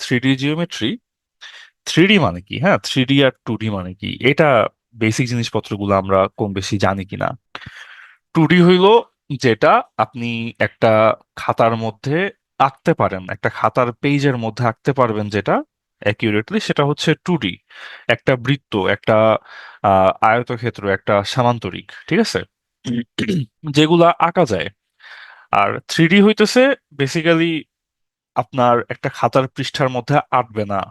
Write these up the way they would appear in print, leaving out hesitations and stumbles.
Three D geometry. Three D মানে কি, হ্যাঁ, থ্রি ডি আর টু ডি মানে কি, এটা বেসিক জিনিসপত্রগুলো আমরা কম বেশি জানি কিনা। টু ডি হইলো যেটা আপনি একটা খাতার মধ্যে আঁকতে পারেন, একটা খাতার পেজের মধ্যে আঁকতে পারবেন, যেটা অ্যাকিউরেটলি সেটা হচ্ছে টু ডি। একটা বৃত্ত, একটা আয়তক্ষেত্র, একটা সামান্তরিক, ঠিক আছে, যেগুলা আঁকা যায়। আর থ্রি ডি হইতেছে বেসিক্যালি আপনার একটা খাতার পৃষ্ঠার মধ্যে আঁটবে না,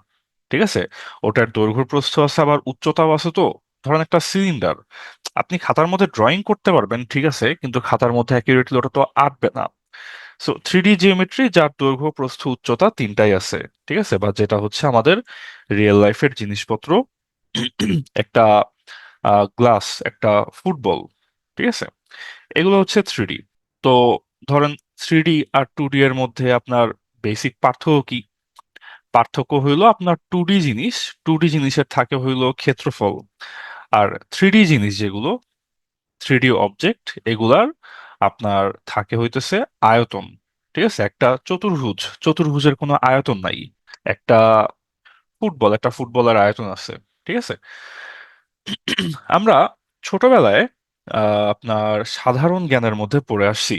ঠিক আছে। ওটার দৈর্ঘ্য প্রস্থ আছে, আবার উচ্চতাও আছে। তো ধরেন একটা সিলিন্ডার, আপনি খাতার মধ্যে ড্রয়িং করতে পারবেন, ঠিক আছে, কিন্তু খাতার মধ্যে অ্যাকিউরেটলি ওটা তো আঁটবে না। সো থ্রি ডি জিওমেট্রি যার দৈর্ঘ্য প্রস্থ উচ্চতা তিনটাই আছে, ঠিক আছে, বা যেটা হচ্ছে আমাদের রিয়েল লাইফের জিনিসপত্র, একটা গ্লাস, একটা ফুটবল, ঠিক আছে, এগুলো হচ্ছে থ্রি ডি। তো ধরেন থ্রি ডি আর টু ডি এর মধ্যে আপনার বেসিক পার্থক্য কি? পার্থক্য হইলো আপনার টু ডি জিনিসের থাকে হইলো ক্ষেত্রফল, আর থ্রি ডি জিনিস যেগুলো, থ্রি ডি অবজেক্ট, এগুলার আপনার থাকে হইতেছে আয়তন, ঠিক আছে। একটা চতুর্ভুজের কোনো আয়তন নাই। একটা একটা ফুটবলের আয়তন আছে, ঠিক আছে। আমরা ছোটবেলায় আপনার সাধারণ জ্ঞানের মধ্যে পড়ে আসছি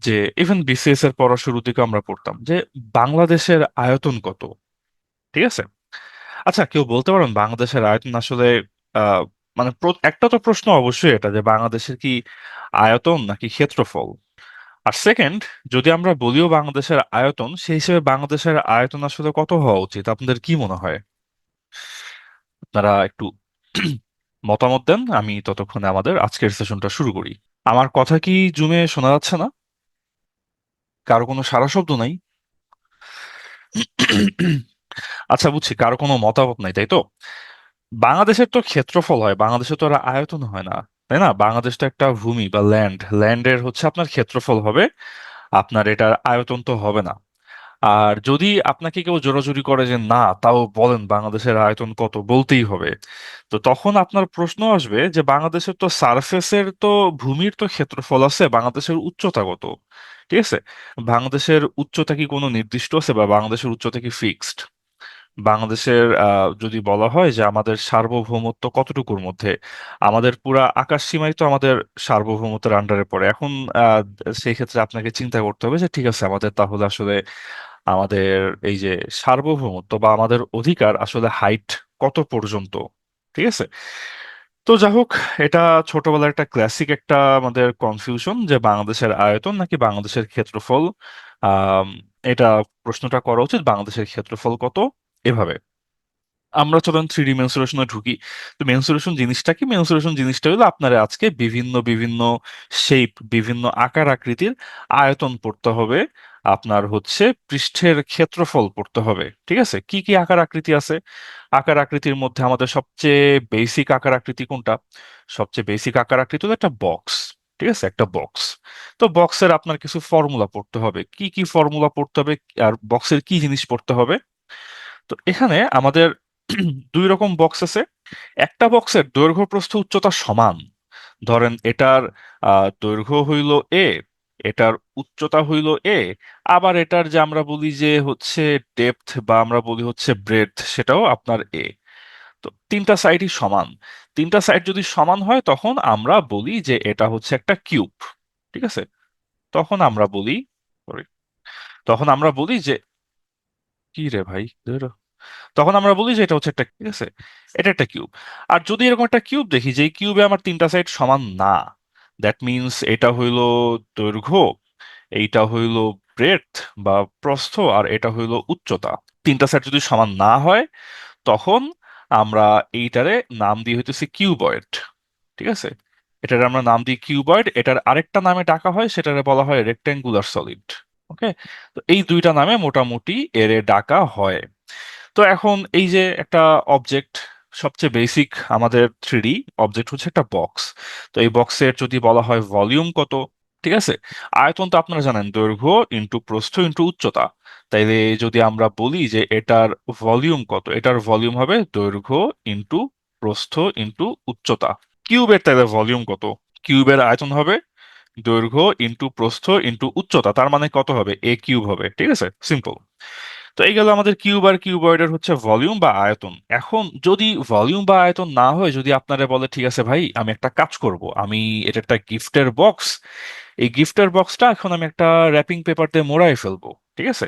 যে ইভেন বিসিএস এর পড়া শুরু থেকে আমরা পড়তাম যে বাংলাদেশের আয়তন কত, ঠিক আছে। আচ্ছা, কেউ বলতে পারেন বাংলাদেশের আয়তন আসলে আহ মানে একটা তো প্রশ্ন অবশ্যই এটা যে বাংলাদেশের কি আয়তন নাকি ক্ষেত্রফল। আর সেকেন্ড, যদি আমরা বলিও বাংলাদেশের আয়তন, সেই হিসেবে বাংলাদেশের আয়তন আসলে কত হওয়া উচিত আপনাদের কি মনে হয়? আপনারা একটু মতামত দেন, আমি ততক্ষণে আমাদের আজকের সেশনটা শুরু করি। আমার কথা কি জুমে শোনা যাচ্ছে না? কারো কোনো সাড়া শব্দ নাই? আচ্ছা, বুঝছি, কারো কোনো মতামত নাই, তাই তো। বাংলাদেশের তো ক্ষেত্রফল হয়, বাংলাদেশে তো আর আয়তন হয় না, তাই না? বাংলাদেশ তো একটা ভূমি বা ল্যান্ডের হচ্ছে আপনার ক্ষেত্রফল হবে, আপনার এটার আয়তন তো হবে না। আর যদি আপনাকে কেউ জোরাজুরি করে যে না, তাও বলেন বাংলাদেশের আয়তন কত, বলতেই হবে, তো তখন আপনার প্রশ্ন আসবে যে বাংলাদেশের তো সারফেসের তো, ভূমির তো ক্ষেত্রফল আছে, বাংলাদেশের উচ্চতা কত, ঠিক আছে। বাংলাদেশের উচ্চতা কি কোনো নির্দিষ্ট আছে, বা বাংলাদেশের উচ্চতা কি ফিক্সড? বাংলাদেশের যদি বলা হয় যে আমাদের সার্বভৌমত্ব কতটুকুর মধ্যে, আমাদের পুরা আকাশ সীমাই তো আমাদের সার্বভৌমত্বের আন্ডারে পড়ে। এখন সেই ক্ষেত্রে আপনাকে চিন্তা করতে হবে যে ঠিক আছে, আমাদের তাহলে আসলে আমাদের এই যে সার্বভৌমত্ব বা আমাদের অধিকার আসলে হাইট কত পর্যন্ত, ঠিক আছে। তো যা হোক, এটা ছোটবেলার একটা ক্লাসিক একটা আমাদের কনফিউশন যে বাংলাদেশের আয়তন নাকি বাংলাদেশের ক্ষেত্রফল। আম, এটা প্রশ্নটা করা উচিত বাংলাদেশের ক্ষেত্রফল কত, এভাবে। আমরা চলুন থ্রি ডি মেনসুরেশনে ঢুকি। তো মেনসুরেশন জিনিসটা কি? মেনসুরেশন জিনিসটা হলো আপনার আজকে বিভিন্ন বিভিন্ন শেপ, বিভিন্ন আকার আকৃতির আয়তন পড়তে হবে, আপনার হচ্ছে পৃষ্ঠের ক্ষেত্রফল পড়তে হবে, ঠিক আছে। কি কি আকার আকৃতি আছে? আকার আকৃতির মধ্যে আমাদের সবচেয়ে বেসিক আকার আকৃতি কোনটা? সবচেয়ে বেসিক আকার আকৃতি হলো একটা বক্স, ঠিক আছে, একটা বক্স। তো বক্সের আপনার কিছু ফর্মুলা পড়তে হবে। কি কি ফর্মুলা পড়তে হবে, আর বক্সের কি জিনিস পড়তে হবে? তো এখানে আমাদের দুই রকম বক্স আছে। একটা বক্সের দৈর্ঘ্য প্রস্থ উচ্চতা সমান, ধরেন এটার দৈর্ঘ্য হইল এ, এটার উচ্চতা হইল এ, আবার এটার যে আমরা বলি যে হচ্ছে ডেপথ, বা আমরা বলি হচ্ছে ব্রেডথ, সেটাও আপনার এ। তো তিনটা সাইডই সমান। তিনটা সাইড যদি সমান হয় তখন আমরা বলি যে এটা হচ্ছে একটা কিউব, ঠিক আছে। তখন আমরা বলি, sorry, তখন আমরা বলি যে কি রে ভাই, তখন আমরা বলি যে এটা হচ্ছে একটা, ঠিক আছে, এটা একটা কিউব। আর যদি এরকম একটা কিউব দেখি যে এই কিউবে আমার তিনটা সাইড সমান না, দ্যাট মিনস এটা হইলো দৈর্ঘ্য, এইটা হইলো ব্রেডথ বা প্রস্থ, আর এটা হইলো উচ্চতা, তিনটা সাইড যদি সমান না হয়, তখন আমরা এইটারে নাম দিয়ে হইতেছি কিউবয়েড, ঠিক আছে। এটার আমরা নাম দিই কিউবয়েড। এটার আরেকটা নামে ডাকা হয়, সেটারে বলা হয় রেক্টেঙ্গুলার সলিড। ওকে, তো এই দুইটা নামে মোটামুটি এরে ডাকা হয়। তো এখন এই যে একটা অবজেক্ট, সবচেয়ে বেসিক আমাদের থ্রি অবজেক্ট হচ্ছে একটা বক্স। তো এই বক্সের যদি বলা হয় ভলিউম কত, ঠিক আছে, আয়তন তো আপনারা জানেন দৈর্ঘ্য ইন্টু প্রস্থ ইন্টু উচ্চতা। তাইলে যদি আমরা বলি যে এটার ভলিউম কত, এটার ভলিউম হবে দৈর্ঘ্য ইন্টু প্রস্থ ইন্টু উচ্চতা। কিউবের তাইলে ভলিউম কত? কিউবের আয়তন হবে দৈর্ঘ্য ইন্টু প্রস্থ ইন্টু উচ্চতা, তার মানে কত হবে? এ কিউব হবে, ঠিক আছে, সিম্পল। তো এই গেল আমাদের কিউব আর কিউবয়েডের হচ্ছে ভলিউম বা আয়তন। এখন যদি ভলিউম বা আয়তন না হয়, যদি আপনারা বলে ঠিক আছে ভাই আমি একটা কাজ করব, আমি এটা একটা গিফটের বক্স, এই গিফটের বক্সটা এখন আমি একটা র্যাপিং পেপার দিয়ে মোড়াই ফেলবো, ঠিক আছে?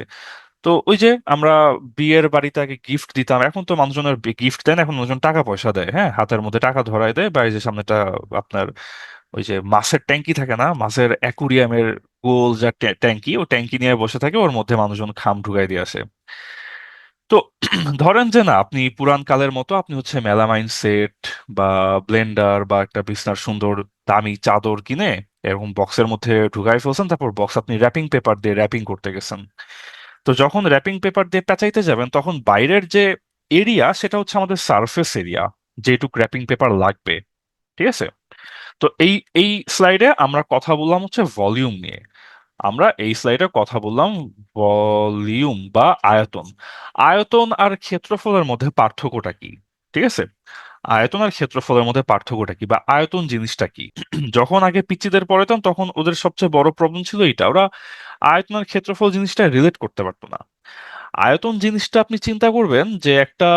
তো ওই যে আমরা বিয়ের বাড়িতে আগে গিফট দিতাম, এখন তো মানুষজনের গিফট দেন, এখন মানুষজন টাকা পয়সা দেয়, হ্যাঁ, হাতের মধ্যে টাকা ধরায় দেয়, বা এই যে সামনেটা আপনার ওই যে মাছের ট্যাঙ্কি থাকে না, মাছের অ্যাকুরিয়ামের গোল যা ট্যাঙ্কি, ও ট্যাঙ্কি নিয়ে বসে থাকে, ওর মধ্যে মানুষজন খাম ঢুকাই দিয়ে আসে। তো ধরেন যে না, আপনি পুরান কালের মতো আপনি হচ্ছে মেলামাইন সেট বা ব্লেন্ডার বা একটা বিছনার সুন্দর দামি চাদর কিনে এরকম বক্সের মধ্যে ঢুকাই ফেলছেন, তারপর বক্স আপনি র্যাপিং পেপার দিয়ে র্যাপিং করতে গেছেন। তো যখন র্যাপিং পেপার দিয়ে পেঁচাইতে যাবেন, তখন বাইরের যে এরিয়া সেটা হচ্ছে আমাদের সারফেস এরিয়া, যেটুক র্যাপিং পেপার লাগবে, ঠিক আছে? তো এই স্লাইডে আমরা কথা বললাম হচ্ছে ভলিউম নিয়ে। আমরা এই স্লাইডে কথা বললাম ভলিউম বা আয়তন। আয়তন আর ক্ষেত্রফলের মধ্যে পার্থক্যটা কি, ঠিক আছে? আয়তন আর ক্ষেত্রফলের মধ্যে পার্থক্যটা কি, বা আয়তন জিনিসটা কি? যখন আগে পিচ্চিদের পড়াতাম তখন ওদের সবচেয়ে বড় প্রবলেম ছিল এটা, ওরা আয়তন আর ক্ষেত্রফল জিনিসটা রিলেট করতে পারতো না। আয়তন জিনিসটা আপনি চিন্তা করবেন যে একটা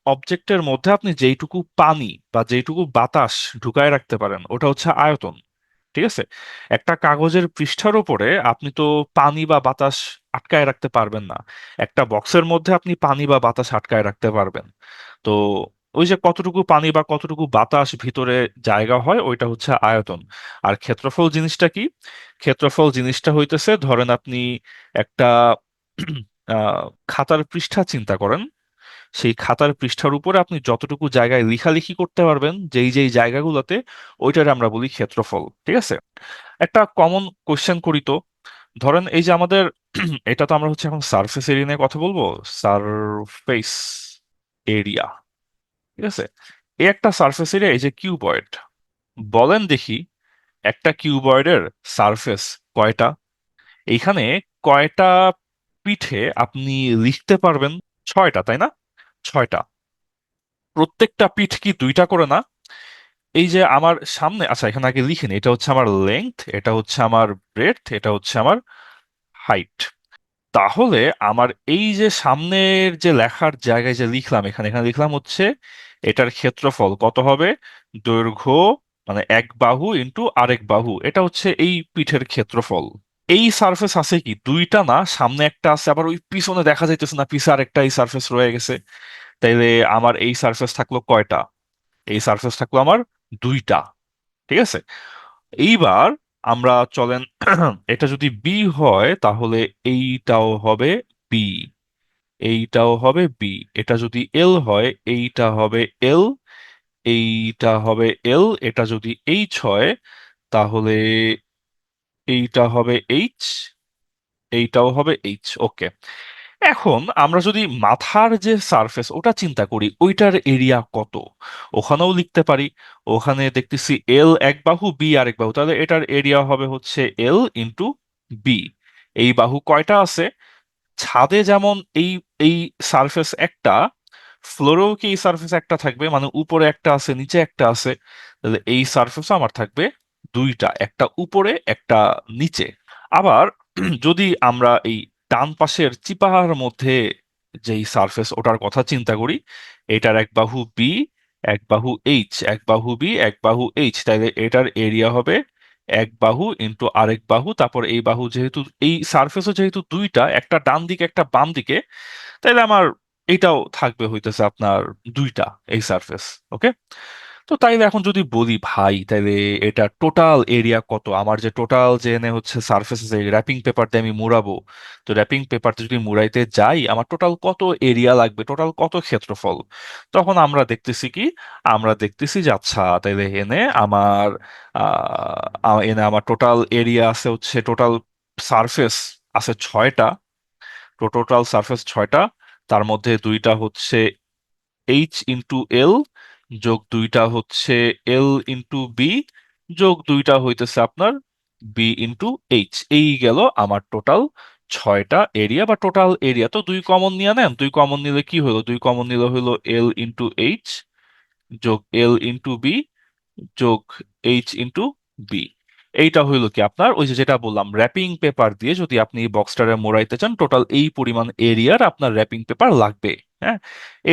অবজেক্টের মধ্যে আপনি যেইটুকু পানি বা যেইটুকু বাতাস ঢুকায় রাখতে পারেন ওটা হচ্ছে আয়তন, ঠিক আছে? একটা কাগজের পৃষ্ঠার উপরে আপনি তো পানি বা বাতাস আটকায় রাখতে পারবেন না। একটা বক্সের মধ্যে আপনি পানি বা বাতাস আটকায় রাখতে পারবেন। তো ওই যে কতটুকু পানি বা কতটুকু বাতাস ভিতরে জায়গা হয় ওইটা হচ্ছে আয়তন। আর ক্ষেত্রফল জিনিসটা কি? ক্ষেত্রফল জিনিসটা হইতেছে, ধরেন আপনি একটা খাতার পৃষ্ঠা চিন্তা করেন, সেই খাতার পৃষ্ঠার উপরে আপনি যতটুকু জায়গায় লেখালেখি করতে পারবেন, যেই যেই জায়গাগুলোতে, ওইটারে আমরা বলি ক্ষেত্রফল, ঠিক আছে? একটা কমন কোশ্চেন করি তো, ধরেন এই যে আমাদের এটা তো আমরা হচ্ছে এখন সারফেস এরিয়া নিয়ে কথা বলবো, সারফেস এরিয়া, ঠিক আছে? এই একটা সারফেস এরিয়া, এই যে কিউবয়েড, বলেন দেখি একটা কিউবয়েডের সারফেস কয়টা? এইখানে কয়টা পিঠে আপনি লিখতে পারবেন? ছয়টা, তাই না? ছয়টা। প্রত্যেকটা পিঠ কি দুইটা করে না? এই যে আমার সামনে, আচ্ছা এখানে আগে লিখিনি, এটা হচ্ছে আমার লেংথ, এটা হচ্ছে আমার ব্রেডথ, এটা হচ্ছে আমার হাইট। তাহলে আমার এই যে সামনের যে লেখার জায়গায় যে লিখলাম, এখানে এখানে লিখলাম হচ্ছে এটার ক্ষেত্রফল কত হবে, দৈর্ঘ্য মানে এক বাহু ইন্টু আরেক বাহু, এটা হচ্ছে এই পিঠের ক্ষেত্রফল। এই সারফেস আছে কি দুইটা না, সামনে একটা আছে, আবার ওই পিছনে দেখা যাইতেছে না, পিছে আরেকটা এই সারফেস রয়ে গেছে। তাইলে আমার এই সারফেস থাকলো কয়টা? এই সারফেস থাকলো আমার দুইটা, ঠিক আছে? এইবার আমরা চলেন এটা যদি বি হয় তাহলে এইটাও হবে বি, এইটাও হবে বি। এটা যদি এল হয় এইটা হবে এল, এইটা হবে এল। এটা যদি এইচ হয় তাহলে এইটা হবে এইচ, এইটাও হবে এইচ। ওকে, এখন আমরা যদি মাথার যে সারফেস ওটা চিন্তা করি, ওইটার এরিয়া কত, ওখানেও লিখতে পারি। ওখানে দেখতেছি এল এক বাহু, বি আরেক বাহু, তাহলে এটার এরিয়া হবে হচ্ছে এল ইন্টু বি। এই বাহু কয়টা আছে? ছাদে যেমন এই এই সারফেস একটা, ফ্লোরেও কি এই সারফেস একটা থাকবে, মানে উপরে একটা আছে নিচে একটা আছে, তাহলে এই সারফেস আমার থাকবে দুইটা, একটা উপরে একটা নিচে। আবার যদি আমরা এই ডান পাশের চিপার মধ্যে যেই সারফেস ওটার কথা চিন্তা করি, এটার এক বাহু বি, এক বাহু এইচ, এক বাহু বি, এক বাহু এইচ, তাইলে এটার এরিয়া হবে এক বাহু ইন্টু আরেক বাহু, তারপর এই বাহু যেহেতু এই সারফেসও যেহেতু দুইটা, একটা ডান দিকে একটা বাম দিকে, তাইলে আমার এটাও থাকবে হইতেছে আপনার দুইটা, এই সারফেস। ওকে, তো তাইলে এখন যদি বলি ভাই তাইলে এটা টোটাল এরিয়া কত, আমার যে টোটাল যে এনে হচ্ছে সারফেস যে র্যাপিং পেপার দিয়ে আমি মুড়াবো, তো র্যাপিং পেপারতে যদি মুড়াইতে যাই আমার টোটাল কত এরিয়া লাগবে, টোটাল কত ক্ষেত্রফল? তখন আমরা দেখতেছি কি, আমরা দেখতেছি যে আচ্ছা তাইলে এনে আমার টোটাল এরিয়া আছে হচ্ছে, টোটাল সারফেস আছে ছয়টা, তো টোটাল সারফেস ছয়টা, তার মধ্যে দুইটা হচ্ছে এইচ ইন্টু এল, যোগ দুইটা হচ্ছে এল ইন্টু বি, যোগ দুইটা হইতেছে আপনার বি ইন্টু এইচ। এই গেল আমার টোটাল ছয়টা এরিয়া, বা টোটাল এরিয়া। তো দুই কমন নিয়ে নেন, দুই কমন নিলে কি হলো, দুই কমন নিলে হলো এল ইন্টু এইচ যোগ এল ইন্টু বি যোগ এইচ ইন্টু বি। এইটা হইলো কি আপনার ওই যে যেটা বললাম, র্যাপিং পেপার দিয়ে যদি আপনি এই বক্সটারে মোড়াইতে চান, টোটাল এই পরিমাণ এরিয়ার আপনার র্যাপিং পেপার লাগবে। হ্যাঁ,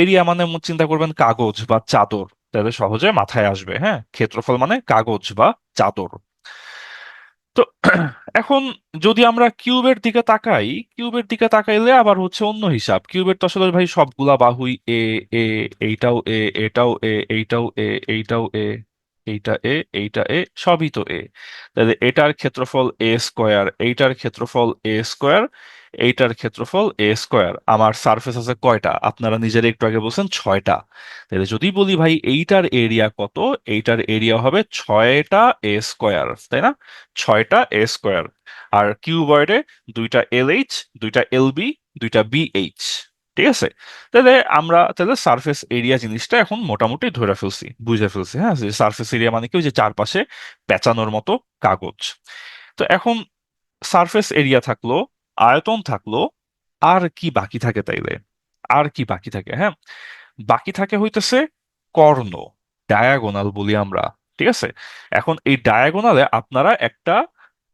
এরিয়া মানে চিন্তা করবেন কাগজ বা চাদর, তাহলে সহজে মাথায় আসবে। হ্যাঁ, ক্ষেত্রফল মানে কাগজ বা চাদর। তো এখন যদি আমরা কিউবের দিকে তাকাই, কিউবের দিকে তাকাইলে আবার হচ্ছে অন্য হিসাব। কিউবের তো আসলে ভাই সবগুলা বাহুই এ, এ, এইটাও এ, এটাও এ, এইটাও এ, এইটাও এ, এইটা এ, এইটা এ, সবই তো এ। তাহলে এটার ক্ষেত্রফল এ স্কোয়ার, এইটার ক্ষেত্রফল এ স্কোয়ার, এইটার ক্ষেত্রফল এ স্কোয়ার। আমার সারফেস আছে কয়টা? আপনারা নিজেরা একটু আগে বলছেন 6টা। তাহলে যদি বলি ভাই এইটার এরিয়া কত, এইটার এরিয়া হবে 6টা এ স্কোয়ার, তাই না? 6টা এ স্কোয়ার। আর কিউবয়েডে 2টা এল এইচ, 2টা এল বি, 2টা বি এইচ। ঠিক আছে, তাহলে আমরা তাহলে সারফেস এরিয়া জিনিসটা এখন মোটামুটি ধরে ফেলছি, বুঝে ফেলছি। হ্যাঁ, যে সারফেস এরিয়া মানে কি, ওই যে চারপাশে পেঁচানোর মতো কাগজ। তো এখন সারফেস এরিয়া থাকলো, আয়তন থাকলো, আর কি বাকি থাকে তাইলে? আর কি বাকি থাকে? হ্যাঁ, বাকি থাকে হইতেছে কর্ণ, ডায়াগোনাল বলি আমরা। ঠিক আছে, এখন এই ডায়াগোনালে আপনারা একটা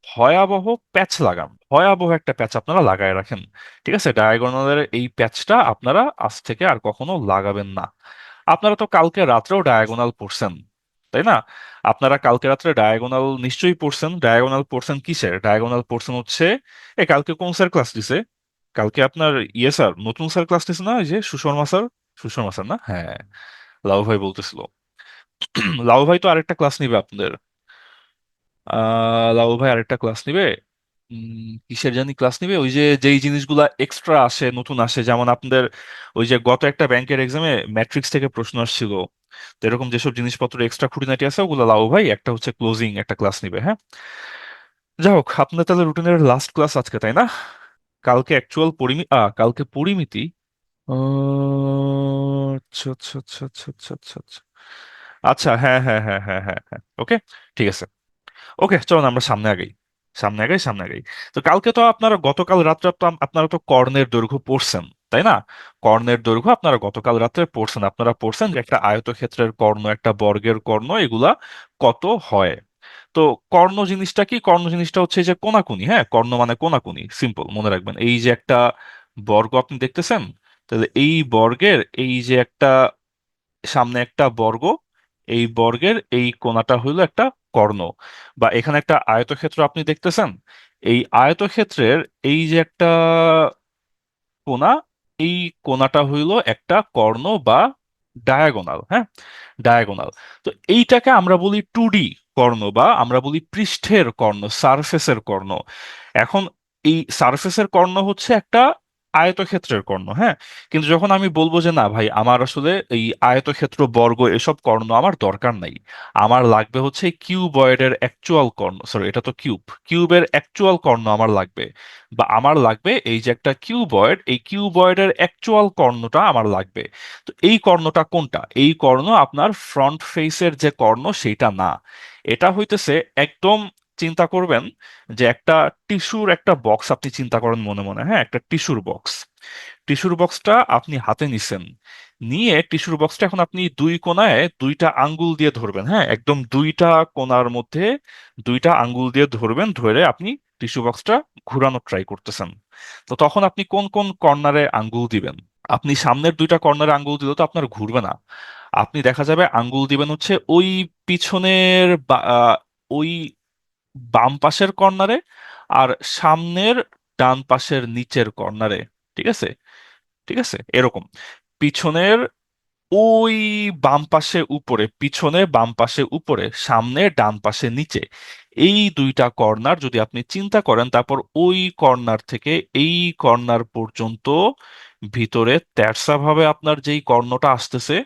ভয়াবহ প্যাচ লাগান, ভয়াবহ একটা প্যাচ আপনারা লাগায় রাখেন। ঠিক আছে, ডায়াগোনালের এই প্যাচটা আপনারা আজ থেকে আর কখনো লাগাবেন না। আপনারা তো কালকে রাত্রেও ডায়াগোনাল পড়ছেন, তাই না? আপনারা কালকে রাত্রে ডায়াগোনাল নিশ্চয়ই পড়ছেন। ডায়াগোনাল পড়ছেন কিসের? ডায়াগোনাল পড়ছেন হচ্ছে, কালকে কোন স্যার ক্লাস দিছে? কালকে আপনার ইয়ে স্যার, নতুন স্যার ক্লাস দিছে না, ওই যে সুশর্মা স্যার। সুশর্মা স্যার না? হ্যাঁ, লাউ ভাই বলতেছিল। লাউ ভাই তো আরেকটা ক্লাস নিবে আপনাদের। লাউ ভাই আরেকটা ক্লাস নিবে। কিসের জানি ক্লাস নিবে, ওই যে যেই জিনিসগুলা এক্সট্রা আসে, নতুন আসে, যেমন আপনাদের ওই যে গত একটা ব্যাংকের এক্সামে ম্যাট্রিক্স থেকে প্রশ্ন আসছিল। তো এরকম যেসব জিনিসপত্র এক্সট্রা খুঁটিনাটি আছে, ওগুলো লাউ ভাই একটা হচ্ছে ক্লোজিং একটা ক্লাস নিবে। হ্যাঁ, যাই হোক, আপনার তাহলে রুটিনের লাস্ট ক্লাস আজকে, তাই না? কালকে অ্যাকচুয়াল কালকে পরিমিতি। আচ্ছা আচ্ছা আচ্ছা আচ্ছা আচ্ছা আচ্ছা আচ্ছা। আচ্ছা, হ্যাঁ হ্যাঁ হ্যাঁ হ্যাঁ হ্যাঁ হ্যাঁ, ওকে, ঠিক আছে। ওকে, চলুন আমরা সামনে আগাই, সামনে আগাই, সামনে আগাই। তো কালকে তো আপনারা, গতকাল রাত্রে তো আপনারা তো কর্ণের দৈর্ঘ্য পড়ছেন, তাই না? কর্ণের দৈর্ঘ্য আপনারা গতকাল রাত্রে পড়ছেন। আপনারা পড়ছেন যে একটা আয়তক্ষেত্রের কর্ণ, একটা বর্গের কর্ণ, এগুলা কত হয়। তো কর্ণ জিনিসটা কি? কর্ণ জিনিসটা হচ্ছে এই যে কোনাকুনি। হ্যাঁ, কর্ণ মানে কোনাকুনি, সিম্পল মনে রাখবেন। এই যে একটা বর্গ আপনি দেখতেছেন, তাহলে এই বর্গের এই যে একটা সামনে একটা বর্গ, এই বর্গের এই কোণাটা হইলো একটা কর্ণ। বা এখানে একটা আয়তক্ষেত্র আপনি দেখতেছেন, এই আয়তক্ষেত্রের এই যে একটা কোণা, এই কোণাটা হইলো একটা কর্ণ বা ডায়াগোনাল। হ্যাঁ, ডায়াগোনাল। তো এইটাকে আমরা বলি 2D কর্ণ, বা আমরা বলি পৃষ্ঠের কর্ণ, সারফেসের কর্ণ। এখন এই সারফেসের কর্ণ হচ্ছে একটা আয়তক্ষেত্রের কর্ণ। হ্যাঁ, কিন্তু যখন আমি বলবো যে না ভাই, আমার আসলে এই আয়তক্ষেত্র, বর্গ, এসব কর্ণ আমার দরকার নাই, আমার লাগবে হচ্ছে কিউবয়েডের অ্যাকচুয়াল কর্ণ, সরি এটা তো কিউব, কিউবের অ্যাকচুয়াল কর্ণ আমার লাগবে। বা আমার লাগবে এই যে একটা কিউবয়েড, এই কিউবয়েডের অ্যাকচুয়াল কর্ণটা আমার লাগবে। তো এই কর্ণটা কোনটা? এই কর্ণ আপনার ফ্রন্ট ফেসের যে কর্ণ সেইটা না, এটা হইতেছে একদম, চিন্তা করবেন যে একটা টিস্যুর একটা বক্স আপনি চিন্তা করেন মনে মনে। হ্যাঁ, একটা টিস্যুর বক্স, টিস্যুর বক্সটা আপনি হাতে নিছেন, নিয়ে টিস্যুর বক্সটা এখন আপনি দুই কোণায় দুইটা আঙ্গুল দিয়ে ধরবেন। হ্যাঁ, একদম দুইটা কোণার মধ্যে দুইটা আঙ্গুল দিয়ে ধরবেন, ধরে আপনি টিস্যু বক্সটা ঘুরানোর ট্রাই করতেছেন। তো তখন আপনি কোন কোন কর্নারে আঙ্গুল দিবেন? আপনি সামনের দুইটা কর্নারে আঙ্গুল দিলে তো আপনার ঘুরবে না। আপনি দেখা যাবে আঙ্গুল দিবেন হচ্ছে ওই পিছনের ওই বাম পাশের কর্নারে, আর সামনের ডান পাশের নিচের কর্নারে। ঠিক আছে, ঠিক আছে, এরকম। পিছনের ওই বাম পাশে উপরে, পিছনে বাম পাশে উপরে, সামনে ডান পাশে নিচে, এই দুইটা কর্নার যদি আপনি চিন্তা করেন, তারপর ওই কর্নার থেকে এই কর্নার পর্যন্ত ভিতরে তেরছা ভাবে আপনার যেই কর্ণটা আসতেছে,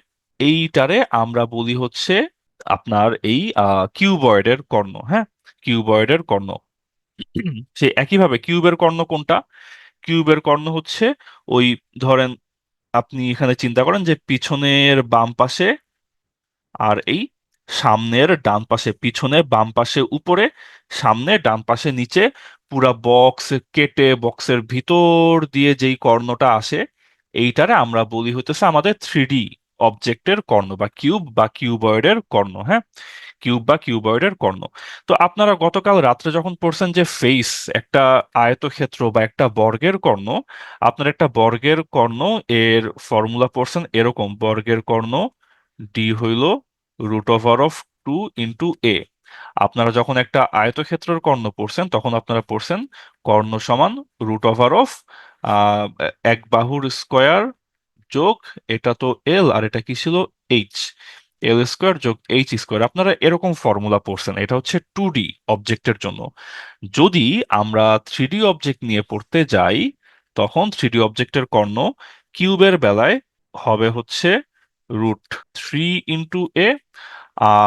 এইটারে আমরা বলি হচ্ছে আপনার এই কিউবয়েডের কর্ণ। হ্যাঁ, কিউবয়েডের কর্ণ। সে একইভাবে কিউবের কর্ণ কোনটা? কিউবের কর্ণ হচ্ছে ওই, ধরেন আপনি এখানে চিন্তা করেন যে পিছনের বাম পাশে আর এই সামনের ডান পাশে, পিছনে বাম পাশে উপরে, সামনে ডান পাশে নিচে, পুরা বক্স কেটে বক্সের ভিতর দিয়ে যেই কর্ণটা আসে, এইটারে আমরা বলি হইতেছে আমাদের 3D। অবজেক্টের কর্ণ বা কিউব বা কিউবয়েডের কর্ণ, হ্যাঁ, কিউব বা কিউবয়েডের কর্ণ। তো আপনারা গতকাল রাত্রে যখন পড়ছেন যে ফেস একটা আয়তক্ষেত্র বা একটা বর্গের কর্ণ, আপনার একটা বর্গের কর্ণ এর ফর্মুলা পড়ছেন এরকম, বর্গের কর্ণ ডি হইল √2 * a। আপনারা যখন একটা আয়তক্ষেত্রের কর্ণ পড়ছেন তখন আপনারা পড়ছেন কর্ণ সমান √, এক বাহুর স্কয়ার যোগ, এটা তো এল আর এটা কি ছিল, এইচ, এল² যোগ এইচ²। আপনারা এরকম ফর্মুলা পড়ছেন, এটা হচ্ছে 2D অবজেক্টের জন্য। যদি আমরা 3D অবজেক্ট নিয়ে পড়তে যাই, তখন 3D অবজেক্টের কর্ণ কিউবের বেলায় হবে হচ্ছে √3 * a,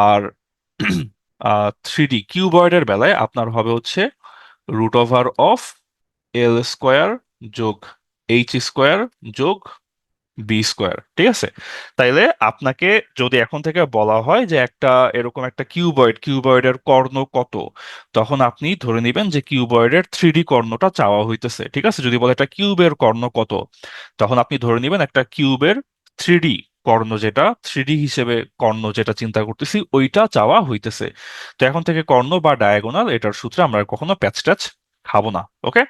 আর 3D কিউবয়েডের বেলায় আপনার হবে হচ্ছে √(L² যোগ H² যোগ B²। ঠিক আছে? তাইলে আপনাকে যদি এখন থেকে বলা হয় যে একটা এরকম একটা কিউবয়েডের কর্ণ কত, তখন আপনি ধরে নেবেন যে কিউবয়েডের 3D কর্ণটা চাওয়া হইতেছে। ঠিক আছে? যদি বলে একটা কিউবের কর্ণ কত, তখন আপনি ধরে নেবেন একটা কিউবের 3D কর্ণ, যেটা 3D হিসেবে কর্ণ যেটা চিন্তা করতেছি ওইটা চাওয়া হইতেছে। তো এখন থেকে কর্ণ বা ডায়াগোনাল এটার সূত্রে আমরা আর কখনো প্যাচ ট্যাচ খাবো না। ওকে?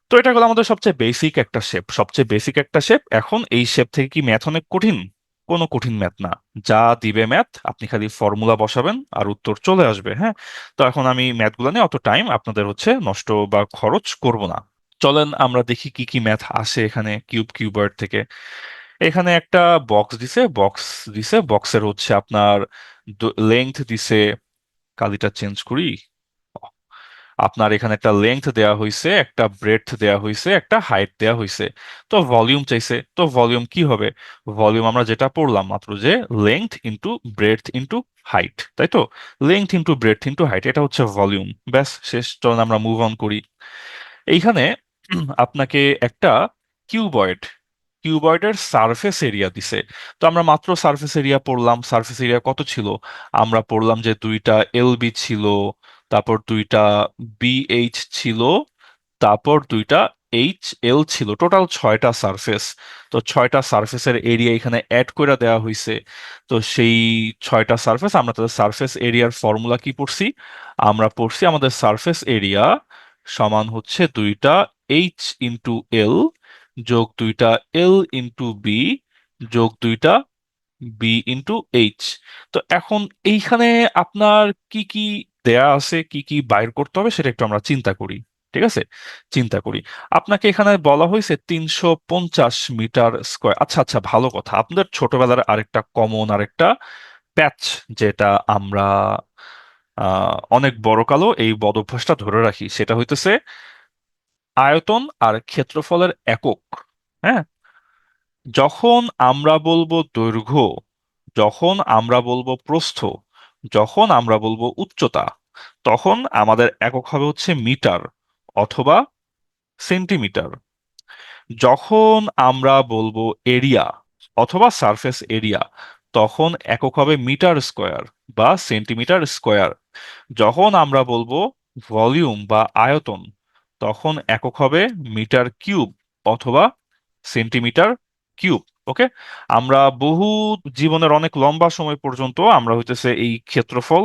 তো এটা হলো আমাদের সবচেয়ে বেসিক একটা শেপ, সবচেয়ে বেসিক একটা শেপ। এখন এই শেপ থেকে কি ম্যাথ অনেক কঠিন? কোনো কঠিন ম্যাথ না। যা দিবে ম্যাথ, আপনি খালি ফর্মুলা বসাবেন আর উত্তর চলে আসবে। হ্যাঁ, তো এখন আমি ম্যাথগুলো নিয়ে অত টাইম আপনাদের হচ্ছে নষ্ট বা খরচ করব না। চলেন আমরা দেখি কি কি ম্যাথ আসে এখানে কিউবয়েড থেকে। এখানে একটা বক্স দিছে, বক্সের হচ্ছে আপনার লেংথ দিছে, কালিটা চেঞ্জ করি। আপনার এখানে একটা লেংথ দেয়া হয়েছে, একটা ব্রেডথ দেয়া হয়েছে, একটা হাইট দেয়া হয়েছে। তো ভলিউম চাইছে, তো ভলিউম কি হবে? ভলিউম আমরা যেটা পড়লাম মাত্র, যে length into breadth into height, তাই তো? Length into breadth into height, এটা হচ্ছে ভলিউম। ব্যাস, শেষ। চলুন আমরা মুভ অন করি। এইখানে আপনাকে একটা কিউবয়েড কিউবয়েডের সারফেস এরিয়া দিছে। তো আমরা মাত্র সারফেস এরিয়া পড়লাম, সারফেস এরিয়া কত ছিল? আমরা পড়লাম যে দুইটা এলবি ছিল, তারপর দুইটা বিএইচ ছিল, তারপর দুইটা এইচ এল ছিল, টোটাল 6টা সারফেস। তো 6টা সারফেসের এরিয়া এখানে অ্যাড করে দেওয়া হয়েছে। তো সেই 6টা সারফেস, আমরা তাদের সারফেস এরিয়ার ফর্মুলা কি পড়ছি? আমরা পড়ছি আমাদের সারফেস এরিয়া সমান হচ্ছে দুইটা এইচ ইন্টু এল যোগ দুইটা এল ইন্টু বি যোগ দুইটা বি ইন্টু এইচ। তো এখন এইখানে আপনার কি কি দেয়া আছে, কি কি বাইর করতে হবে সেটা একটু আমরা চিন্তা করি। ঠিক আছে, চিন্তা করি। আপনাকে এখানে বলা হয়েছে 350 মিটার স্কয়ার। আচ্ছা আচ্ছা, ভালো কথা, আপনাদের ছোটবেলার আরেকটা কমন আরেকটা প্যাচ, যেটা আমরা অনেক বড় কালো এই বদ অভ্যাসটা ধরে রাখি, সেটা হইতেছে আয়তন আর ক্ষেত্রফলের একক। হ্যাঁ, যখন আমরা বলবো দৈর্ঘ্য, যখন আমরা বলবো প্রস্থ, যখন আমরা বলবো উচ্চতা, তখন আমাদের একক হবে হচ্ছে মিটার অথবা সেন্টিমিটার। যখন আমরা বলবো এরিয়া অথবা সারফেস এরিয়া, তখন একক হবে মিটার স্কয়ার বা সেন্টিমিটার স্কয়ার। যখন আমরা বলবো ভলিউম বা আয়তন, তখন একক হবে মিটার কিউব অথবা সেন্টিমিটার কিউব। ওকে, আমরা বহু জীবনের অনেক লম্বা সময় পর্যন্ত আমরা হইতেছে এই ক্ষেত্রফল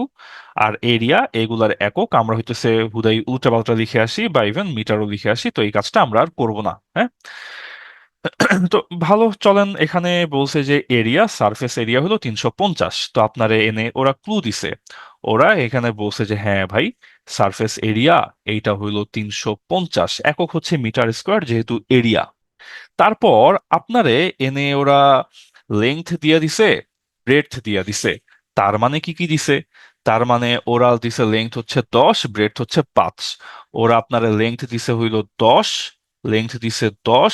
আর এরিয়া এগুলার একক আমরা হইতেছে হুদাই উল্টাপাল্টা লিখে আসি বা ইভেন মিটারও লিখে আসি। তো এই কাজটা আমরা আর করবো না। হ্যাঁ, তো ভালো, চলেন। এখানে বলছে যে এরিয়া, সারফেস এরিয়া হলো 350। তো আপনারে এনে ওরা ক্লু দিছে। ওরা এখানে বলছে যে হ্যাঁ ভাই, সারফেস এরিয়া এইটা হইলো 350, একক হচ্ছে মিটার স্কোয়ার যেহেতু এরিয়া। তারপর আপনারে এনে ওরা লেংথ দিয়ে দিছে, ব্রেডথ দিয়ে দিছে। তার মানে কি কি দিছে? তার মানে ওরা দিছে লেংথ হচ্ছে 10, ব্রেডথ হচ্ছে 5। ওরা আপনারে লেংথ দিছে হইল 10, লেংথ দিছে 10,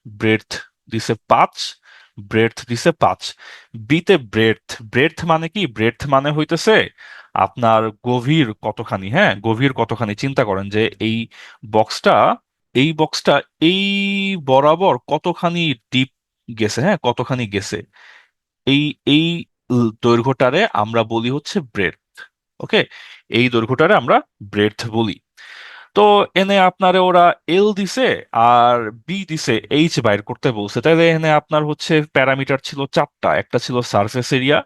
ব্রেডথ দিছে 5, ব্রেডথ দিছে 5। বিতে ব্রেডথ, ব্রেডথ মানে কি? ব্রেডথ মানে হইতেছে আপনার গভীর কতখানি। হ্যাঁ, গভীর কতখানি। চিন্তা করেন যে বক্সটা এই বক্সটা এই বরাবর কতখানি ডিপ গেছে, হ্যাঁ, কতখানি গেছে। এই এই দৈর্ঘ্যটারে আমরা বলি হচ্ছে ব্রেডথ। ওকে, এই দৈর্ঘ্যটারে আমরা ব্রেডথ বলি। তো এনে আপনারে ওরা এল দিছে আর বি দিছে এইচ বাইর করতে বলছে। তাইলে এখানে আপনার হচ্ছে প্যারামিটার ছিল চারটা, একটা ছিল সারফেস এরিয়া,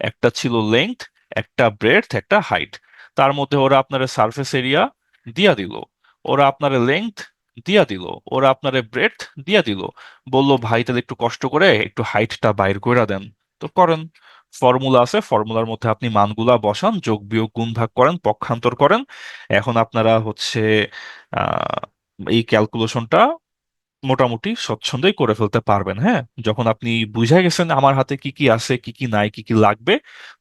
একটা ছিল লেংথ, একটা ব্রেডথ, একটা হাইট। তার মধ্যে ওরা আপনার সারফেস এরিয়া দিয়া দিল, ওরা আপনার লেংথ দিয়া দিল, ওরা আপনার ব্রেডথ দিয়া দিল। বললো ভাই তাহলে একটু কষ্ট করে একটু হাইটটা বাইর করে দেন। তো করেন, ফর্মুলা আছে, ফর্মুলার মধ্যে আপনি মানগুলা বসান, যোগ বিয়োগ গুণ ভাগ করেন, পক্ষান্তর করেন। এখন আপনারা হচ্ছে আহ এই ক্যালকুলেশনটা মোটামুটি স্বচ্ছন্দই করে ফেলতে পারবেন। হ্যাঁ, যখন আপনি বুঝে গেছেন আমার হাতে কি কি আছে, কি কি নাই, কি কি লাগবে,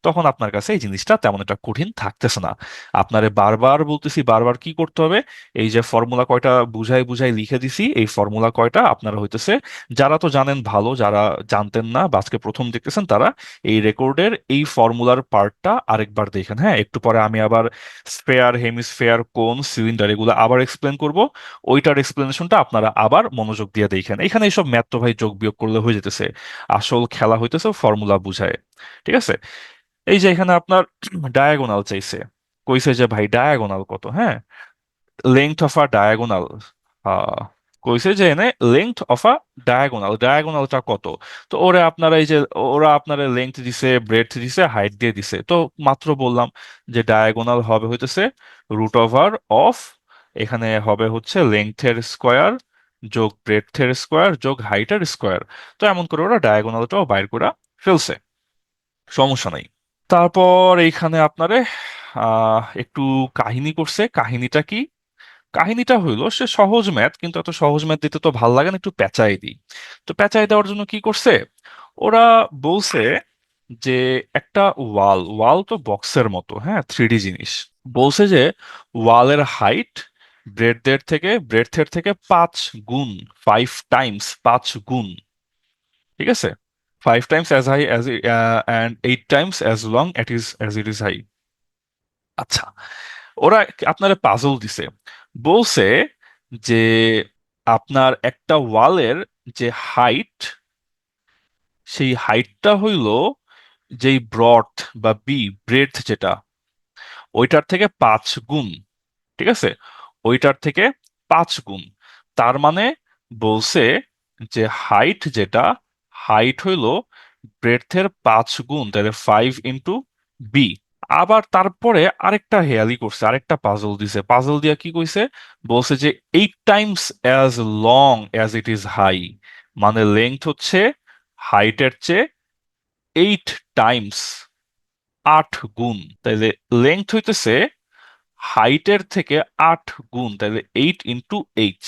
তখন আপনার কাছে এই জিনিসটা তেমন একটা কঠিন থাকতেছে না। আপনারে বারবার বলতেছি, বারবার কি করতে হবে, এই যে ফর্মুলা কয়টা বুঝাই বুঝাই লিখে দিছি, এই ফর্মুলা কয়টা আপনারা হইতেছে, যারা তো জানেন ভালো, যারা জানতেন না বা আজকে প্রথম দেখতেছেন, তারা এই রেকর্ডের এই ফর্মুলার পার্টটা আরেকবার দেখেন। হ্যাঁ, একটু পরে আমি আবার স্ফেয়ার, হেমিস্ফেয়ার, কোন, সিলিন্ডার এগুলো আবার এক্সপ্লেন করব। ওইটার এক্সপ্লেনেশনটা আপনারা আবার মনোযোগ দিয়ে দেখেন। এখানে এইসব ম্যাথ তো ভাই যোগ বিয়োগ করলে হয়ে যেতেছে, আসল খেলা হইতেছে ফর্মুলা বুঝায়। ঠিক আছে, এই যে এখানে আপনার ডায়াগোনাল চাইছে, কইছে যে ভাই ডায়াগোনাল কত। হ্যাঁ, লেংথ অফ আ ডায়াগোনাল, কইছে যে এনে লেংথ অফ আ ডায়াগোনাল, ডায়াগোনালটা কত। তো ওরা আপনারা এই যে ওরা আপনারা লেংথ দিছে, ব্রেডথ দিছে, হাইট দিয়ে দিছে। তো মাত্র বললাম যে ডায়াগোনাল হবে হইতেছে রুট ওভার অফ, এখানে হবে হচ্ছে লেংথের স্কোয়ার যোগ ব্রেডথের স্কোয়ার যোগ হাইটের স্কোয়ার। তো এমন করে ওরা ডায়াগোনালটাও বাইর করে ফেলছে, সমস্যা নাই। তারপর এইখানে আপনারে একটু কাহিনী করছে। কাহিনীটা কি? কাহিনীটা হইলো সে সহজ ম্যাথ, কিন্তু এত সহজ ম্যাথ দিতে তো ভাল লাগে না, একটু পেঁচাই দিই। তো পেঁচাই দেওয়ার জন্য কি করছে, ওরা বলছে যে একটা ওয়াল, ওয়াল তো বক্সের মতো, হ্যাঁ, থ্রিডি জিনিস। বলছে যে ওয়ালের হাইট ব্রেডথের থেকে 5 গুণ, 5 টাইমস, 5 গুণ। ঠিক আছে, 5 times as high as and 8 times as long as it is high. আচ্ছা, ওরা আপনার পাজল দিছে, বলছে যে আপনার একটা ওয়ালের যে হাইট, সেই হাইটটা হইল যেই ব্রড বা ব্রেডথ যেটা, ওইটার থেকে 5 গুণ। ঠিক আছে, ওইটার থেকে 5 গুণ। তার মানে বলছে যে হাইট যেটা, হাইট হইল ব্রেডথের 5 গুণ, তাহলে 5 ইন্টু বি। আবার তারপরে আরেকটা হেয়ালি করছে, আরেকটা পাজল দিছে। পাজল দিয়া কি কইছে, বলছে যে 8 times as long as it is high, মানে লেংথ হচ্ছে হাইটের চেয়ে 8 টাইমস, 8 গুণ। তাইলে লেংথ হইতেছে হাইটের থেকে 8 গুণ, তাইলে 8 ইন্টু এইচ।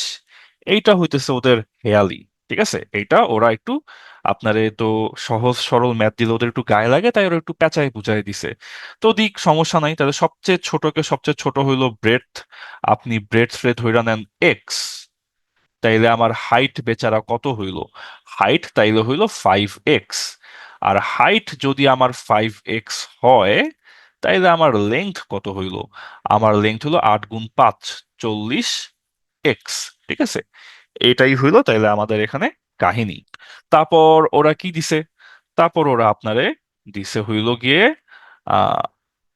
এইটা হইতেছে ওদের হেয়ালি। ঠিক আছে, এইটা ওরা একটু আপনারে তো সহজ সরল ম্যাথ দিলে ওদের একটু গায়ে লাগে, তাই ওরা একটু পেঁচাই বুঝাই দিছে। তো দিক, সমস্যা নাই। তাহলে সবচেয়ে ছোট হইলো ব্রেডথ, আপনি ব্রেডথ রে ধইরা নেন এক্স। তাইলে আমার হাইট বেচারা কত হইলো, হাইট তাইলে হইলো 5x। আর হাইট যদি আমার 5x হয়, তাইলে আমার লেংথ কত হইলো, আমার লেংথ হলো 8 গুণ 5, 40x। ঠিক আছে, এটাই হইলো তাইলে আমাদের এখানে কাহিনী। তারপর ওরা কি দিছে, তারপর ওরা আপনারে দিছে হইলো গিয়ে আহ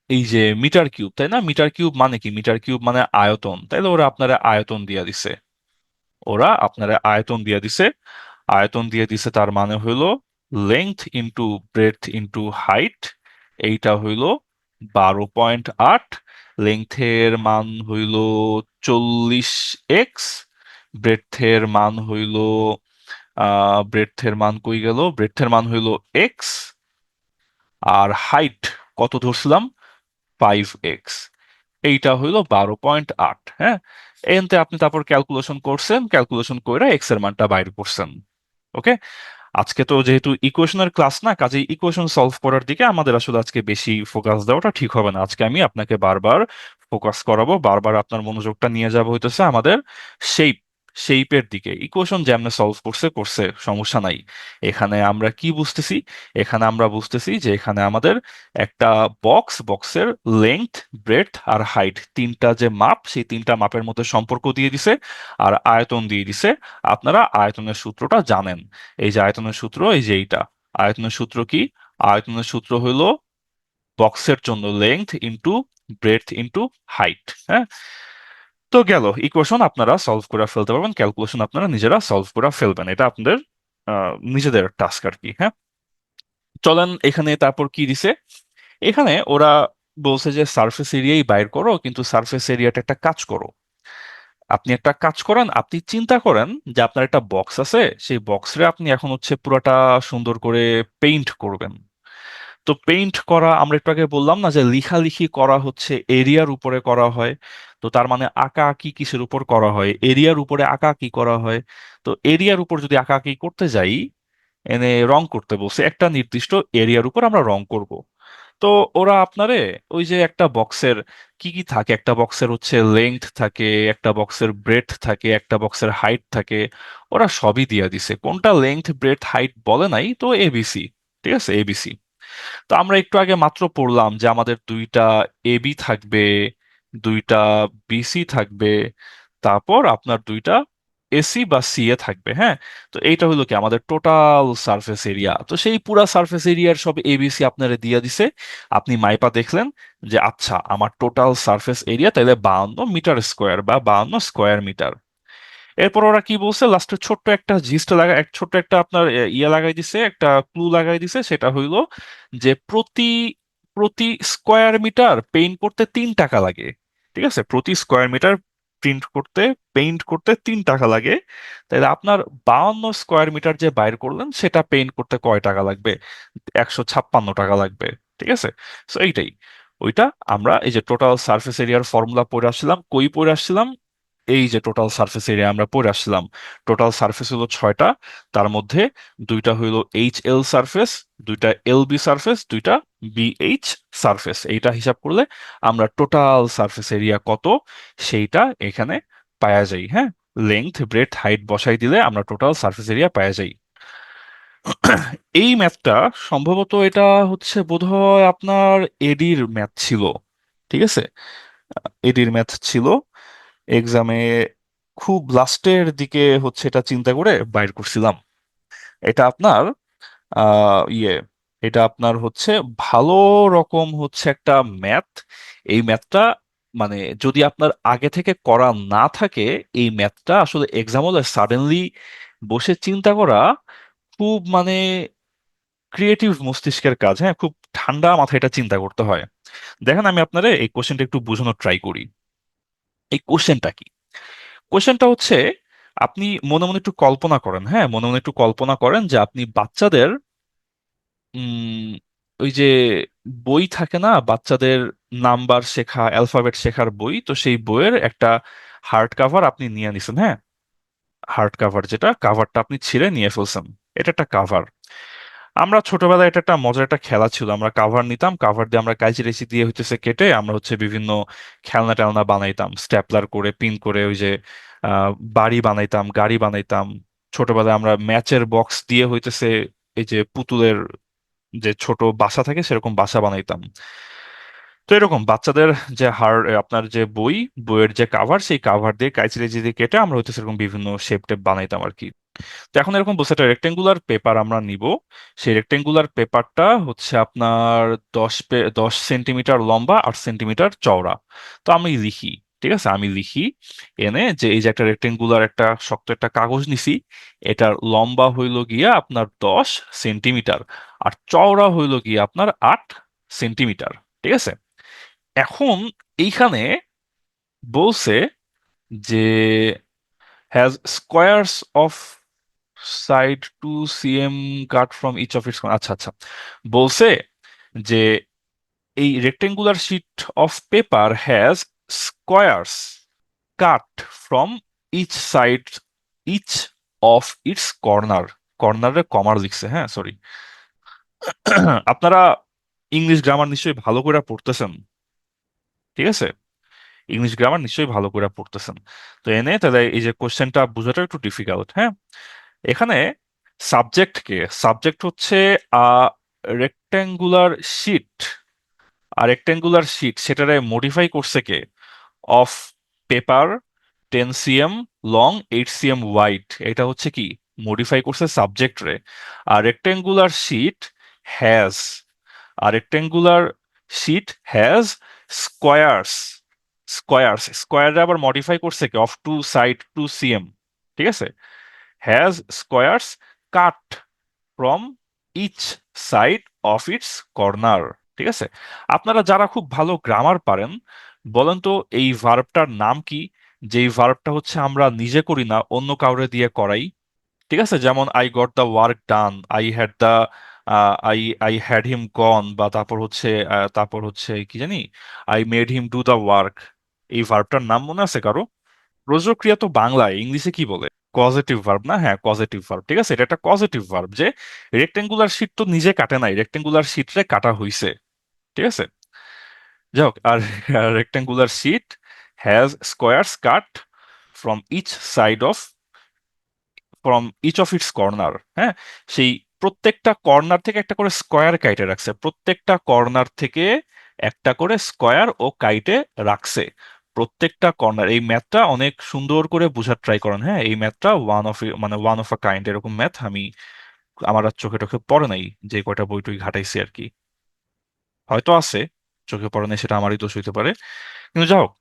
এই যে মিটার কিউব, তাই না? মিটার কিউব মানে কি? মিটার কিউব মানে আয়তন, তাইলে ওরা আপনারা আয়তন দিয়া দিছে। ওরা আপনারা আয়তন দিয়ে দিছে, আয়তন দিয়ে দিছে, তার মানে হইলো length into breadth into height. এইটা হইলো 12.8। লেংথের মান হইলো 40x, ব্রেডথের মান হইলো ব্রেডথের মান কই গেল, ব্রেডথের মান হইলো এক্স, আর হাইট কত ধরছিলাম, 5x। এইটা হইলো 12.8। হ্যাঁ, এনতে আপনি তারপর ক্যালকুলেশন করছেন, ক্যালকুলেশন করে এক্স এর মানটা বাইর করছেন। ওকে, আজকে তো যেহেতু ইকুয়েশনের ক্লাস না, কাজেই ইকুয়েশন সলভ করার দিকে আমাদের আসলে আজকে বেশি ফোকাস দেওয়াটা ঠিক হবে না। আজকে আমি আপনাকে বারবার ফোকাস করাবো, বারবার আপনার মনোযোগটা নিয়ে যাব হইতেছে আমাদের শেপ, শেপের দিকে। ইকুয়েশন যেমনে সলভ করছে করছে, সমস্যা নাই। এখানে আমরা কি বুঝতেছি, এখানে আমরা বুঝতেছি যে এখানে আমাদের একটা বক্সের লেংথ, ব্রেডথ আর হাইট, তিনটা যে মাপ, সেই তিনটা মাপের মধ্যে সম্পর্ক দিয়ে দিছে, আর আয়তন দিয়ে দিছে। আপনারা আয়তনের সূত্রটা জানেন, এই যে আয়তনের সূত্র, এই যে এইটা আয়তনের সূত্র। কি আয়তনের সূত্র হইলো বক্সের জন্য length into breadth into height. হ্যাঁ, তো গেল ইকুয়েশন আপনারা সলভ করে ফেলতে পারবেন, ক্যালকুলেশন আপনারা নিজেরা সলভ করে ফেলবেন, এটা আপনাদের নিজেদের টাস্ক আর কি। হ্যাঁ, চলেন এখানে তারপর কি দিছে। এখানে ওরা বলছে যে সারফেস এরিয়াই বাইর করো, কিন্তু সারফেস এরিয়াটা একটা কাজ করো। আপনি একটা কাজ করেন, আপনি চিন্তা করেন যে আপনার একটা বক্স আছে, সেই বক্সে আপনি এখন হচ্ছে পুরোটা সুন্দর করে পেইন্ট করবেন। তো পেইন্ট করা আমরা একটু আগে বললাম না যে লিখালিখি করা হচ্ছে এরিয়ার উপরে করা হয়। তো তার মানে আঁকা আঁকি কিসের উপর করা হয়? এরিয়ার উপরে আঁকা আঁকি করা হয়। তো এরিয়ার উপর যদি আঁকা আঁকি করতে যাই, এনে রং করতে বলছে একটা নির্দিষ্ট এরিয়ার উপর আমরা রং করব। তো ওরা আপনারে ওই যে একটা বক্সের কি কি থাকে, একটা বক্সের হচ্ছে লেংথ থাকে, একটা বক্সের ব্রেডথ থাকে, একটা বক্সের হাইট থাকে, ওরা সবই দিয়ে দিছে। কোনটা লেংথ ব্রেডথ হাইট বলে নাই, তো এবিসি। ঠিক আছে, এবিসি। তো আমরা একটু আগে মাত্র পড়লাম যে আমাদের দুইটা এবি থাকবে, দুইটা বিসি থাকবে, তারপর আপনার দুইটা এসি বা সিএ থাকবে। হ্যাঁ, তো এইটা হলো কি আমাদের টোটাল সারফেস এরিয়া। তো সেই পুরা সারফেস এরিয়ার সব এবিসি আপনারা দিয়ে দিছে। আপনি মাইপা দেখলেন যে আচ্ছা আমার টোটাল সারফেস এরিয়া তাহলে 52 মিটার স্কোয়ার বা 52 স্কোয়ার মিটার। এরপর ওরা কি বলছে লাস্টে ছোট্ট একটা জিস্ট লাগা, এক ছোট্ট একটা আপনার ইয়ে লাগাই দিছে, একটা ক্লু লাগাই দিছে। সেটা হইলো যে প্রতি প্রতি স্কোয়ার মিটার পেইন্ট করতে 3 টাকা লাগে। ঠিক আছে, প্রতি স্কোয়ার মিটার প্রিন্ট করতে পেইন্ট করতে 3 টাকা লাগে। তাহলে আপনার 52 স্কোয়ার মিটার যে বাইর করলেন সেটা পেইন্ট করতে কয় টাকা লাগবে? 156 টাকা লাগবে। ঠিক আছে, তো এইটাই ওইটা। আমরা এই যে টোটাল সারফেস এরিয়ার ফর্মুলা পড়ে আসছিলাম, কই পড়ে আসছিলাম? এই যে টোটাল সারফেস এরিয়া আমরা পড়ে আসছিলাম। টোটাল সারফেস হলো 6টা, তার মধ্যে দুইটা হইলো এইচ এল সারফেস, দুইটা এল বি সারফেস, দুইটা বিএইচ সারফেস। এইটা হিসাব করলে আমরা টোটাল সারফেস এরিয়া কত সেইটা এখানে পাওয়া যায়। হ্যাঁ, লেংথ ব্রেডথ হাইট বসাই দিলে আমরা টোটাল সারফেস এরিয়া পাওয়া যাই। এই ম্যাথটা সম্ভবত এটা হচ্ছে বোধহয় আপনার এডির ম্যাথ ছিল। ঠিক আছে, এডির ম্যাথ ছিল এক্সামে, খুব লাস্টের দিকে হচ্ছে এটা চিন্তা করে বাইর করছিলাম। এটা আপনার ইয়ে, এটা আপনার হচ্ছে ভালো রকম হচ্ছে একটা ম্যাথ। এই ম্যাথটা মানে যদি আপনার আগে থেকে করা না থাকে, এই ম্যাথটা আসলে এক্সাম হলে সাডেনলি বসে চিন্তা করা খুব মানে ক্রিয়েটিভ মস্তিষ্কের কাজ। হ্যাঁ, খুব ঠান্ডা মাথায় এটা চিন্তা করতে হয়। দেখেন আমি আপনারে এই কোশ্চেনটা একটু বোঝানোর ট্রাই করি। এই কোশ্চেনটা কি? কোশ্চেনটা হচ্ছে আপনি মনে মনে একটু কল্পনা করেন। হ্যাঁ, মনে মনে একটু কল্পনা করেন যে আপনি বাচ্চাদের উম ওই যে বই থাকে না বাচ্চাদের, নাম্বার শেখা অ্যালফাবেট শেখার বই, তো সেই বইয়ের একটা হার্ড কাভার আপনি নিয়ে নিছেন। হ্যাঁ, হার্ড কাভার যেটা কাভারটা আপনি ছিঁড়ে নিয়ে ফেলছেন, এটা একটা কাভার। আমরা ছোটবেলায় এটা একটা মজার একটা খেলা ছিল, আমরা কাভার নিতাম, কাভার দিয়ে আমরা কাঁচি রেচি দিয়ে হইতেছে কেটে আমরা হচ্ছে বিভিন্ন খেলনা টেলনা বানাইতাম, স্ট্যাপলার করে পিন করে ওই যে বাড়ি বানাইতাম, গাড়ি বানাইতাম। ছোটবেলায় আমরা ম্যাচের বক্স দিয়ে হইতেছে এই যে পুতুলের যে ছোট বাসা থাকে সেরকম বাসা বানাইতাম। তো এরকম বাচ্চাদের যে আপনার যে বইয়ের যে কাভার, সেই কাভার দিয়ে কাঁচি রেচি দিয়ে কেটে আমরা হইতেছে এরকম বিভিন্ন শেপ টেপ বানাইতাম আর কি। তো এখন এরকম বলছে একটা রেক্টেঙ্গুলার পেপার আমরা নিব। সেই রেক্টেঙ্গুলার পেপারটা হচ্ছে আপনার 10 সেন্টিমিটার লম্বা, 8 সেন্টিমিটার চওড়া। তো আমি লিখি, ঠিক আছে, আমি লিখি এনে যে এই যে একটা রেক্টেঙ্গুলার একটা শক্ত একটা কাগজ নিছি, এটার লম্বা হইল গিয়া আপনার 10 সেন্টিমিটার, আর চওড়া হইল গিয়া আপনার 8 সেন্টিমিটার। ঠিক আছে, এখন এইখানে বলছে যে has squares of side 2 cm cut from each of its. আচ্ছা আচ্ছা, বলছে যে এই rectangular sheet of paper has squares cut from each side each of its corner. কর্নারে কমার লিখছে, হ্যাঁ সরি। আপনারা ইংলিশ গ্রামার নিশ্চয়ই ভালো করে পড়তেছেন। ঠিক আছে, ইংলিশ গ্রামার নিশ্চয়ই ভালো করে পড়তেছেন। তো এনে তাহলে এই যে কোশ্চেনটা বোঝাটা একটু ডিফিকাল্ট। হ্যাঁ, এখানে সাবজেক্ট কে? সাবজেক্ট হচ্ছে আ রেক্ট্যাঙ্গুলার শিট। আর রেক্ট্যাঙ্গুলার শিট সেটারে মডিফাই করছে কে? Of paper 10 cm long, 8 cm wide. এটা হচ্ছে কি মডিফাই করছে সাবজেক্ট রে। আর রেক্ট্যাঙ্গুলার শিট হ্যাজ আর rectangular sheet has squares squares, স্কোয়ারে আবার মডিফাই করছে কি, অফ টু সাইড 2 cm, ঠিক আছে। Has squares cut from each side of its corner, ঠিক আছে। আপনারা যারা খুব ভালো গ্রামার পারেন, বলেন তো এই ভার্বটার নাম কি, যেই ভার্বটা হচ্ছে আমরা নিজে করি না, অন্য কাউরে দিয়ে করাই। ঠিক আছে, যেমন I got the work done, I had the, I I had him gone, বা তারপর হচ্ছে কি জানি, I made him do the work. এই ভার্বটার নাম মনে আছে কারো? প্রযোগক্রিয়া তো বাংলায়, ইংলিশে কি বলে? কজেটিভ ভার্ব না? হ্যাঁ, কজেটিভ ভার্ব, ঠিক আছে। এটা একটা কজেটিভ ভার্ব, যে রেক্টেঙ্গুলার শিট তো নিজে কাটে নাই, রেক্টেঙ্গুলার শিটরে কাটা হইছে, ঠিক আছে। যাই হোক, আর rectangular sheet has squares cut from each side of, from each of its corner, হ্যাঁ। সেই প্রত্যেকটা কর্নার থেকে একটা করে স্কোয়ার কাইটে রাখছে, প্রত্যেকটা কর্নার থেকে একটা করে স্কোয়ার ও কাইটে রাখছে, প্রত্যেকটা কর্নার। এই ম্যাথটা অনেক সুন্দর করে বোঝার ট্রাই করেন, হ্যাঁ। এই ম্যাথটা ওয়ান অফ আ কাইন্ড, এরকম ম্যাথ আমি, আমার আর চোখে টোখে পড়ে নাই, যে কয়টা বই টই ঘাটাইছি আর কি। হয়তো আছে, চোখে পড়ে নাই, সেটা আমারই দোষ হইতে পারে। কিন্তু যাই হোক,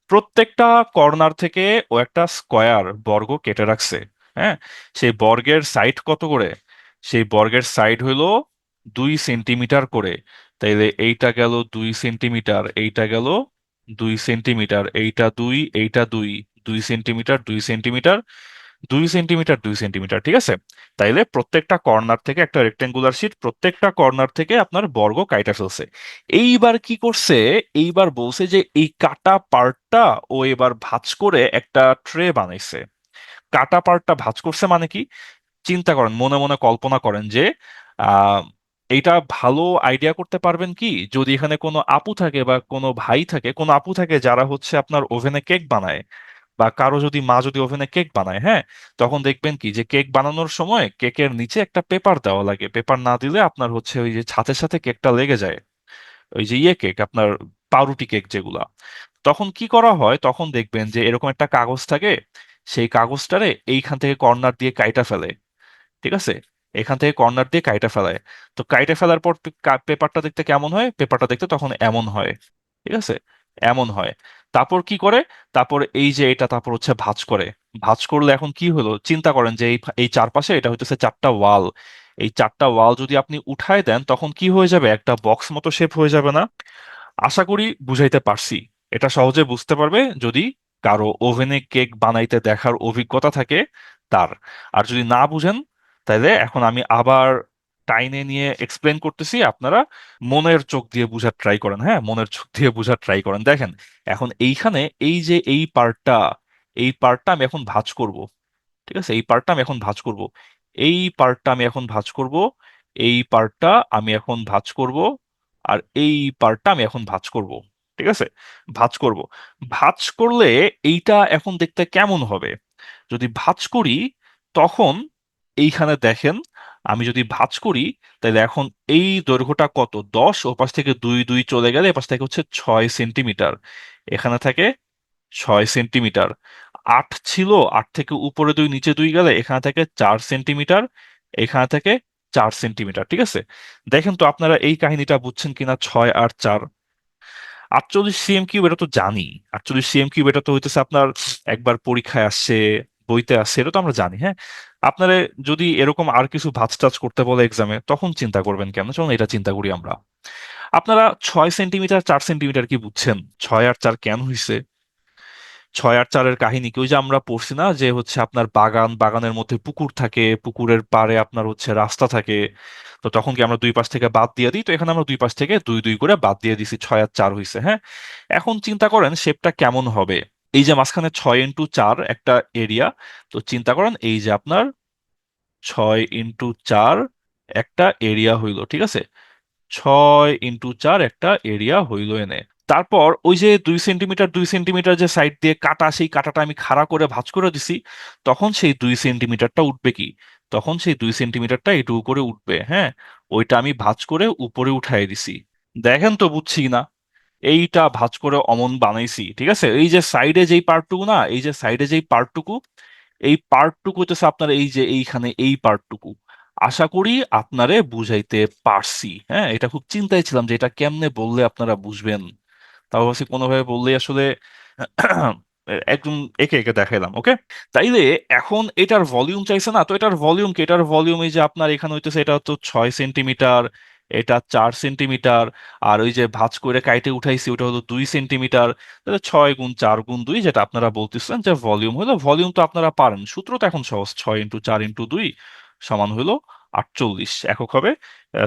প্রত্যেকটা কর্নার থেকে ও একটা স্কয়ার বর্গ কেটে রাখছে, হ্যাঁ। সেই বর্গের সাইড কত করে? সেই বর্গের সাইড হইলো 2 সেন্টিমিটার করে। তাইলে এইটা গেল 2 সেন্টিমিটার, এইটা গেল 2 সেন্টিমিটার, এইটা দুই, এইটা দুই, 2 সেন্টিমিটার, 2 সেন্টিমিটার, 2 সেন্টিমিটার, 2 সেন্টিমিটার, ঠিক আছে। তাইলে প্রত্যেকটা কর্নার থেকে একটা রেক্টেঙ্গুলার শিট, প্রত্যেকটা কর্নার থেকে আপনার বর্গ কাইটা ফেলছে। এইবার কি করছে? এইবার বলছে যে এই কাটা পার্টটা ও এবার ভাঁজ করে একটা ট্রে বানাইছে। কাটা পার্টটা ভাঁজ করছে মানে কি? চিন্তা করেন, মনে মনে কল্পনা করেন যে আহ এইটা ভালো আইডিয়া করতে পারবেন কি, যদি এখানে কোনো আপু থাকে বা কোনো ভাই থাকে, কোনো আপু থাকে যারা হচ্ছে আপনার ওভেনে কেক বানায়, বা কারো যদি মা যদি ওভেনে কেক বানায়, হ্যাঁ। তখন দেখবেন কি, যে কেক বানানোর সময় কেকের নিচে একটা পেপার দেওয়া লাগে, পেপার না দিলে আপনার হচ্ছে ওই যে ছাতের সাথে কেকটা লেগে যায়, ওই যে ইয়ে কেক আপনার, পাউরুটি কেক যেগুলা। তখন কি করা হয়, তখন দেখবেন যে এরকম একটা কাগজ থাকে, সেই কাগজটারে এইখান থেকে কর্নার দিয়ে কাইটা ফেলে, ঠিক আছে। এখান থেকে কর্নার দিয়ে কাইটা ফেলায়। তো কাইটা ফেলার পর পেপারটা দেখতে কেমন হয়? পেপারটা দেখতে তখন এমন হয়, ঠিক আছে, এমন হয়। তারপর কি করে? তারপর এই যে এটা তারপর হচ্ছে ভাঁজ করে। ভাঁজ করলে এখন কি হলো, চিন্তা করেন যে এই এই চারপাশে এটা হইতেছে 4টা ওয়াল। এই 4টা ওয়াল যদি আপনি উঠায় দেন, তখন কি হয়ে যাবে? একটা বক্স মতো শেপ হয়ে যাবে না? আশা করি বুঝাইতে পারছি। এটা সহজে বুঝতে পারবে যদি কারো ওভেনে কেক বানাইতে দেখার অভিজ্ঞতা থাকে তার। আর যদি না বুঝেন, তাহলে এখন আমি আবার টাইনে নিয়ে এক্সপ্লেন করতেছি, আপনারা মনের চোখ দিয়ে বুঝার ট্রাই করেন, হ্যাঁ, মনের চোখ দিয়ে বুঝার ট্রাই করেন। দেখেন, এখন এইখানে এই যে এই পার্টটা, এই পার্টটা আমি এখন ভাঁজ করব, ঠিক আছে। এই পার্টটা আমি এখন ভাঁজ করব, এই পার্টটা আমি এখন ভাঁজ করব, এই পার্টটা আমি এখন ভাঁজ করব, আর এই পার্টটা আমি এখন ভাঁজ করব, ঠিক আছে। ভাঁজ করব। ভাঁজ করলে এইটা এখন দেখতে কেমন হবে? যদি ভাঁজ করি, তখন এইখানে দেখেন, আমি যদি ভাঁজ করি, তাহলে এখন এই দৈর্ঘ্যটা কত? 10, ওপাশ থেকে 2 2 চলে গেলে এপাশ থেকে হচ্ছে 6 সেন্টিমিটার, এখানে থাকে 6 সেন্টিমিটার। 8 ছিল, 8 থেকে উপরে 2 নিচে 2 গেলে এখানে থেকে 4 সেন্টিমিটার, এখানে থেকে 4 সেন্টিমিটার, ঠিক আছে। দেখেন তো আপনারা এই কাহিনীটা বুঝছেন কিনা, 6 আর 4। 48 cm কিউব, এটা তো জানি। 48 cm কিউব, এটা তো হইতেছে আপনার একবার পরীক্ষায় আসছে, বইতে আসছে, এটা তো আমরা জানি, হ্যাঁ। আপনারা যদি এরকম আর কিছু ভাঁজ টাজ করতে বলে এক্সামে, তখন চিন্তা করবেন কেমন? চলুন এটা চিন্তা করি আমরা। আপনারা 6 সেন্টিমিটার, 4 সেন্টিমিটার কি বুঝছেন? 6 আর 4 কেন হইছে? 6 আর 4-এর কাহিনী কি, ওই যে আমরা পড়ছি না, যে হচ্ছে আপনার বাগানের মধ্যে পুকুর থাকে, পুকুরের পাড়ে আপনার হচ্ছে রাস্তা থাকে। তো তখন কি আমরা দুই পাশ থেকে বাদ দিয়ে দিই? তো এখানে আমরা দুই পাশ থেকে 2 2 করে বাদ দিয়ে দিছি, 6 আর 4 হইছে, হ্যাঁ। এখন চিন্তা করেন শেপটা কেমন হবে। এই যে মাঝখানে 6 ইন্টু 4 একটা এরিয়া, তো চিন্তা করেন এই যে আপনার 6 ইন্টু 4 একটা এরিয়া হইলো, ঠিক আছে। 6 ইন্টু 4 একটা এরিয়া হইল এনে। তারপর ওই যে 2 সেন্টিমিটার, 2 সেন্টিমিটার যে সাইড দিয়ে কাটা, সেই কাটাটা আমি খাড়া করে ভাঁজ করে দিছি। তখন সেই 2 সেন্টিমিটারটা উঠবে কি? তখন সেই 2 সেন্টিমিটারটা এটুকু করে উঠবে, হ্যাঁ। ওইটা আমি ভাঁজ করে উপরে উঠাই দিছি। দেখেন তো বুঝছি না? এইটা ভাঁজ করে অমন বানাইছি, ঠিক আছে। এই যে সাইডে যেই পার্টটুকু না, এই যে সাইডে যেই পার্টটুকু, এই পার্টটুকু হচ্ছে আপনার এই যে এইখানে এই পার্টটুকু। আশা করি আপনারে বুঝাইতে পারছি, হ্যাঁ। এটা খুব চিন্তায় ছিলাম যে এটা কেমনে বললে আপনারা বুঝবেন। তাও ভাবছি কোনোভাবে বললেই আসলে একদম একে একে দেখাইলাম, ওকে। তাইলে এখন এটার ভলিউম চাইছে না, তো এটার ভলিউম কি? এটার ভলিউম এই যে আপনার এখানে হইতেছে, এটা তো 6 সেন্টিমিটার, এটা 4 সেন্টিমিটার, আর ওই যে ভাঁজ করে কাইটে উঠাইছি ওটা হলো 2 সেন্টিমিটার। তাহলে 6 গুণ 4 গুণ 2, যেটা আপনারা বলতেছেন যে ভলিউম হলো, ভলিউম তো আপনারা পারেন, সূত্র তো এখন সহজ, 6 × 4 × 2 সমান হলো 48 একক হবে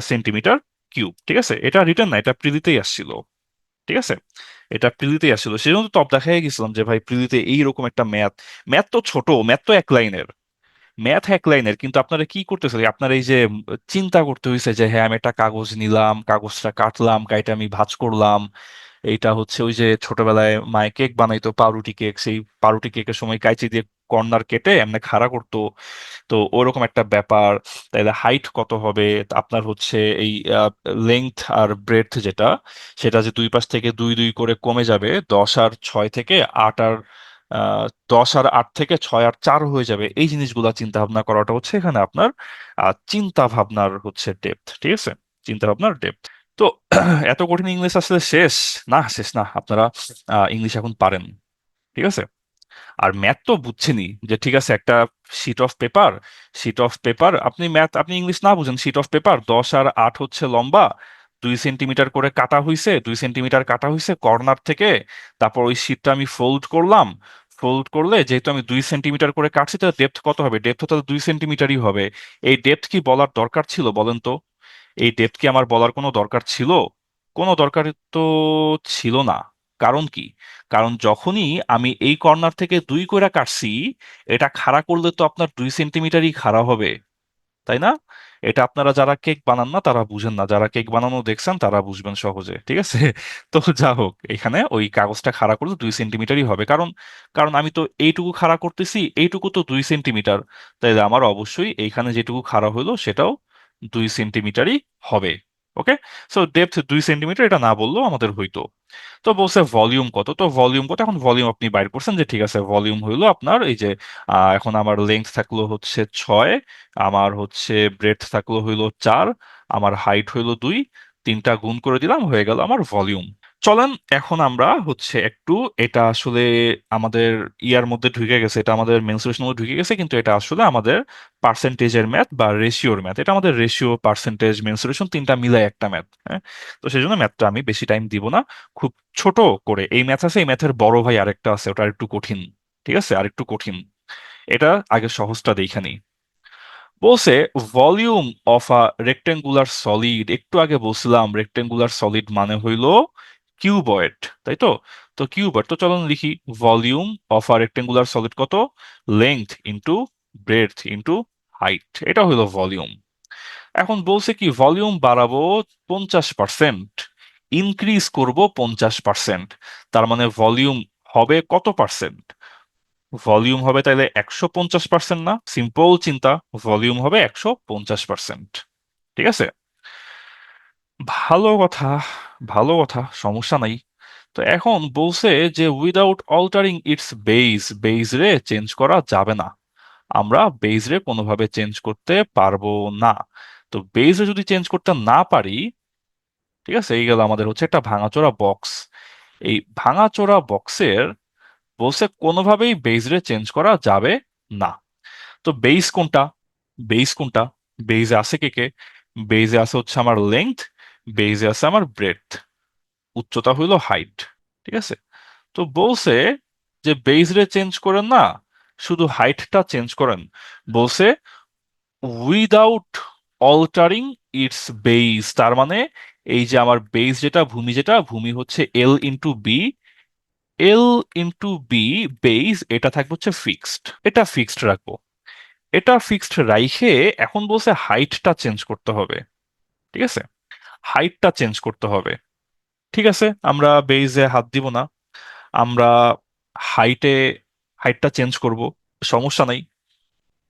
সেন্টিমিটার কিউব। ঠিক আছে, এটা রিটার্ন না, এটা প্রিলিতেই আসছিল। ঠিক আছে, এটা প্রিলিতেই আসছিল, সেই জন্য তো দেখাই গেছিলাম যে ভাই প্রিলিতে এইরকম একটা ম্যাথ, ম্যাথ তো ছোট, ম্যাথ তো 1 লাইনের, ম্যাথ 1 লাইনের, কিন্তু আপনারা কি করতেছেন, আপনারা এই যে চিন্তা করতে হয়েছে যে হ্যাঁ আমি একটা কাগজ নিলাম, কাগজটা কাটলাম, কাইটা আমি ভাঁজ করলাম। এইটা হচ্ছে ওই যে ছোটবেলায় মায়ে কেক বানাইতো, পাউরুটি কেক, সেই পাউরুটি কেকের সময় কাইচি দিয়ে কর্নার কেটে এমনি খাড়া করতো। তো ওরকম একটা ব্যাপার। তাইলে হাইট কত হবে? আপনার হচ্ছে এই লেংথ আর ব্রেডথ যেটা, সেটা যে দুই পাশ থেকে 2 2 করে কমে যাবে, 10 আর 6 থেকে 8 আর আহ, 10 আর 8 থেকে 6 আর 4 হয়ে যাবে, এই জিনিসগুলা চিন্তা ভাবনা করাটা হচ্ছে এখানে আপনার চিন্তা ভাবনার হচ্ছে ডেপথ। ঠিক আছে, চিন্তা ভাবনার ডেপথ। তো এত কঠিন ইংলিশ আসলে শেষ? না, শেষ না, আপনারা ইংলিশ এখন পারেন। ঠিক আছে, আর ম্যাথ তো বুঝছেনই, যে ঠিক আছে একটা sheet of paper, sheet of paper, আপনি ম্যাথ, আপনি ইংলিশ না বুঝেন, শিট অফ পেপার 10 আর 8 হচ্ছে লম্বা, 2 সেন্টিমিটার করে কাটা হইছে, 2 সেন্টিমিটার কাটা হইছে কর্নার থেকে। তারপর ওই শিটটা আমি ফোল্ড করলাম, ফোল্ড করলে যেহেতু আমি 2 সেন্টিমিটার করে কাটছি, তাহলে ডেপথ কত হবে? ডেপথ তাহলে 2 সেন্টিমিটারই হবে। এই ডেপথ কি বলার দরকার ছিল বলেন তো? এই ডেপথ কি আমার বলার কোনো দরকার ছিল? কোনো দরকার তো ছিল না। কারণ কি? কারণ যখনই আমি এই কর্নার থেকে 2 করে কাটছি, এটা খাড়া করলে তো আপনার 2 সেন্টিমিটারই খাড়া হবে, তাই না? এটা আপনারা যারা কেক বানান না তারা বুঝেন না, যারা কেক বানানো দেখছেন তারা বুঝবেন সহজে। ঠিক আছে, তো যা হোক, এখানে ওই কাগজটা খাড়া করলে 2 সেন্টিমিটারই হবে, কারণ কারণ আমি তো এইটুকু খাড়া করতেছি, এইটুকু তো 2 সেন্টিমিটার, তাইলে আমার অবশ্যই এইখানে যেটুকু খাড়া হলো সেটাও 2 সেন্টিমিটারই হবে। ওকে, সো ডেপথ 2 সেন্টিমিটার, এটা না বললেও আমাদের হইতো। তো বলছে ভলিউম কত, তো ভলিউম কত, এখন ভলিউম আপনি বাইর করছেন, যে ঠিক আছে ভলিউম হইলো আপনার এই যে এখন আমার লেন্থ থাকলো হচ্ছে 6, আমার হচ্ছে ব্রেডথ থাকলো হইলো 4, আমার হাইট হইলো 2, তিনটা গুণ করে দিলাম, হয়ে গেল আমার ভলিউম। চলেন এখন আমরা হচ্ছে একটু, এটা আসলে আমাদের ইয়ার মধ্যে ঢুকে গেছে, এটা আমাদের মেনসুরেশনের মধ্যে ঢুকে গেছে, কিন্তু এটা আসলে আমাদের পার্সেন্টেজের ম্যাথ বা রেশিওর ম্যাথ, এটা আমাদের রেশিও, পার্সেন্টেজ, মেনসুরেশন তিনটা মিলাই একটা ম্যাথ। হ্যাঁ, তো সেই জন্য ম্যাথটা আমি বেশি টাইম দিব না, খুব ছোট করে এই ম্যাথ আছে, এই ম্যাথের বড় ভাই আরেকটা আছে, ওটা আরেকটু কঠিন। ঠিক আছে, আরেকটু কঠিন, এটা আগে সহজটা দেখানি। বলছে volume of a rectangular solid, একটু আগে বলছিলাম রেক্টেঙ্গুলার সলিড মানে হইলো কিউবয়েড, তাই তো? তো কিউবয়েড, তো চলুন লিখি, volume of a rectangular solid কত? Length into breadth into height, এটা হইলো ভলিউম। এখন বলছে কি ভলিউম বাড়াবো 50%, ইনক্রিজ করব 50%, তার মানে ভলিউম হবে কত পার্সেন্ট? ভলিউম হবে তাইলে 150% না? সিম্পল চিন্তা, ভলিউম হবে 150%। ঠিক আছে, ভালো কথা, ভালো কথা, সমস্যা নাই। তো এখন বলছে যে without altering it's base, base রে চেঞ্জ করা যাবে না, আমরা বেস রে কোনোভাবে চেঞ্জ করতে পারবো না। তো বেস রে যদি চেঞ্জ করতে না পারি, ঠিক আছে, এই গেল আমাদের হচ্ছে একটা ভাঙাচোরা বক্স। এই ভাঙাচোরা বক্সের বলছে কোনোভাবেই বেস রে চেঞ্জ করা যাবে না। তো বেস কোনটা? বেস কোনটা? বেসে আছে কে কে? বেসে আছে হচ্ছে আমার লেংথ, বেসে আছে আমার ব্রেডথ, উচ্চতা হইলো হাইট। ঠিক আছে, তো বলছে যে বেস রে চেঞ্জ করেন না, শুধু হাইটটা চেঞ্জ করেন। বলছে উইদাউট অল্টারিং ইটস বেস, তার মানে এই যে আমার বেস যেটা, ভূমি যেটা, ভূমি হচ্ছে L into B, L into B, base এটা থাকবে হচ্ছে ফিক্সড, এটা ফিক্সড রাখবো। এটা ফিক্সড রাইখে এখন বলছে হাইটটা চেঞ্জ করতে হবে। ঠিক আছে, হাইটটা চেঞ্জ করতে হবে। ঠিক আছে, আমরা বেইজে হাত দিব না, আমরা হাইটে, হাইটটা চেঞ্জ করব, সমস্যা নাই।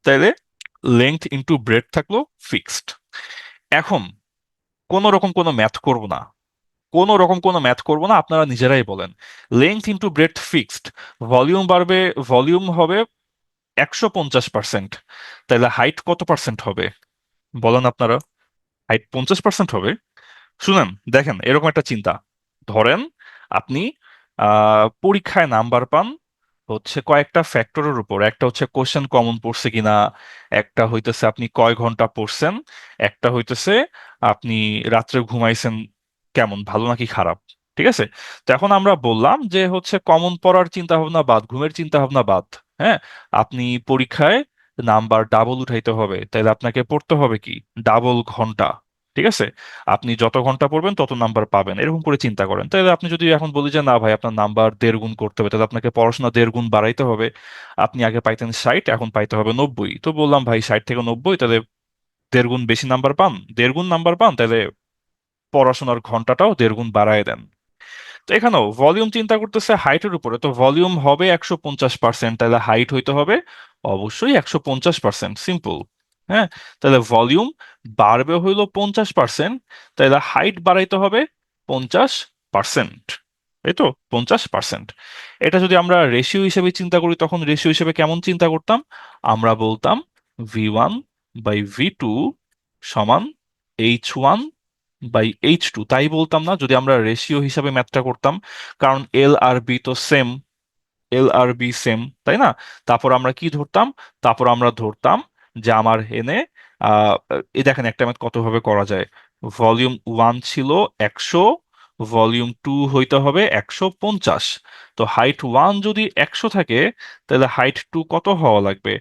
তাইলে লেংথ ইন্টু ব্রেড থাকলো ফিক্সড। এখন কোন রকম কোনো ম্যাথ করব না, কোন রকম কোনো ম্যাথ করব না, আপনারা নিজেরাই বলেন। Length into breadth fixed, volume বাড়বে, ভলিউম হবে 150%, তাহলে হাইট কত পার্সেন্ট হবে বলেন আপনারা? হাইট 50% হবে। শুনেন, দেখেন এরকম একটা চিন্তা, ধরেন আপনি পরীক্ষায় নাম্বার পান হচ্ছে কয়েকটা ফ্যাক্টরের উপর। একটা হচ্ছে কোশ্চেন কমন পড়ছে কিনা, একটা হইতেছে আপনি কয় ঘন্টা পড়ছেন, একটা হইতেছে আপনি রাত্রে ঘুমাইছেন কেমন, ভালো নাকি খারাপ। ঠিক আছে? তো এখন আমরা বললাম যে হচ্ছে কমন পড়ার চিন্তা ভাবনা বাদ, ঘুমের চিন্তা ভাবনা বাদ। হ্যাঁ, আপনি পরীক্ষায় নাম্বার ডাবল উঠাইতে হবে, তাহলে আপনাকে পড়তে হবে কি, ডাবল ঘন্টা। ঠিক আছে? আপনি যত ঘন্টা পড়বেন তত নাম্বার পাবেন, এরকম করে চিন্তা করেন। তাহলে আপনি যদি এখন বলি যে না ভাই আপনার নাম্বার 1.5 গুণ করতে হবে, তাহলে আপনাকে পড়াশোনা 1.5 গুণ বাড়াইতে হবে। আপনি আগে পাইতেন 60, এখন পাইতে হবে 90। তো বললাম ভাই 60 থেকে 90, তাহলে 1.5 গুণ বেশি নাম্বার পান, 1.5 গুণ নাম্বার পান, তাহলে পড়াশোনার ঘন্টাটাও 1.5 গুণ বাড়ায় দেন। তো এখানেও ভলিউম চিন্তা করতেছে হাইটের উপরে, তো ভলিউম হবে 150%, তাহলে হাইট হইতে হবে অবশ্যই 150%, সিম্পল। হ্যাঁ, তাহলে ভলিউম বাড়বে হইলো 50%, তাহলে হাইট বাড়াইতে হবে 50%। এই তো 50%। এটা যদি আমরা রেশিও হিসেবে চিন্তা করি, তখন রেশিও হিসেবে কেমন চিন্তা করতাম? আমরা বলতাম V1/V2 সমান H1/H2, তাই বলতাম না যদি আমরা রেশিও হিসাবে ম্যাথটা করতাম? কারণ এল আর বি তো সেম, এল আর বি সেম, তাই না? তারপর আমরা কি ধরতাম? তারপর আমরা ধরতাম যে আমার এনে আহ এই দেখেন একটা ম্যাথ কত ভাবে করা যায়। ভলিউম 1 ছিল 100, ভলিউম 2 হইতে হবে 150। তো হাইট 1 যদি 100 থাকে, তাহলে হাইট 2 কত হওয়া লাগবে?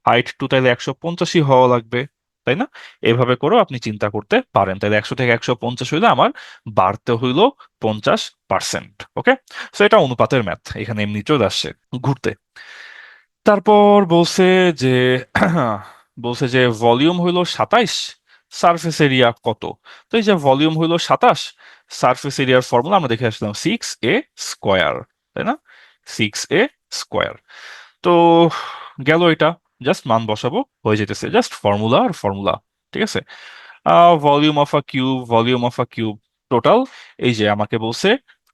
হাইট 2 তাহলে 150ই হওয়া লাগবে, তাই না? এভাবে করেও আপনি চিন্তা করতে পারেন। তাহলে 100 থেকে 150 হইলে আমার বাড়তে হইলো 50%। ওকে, তো এটা অনুপাতের ম্যাথ, এখানে এমনি চলে আসছে ঘুরতে। তারপর বলছে যে বলছে যে ভলিউম হইলো 27, সারফেস এরিয়া কত? তো এই যে ভলিউম হইলো 27, সারফেস এরিয়ার ফর্মুলা আমরা দেখে আসলাম 6a², তাই না? 6a²। তো গেল এটা, জাস্ট মান বসাবো, হয়ে যেতেছে, জাস্ট ফর্মুলা আর ফর্মুলা। ঠিক আছে? Volume of a cube, volume of a cube total, এই যে আমাকে বলছে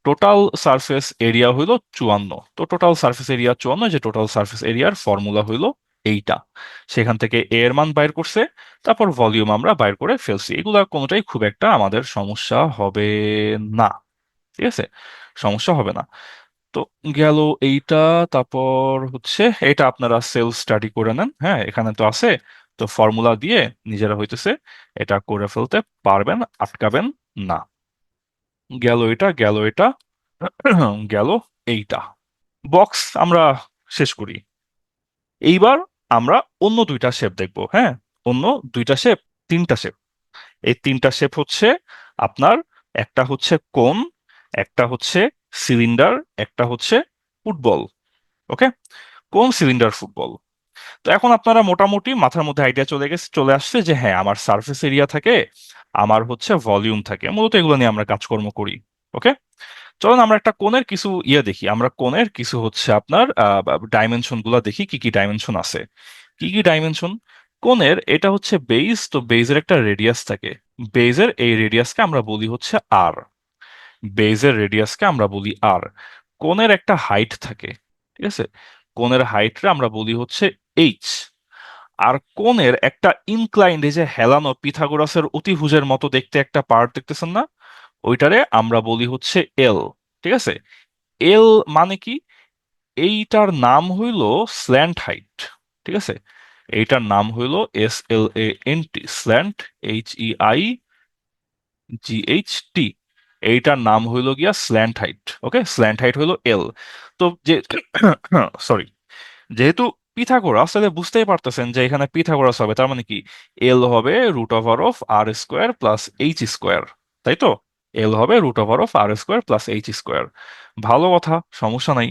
টোটাল সারফেস এরিয়া হইলো 54। তো টোটাল সারফেস এরিয়া 54, যে টোটাল সারফেস এরিয়ার ফর্মুলা হইলো এইটা। সেখান থেকে এ এর মান বাইর করছে, তারপর ভলিউম আমরা বাইর করে ফেলছি। এগুলা কোনোটাই খুব একটা আমাদের সমস্যা হবে না। ঠিক আছে? সমস্যা হবে না। তো গেল এইটা। তারপর হচ্ছে এটা আপনারা সেলফ স্টাডি করে নেন, হ্যাঁ এখানে তো আছে। তো ফর্মুলা দিয়ে নিজেরা হইতেছে এটা করে ফেলতে পারবেন, আটকাবেন না। গেল এটা, গেল এটা, গেল এইটা। বক্স আমরা শেষ করি। এইবার আমরা অন্য দুইটা শেপ দেখবো। হ্যাঁ, অন্য দুইটা শেপ, তিনটা শেপ। এই তিনটা শেপ হচ্ছে আপনার, একটা হচ্ছে কোন, একটা হচ্ছে সিলিন্ডার, একটা হচ্ছে ফুটবল। ওকে, কোন, সিলিন্ডার, ফুটবল। তো এখন আপনারা মোটামুটি মাথার মধ্যে আইডিয়া চলে আসছে যে হ্যাঁ আমার সারফেস এরিয়া থাকে, আমার হচ্ছে ভলিউম থাকে, মূলত এগুলো নিয়ে আমরা কাজকর্ম করি। ওকে, চলুন আমরা একটা কোণের কিছু দেখি। আমরা কোণের কিছু হচ্ছে আপনার ডাইমেনশন গুলা দেখি, কি কি ডাইমেনশন আছে। কি কি ডাইমেনশন কোণের? এটা হচ্ছে বেজ, তো বেজের একটা রেডিয়াস থাকে। বেজের এই রেডিয়াসকে আমরা বলি হচ্ছে আর। বেজের রেডিয়াসকে আমরা বলি আর। কোণের একটা হাইট থাকে, ঠিক আছে? কোণের হাইটরে আমরা বলি হচ্ছে এইচ। আর কোণের একটা ইনক্লাইন্ড, এই যে হেলানো পিথাগোরাসের অতিভুজের মতো দেখতে একটা পার্ট দেখতেছেন না, ওইটারে আমরা বলি হচ্ছে এল। ঠিক আছে? এল মানে কি? এইটার নাম হইল স্ল্যান্ট হাইট। ঠিক আছে? এইটার নাম হইল SLANT, স্ল্যান্ট, HEIGHT। এইটার নাম হইলো গিয়া স্ল্যান্ট হাইট। ওকে, স্ল্যান্ট হাইট হইলো এল। তো যে সরি, যেহেতু পিথাগোরাস, তাহলে বুঝতেই পারতেছেন যে এখানে পিথাগোরাস হবে, তার মানে কি এল হবে √R² + H², তাই তো? এল হবে √R² + H²। ভালো কথা, সমস্যা নাই।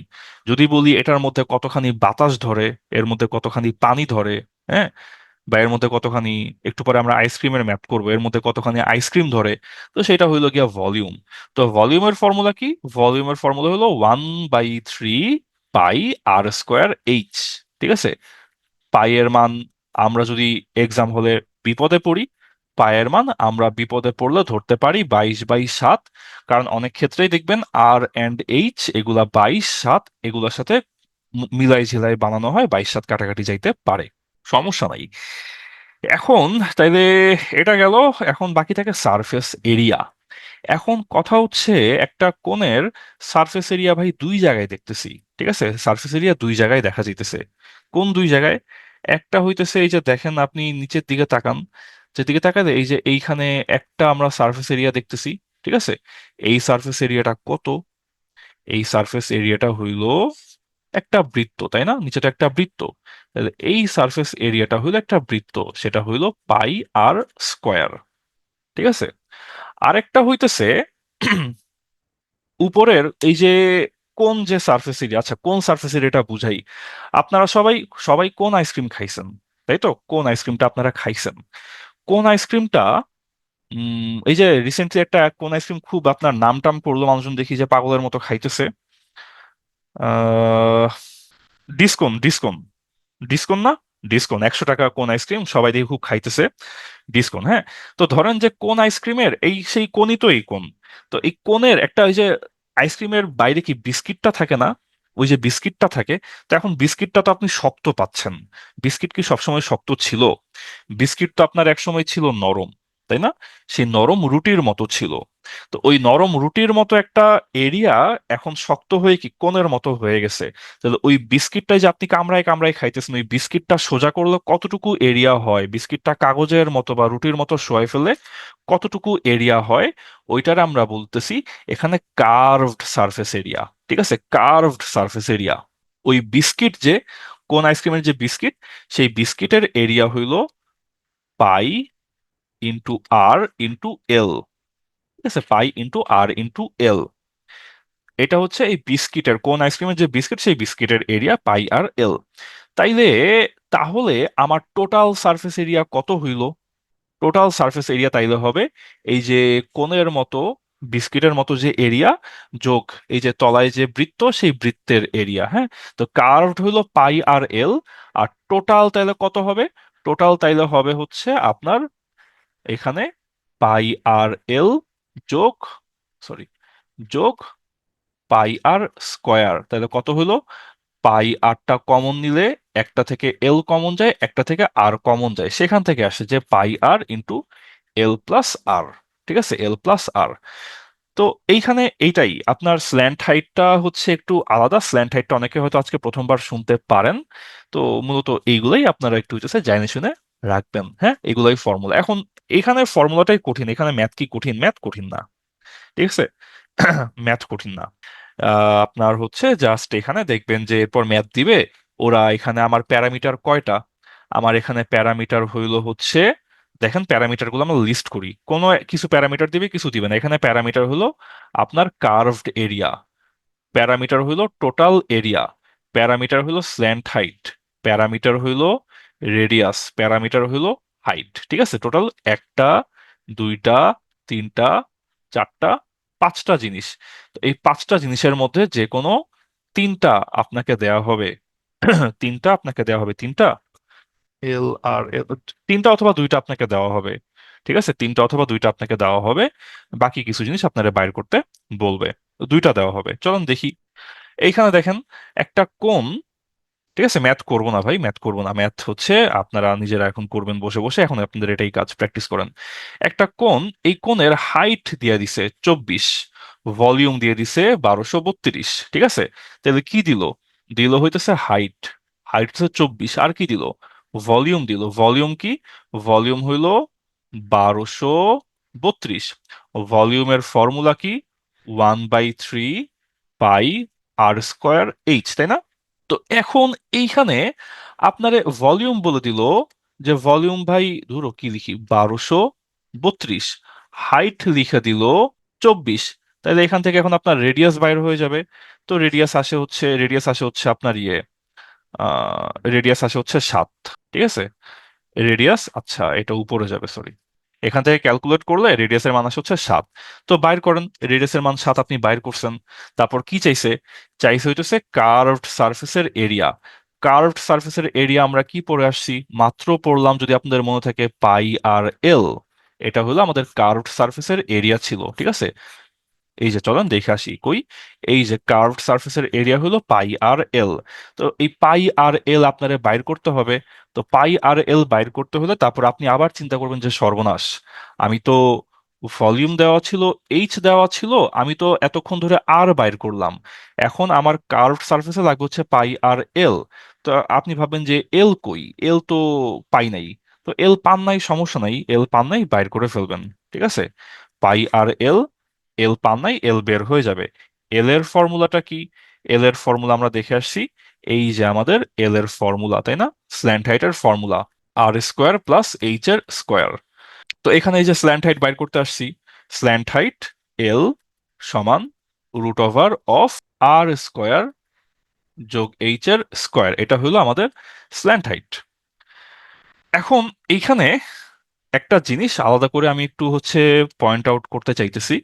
যদি বলি এটার মধ্যে কতখানি বাতাস ধরে, এর মধ্যে কতখানি পানি ধরে, হ্যাঁ, বা এর মধ্যে কতখানি, একটু পরে আমরা আইসক্রিমের ম্যাপ করবো, এর মধ্যে কতখানি আইসক্রিম ধরে, তো সেটা হইলো গিয়া ভলিউম। তো ভলিউমের ফর্মুলা কি? ভলিউমের ফর্মুলা হলো 1/3 πr²H। ঠিক আছে? পাই এর মান আমরা যদি এক্সাম হলে বিপদে পড়ি, পায়ের মান আমরা বিপদে পড়লে ধরতে পারি 22/7। কারণ অনেক ক্ষেত্রেই দেখবেন R&H এগুলা 22/7 এগুলোর সাথে মিলাই ঝিলাই বানানো হয়, 22/7 কাটাকাটি যাইতে পারে, সমস্যা নাই। এখন তাইলে এটা গেল, এখন বাকি থাকে সারফেস এরিয়া। এখন কথা হচ্ছে একটা কোণের সারফেস এরিয়া ভাই দুই জায়গায় দেখতেছি। ঠিক আছে, সারফেস এরিয়া দুই জায়গায় দেখা যাইতেছে। কোন দুই জায়গায়? একটা হইতেছে এই যে দেখেন, আপনি নিচের দিকে তাকান, যেদিকে তাকালে এই যে এইখানে একটা আমরা সারফেস এরিয়া দেখতেছি। ঠিক আছে, এই সারফেস এরিয়াটা কত? এই সারফেস এরিয়াটা হইল একটা বৃত্ত, তাই না? নিচেটা একটা বৃত্ত। তাহলে এই সারফেস এরিয়াটা হইলো একটা বৃত্ত, সেটা হইলো পাই আর স্কোয়ার। ঠিক আছে, আরেকটা হইতেছে উপরের এই যে কোন যে সারফেস এরিয়া, আচ্ছা কোন সারফেস এরিয়াটা বুঝাই। আপনারা সবাই সবাই কোন আইসক্রিম খাইছেন, তাই তো? কোন আইসক্রিমটা আপনারা খাইছেন? কোন আইসক্রিমটা এই যে রিসেন্টলি একটা কোন আইসক্রিম খুব আপনার নাম টাম করলো, মানুষজন দেখি যে পাগলের মতো খাইতেছে। আহ ডিসকন, ডিসকন, ডিসকন না? ডিসকন 100 টাকা কোন আইসক্রিম সবাই দেখি খুব খাইতেছে। ডিসকোন, হ্যাঁ। তো ধরেন যে কোন আইসক্রিমের এই সেই কোনই তো এই কোন। তো এই কোনের একটা ওই যে আইসক্রিমের বাইরে কি বিস্কিটটা থাকে না? ওই যে বিস্কিটটা থাকে। তো এখন বিস্কিটটা তো আপনি শক্ত পাচ্ছেন। বিস্কিট কি সবসময় শক্ত ছিল? বিস্কিট তো আপনার একসময় ছিল নরম, তাই না? সেই নরম রুটির মতো ছিল। তো ওই নরম রুটির মতো একটা এরিয়া এখন শক্ত হয়ে কি কোনের মতো হয়ে গেছে। তাহলে ওই বিস্কিটটাই যে আপনি কামড়ায় কামড়ায় খাইতেছেন, ওই বিস্কিটটা সোজা করলে কতটুকু এরিয়া হয়, বিস্কিটটা কাগজের মতো বা রুটির মতো শোয়াই ফেলে কতটুকু এরিয়া হয়, ওইটার আমরা বলতেছি এখানে কার্ভড সারফেস এরিয়া। ঠিক আছে, কার্ভড সারফেস এরিয়া। ওই বিস্কিট যে কোন আইসক্রিমের যে বিস্কিট, সেই বিস্কিটের এরিয়া হইল পাই ইন্টু আর ইন্টু এল। ঠিক আছে, পাই ইন্টু আর ইন্টু এল। এটা হচ্ছে এই বিস্কিটের কোন আইসক্রিমের যে বিস্কিট, সেই বিস্কিটের এরিয়া পাই আর এল। তাইলে তাহলে আমার টোটাল সারফেস এরিয়া কত হইল? টোটাল সারফেস এরিয়া তাইলে হবে এই যে কোণের মতো বিস্কিটের মতো যে এরিয়া যোগ এই যে তলায় যে বৃত্ত, সেই বৃত্তের এরিয়া, হ্যাঁ। তো কার্ভড হইলো পাই আর এল। আর টোটাল তাইলে কত হবে? টোটাল তাইলে হবে হচ্ছে আপনার এখানে পাই আর এল যোগ, সরি, যোগ পাই আর স্কোয়ার। তাহলে কত হলো? পাই আরটা কমন নিলে একটা থেকে এল কমন যায়, একটা থেকে আর কমন যায়, সেখান থেকে আসে যে পাই আর ইন্টু এল প্লাস আর। ঠিক আছে, এল প্লাস আর। তো এইখানে এইটাই আপনার স্ল্যান্ট হাইটটা হচ্ছে একটু আলাদা। স্ল্যান্ট হাইটটা অনেকে হয়তো আজকে প্রথমবার শুনতে পারেন। তো মূলত এইগুলাই আপনারা একটু হচ্ছে জানে শুনে রাখবেন, হ্যাঁ। এগুলাই ফর্মুলা। এখন এখানে ফর্মুলাটাই কঠিন, এখানে ম্যাথ কি কঠিন? ম্যাথ কঠিন না, ঠিক আছে। ম্যাথ কঠিন না। আপনার হচ্ছে জাস্ট এখানে দেখবেন যে এরপর ম্যাথ দিবে ওরা। এখানে আমার প্যারামিটার কয়টা? আমার এখানে প্যারামিটার হইলো হচ্ছে, দেখেন প্যারামিটার গুলো আমরা লিস্ট করি। কোনো কিছু প্যারামিটার দিবে, কিছু দিবে না। এখানে প্যারামিটার হলো আপনার কার্ভড এরিয়া, প্যারামিটার হইলো টোটাল এরিয়া, প্যারামিটার হইলো স্ল্যান্ট হাইট, প্যারামিটার হইলো রেডিয়াস, প্যারামিটার হইলো হাইট। ঠিক আছে, টোটাল একটা, দুইটা, তিনটা, চারটা, পাঁচটা জিনিস। তো এই পাঁচটা জিনিসের মধ্যে যে কোনো তিনটা আপনাকে দেয়া হবে। তিনটা আপনাকে দেওয়া হবে, তিনটা এল আর এল, তিনটা অথবা দুইটা আপনাকে দেওয়া হবে। ঠিক আছে, তিনটা অথবা দুইটা আপনাকে দেওয়া হবে। বাকি কিছু জিনিস আপনারা বাইর করতে বলবে। তো দুইটা দেওয়া হবে, চলুন দেখি। এইখানে দেখেন একটা কোণ। ঠিক আছে, ম্যাথ করবো না ভাই, ম্যাথ করবো না। ম্যাথ হচ্ছে আপনারা নিজেরা এখন করবেন বসে বসে, এখন আপনাদের এটাই কাজ, প্র্যাকটিস করেন। একটা কোণ, এই কোণের হাইট দিয়ে দিছে 24, ভলিউম দিয়ে দিছে 1232। ঠিক আছে, তাহলে কি দিল? দিল হইতেছে হাইট, হাইট হচ্ছে 24, আর কি দিল? ভলিউম দিল। ভলিউম কি? ভলিউম হইলো 1232। ভলিউমের ফর্মুলা কি? 1/3 পাই আর স্কোয়ার এইচ, তাই না? তো এখন এইখানে আপনারে ভলিউম বলে দিল যে ভলিউম ভাই ধরো কি লিখি, 1232। হাইট লিখে দিল 24। তাহলে এখান থেকে এখন আপনার রেডিয়াস বাইর হয়ে যাবে। তো রেডিয়াস আসে হচ্ছে আপনার রেডিয়াস আসে হচ্ছে 7। ঠিক আছে, রেডিয়াস, আচ্ছা এটা উপরে যাবে, সরি। এখান থেকে ক্যালকুলেট করলে রেডিয়াসের মান আসে হচ্ছে 7। তো বাইর করেন, রেডিয়াসের মান 7 আপনি বাইর করছেন। তারপর কি চাইছে? চাইছে হইতেছে কার্ভড সারফেসের এরিয়া। কার্ভড সারফেসের এরিয়া আমরা কি পড়ে আসছি? মাত্র পড়লাম, যদি আপনাদের মনে থাকে, পাই আর এল। এটা হলো আমাদের কার্ভড সারফেসের এরিয়া ছিল। ঠিক আছে, এই যে চলেন দেখে আসি কই। এই যে কার্ভড সারফেসের এরিয়া হলো পাই আর এল। তো এই পাই আর এল আপনারে বাইর করতে হবে। তো পাই আর এল বাইর করতে হলে তারপর আপনি আবার চিন্তা করবেন যে সর্বনাশ, আমি তো ভলিউম দেওয়া ছিল, এইচ দেওয়া ছিল, আমি তো এতক্ষণ ধরে আর বাইর করলাম। এখন আমার কার্ভড সারফেসে লাগবে হচ্ছে পাই আর এল। তো আপনি ভাববেন যে এল কই, এল তো পাই নাই। তো এল পান নাই, সমস্যা নাই, এল পান নাই বাইর করে ফেলবেন। ঠিক আছে, পাই আর এল, এল পান নাই, এল বের হয়ে যাবে। এল এর ফর্মুলাটা কি? এল এর ফর্মুলা আমরা দেখে আসছি, এই যে আমাদের এল এর ফর্মুলা, তাই না? স্ল্যান্ট হাইটের ফর্মুলা আর স্কোয়ার প্লাস এইচ এর স্কোয়ার। তো এখানে এই যে স্ল্যান্ট হাইট বাইর করতে আসছি, স্ল্যান্ট হাইট এল সমান root over of R square যোগ এইচ এর স্কোয়ার, এটা হলো আমাদের স্ল্যান্ট হাইট। এখন এইখানে একটা জিনিস আলাদা করে আমি একটু হচ্ছে পয়েন্ট আউট করতে চাইতেছি,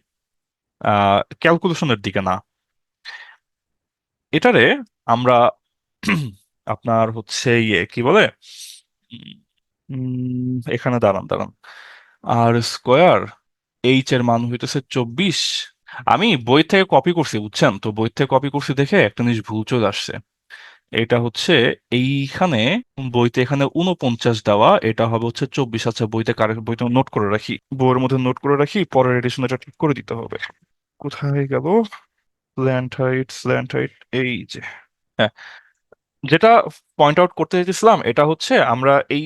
ক্যালকুলেশনের দিকে না। এটারে আমরা আপনার হচ্ছে ইয়ে কি বলে, এখানে দাঁড়ান দাঁড়ান, আর স্কোয়ার এইচ এর মান হইতেছে 24। আমি বই থেকে কপি করছি বুঝছেন, তো বই থেকে কপি করছি দেখে একটা জিনিস ভুল চলে আসছে। এটা হচ্ছে এইখানে, বইতে এখানে 49 দেওয়া, এটা হবে হচ্ছে 24। আচ্ছা, বইতে কারেক্ট, বইতে নোট করে রাখি, বইয়ের মধ্যে নোট করে রাখি, পরের এডিশন এটা ঠিক করে দিতে হবে। কোথায় গেল স্ল্যান্ট হাইট, স্ল্যান্ট হাইট, এই যে, হ্যাঁ, যেটা পয়েন্ট আউট করতে চাইছিলাম এটা হচ্ছে আমরা এই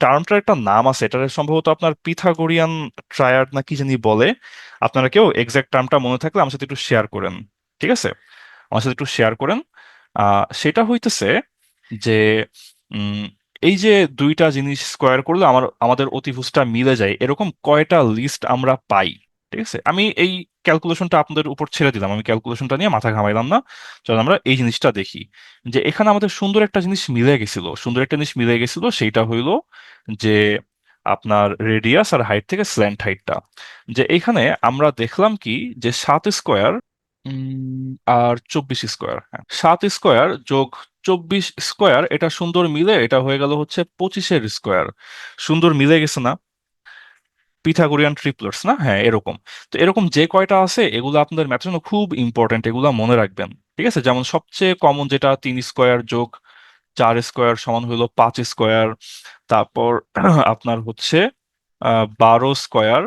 টার্মটার একটা নাম আছে, এটা সম্ভবত আপনার পিথাগোরিয়ান ট্রায়াড না কি জানি বলে। আপনারা কেউ এক্সাক্ট টার্মটা মনে থাকলে আমার সাথে একটু শেয়ার করেন। ঠিক আছে, আমার সাথে একটু শেয়ার করেন। সেটা হইতেছে যে উম, এই যে দুইটা জিনিস স্কোয়ার করলে আমাদের অতিভুজটা মিলে যায়, এরকম কয়টা লিস্ট আমরা পাই। ঠিক আছে, আমি এই ক্যালকুলেশনটা আপনাদের উপর ছেড়ে দিলাম, আমি ক্যালকুলেশনটা নিয়ে মাথা ঘামাইলাম না। চলো আমরা এই জিনিসটা দেখি, যে এখানে আমাদের সুন্দর একটা জিনিস মিলে গেছিল, সুন্দর একটা জিনিস মিলে গেছিল, সেইটা হইলো যে আপনার রেডিয়াস আর হাইট থেকে স্ল্যান্ট হাইটটা, যে এখানে আমরা দেখলাম কি, যে 7 স্কোয়ার আর 24 স্কোয়ার, হ্যাঁ, 7 স্কোয়ার যোগ 24 স্কোয়ার, এটা সুন্দর মিলে এটা হয়ে গেল হচ্ছে 25 স্কোয়ার। সুন্দর মিলে গেছে না? পিথাগোরিয়ান ট্রিপলেটস না, হ্যাঁ এরকম। তো এরকম যে কয়টা আছে এগুলো আপনাদের ম্যাথের জন্য খুব ইম্পর্টেন্ট, এগুলো মনে রাখবেন। ঠিক আছে, যেমন সবচেয়ে কমন যেটা 3 স্কোয়ার যোগ 4 স্কোয়ার সমান হলো 5 স্কোয়ার। তারপর আপনার হচ্ছে 12 স্কোয়ার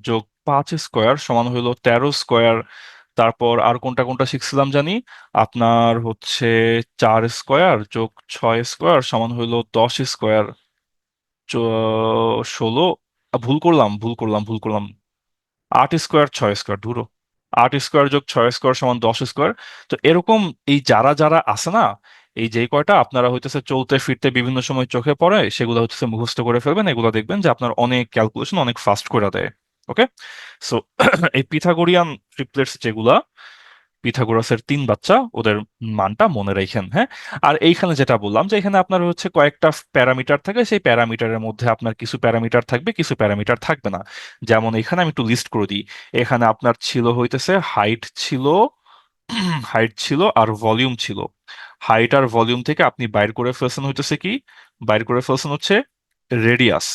যোগ 5 স্কোয়ার সমান হলো 13 স্কোয়ার। তারপর আর কোনটা কোনটা শিখছিলাম জানি, আপনার হচ্ছে 4 স্কোয়ার যোগ 6 স্কোয়ার সমান হলো 10 স্কোয়ার। 16, ভুল করলাম, 8 স্কোয়ার 6 স্কোয়ার, ধুরো, 8 স্কোয়ার যোগ 6 স্কোয়ার সমান 10 স্কোয়ার। তো এরকম এই যারা যারা আছে না, এই যে কয়টা আপনারা হইতেছে চলতে ফিরতে বিভিন্ন সময় চোখে পড়ে, সেগুলো হচ্ছে মুখস্থ করে ফেলবেন, এগুলো দেখবেন যে আপনার অনেক ক্যালকুলেশন অনেক ফাস্ট করে দেয়। ওকে, সো এই পিথাগোরিয়ান ট্রিপলেটস যেগুলা, পিথাগোরাসের 3 বাচ্চা, ওদের মানটা মনে রাখেন, হ্যাঁ। আর এইখানে যেটা বললাম, যে এখানে আপনার হচ্ছে কয়েকটা প্যারামিটার থাকে, সেই প্যারামিটারের মধ্যে আপনার কিছু প্যারামিটার থাকবে, কিছু প্যারামিটার থাকবে না। যেমন এখানে আমি একটু লিস্ট করে দিই। এখানে আপনার ছিল হইতেছে হাইট ছিল, হাইট ছিল আর ভলিউম ছিল। হাইট আর ভলিউম থেকে আপনি বাইর করে ফেলছেন হইতেছে কি, বাইর করে ফেলছেন হচ্ছে রেডিয়াস।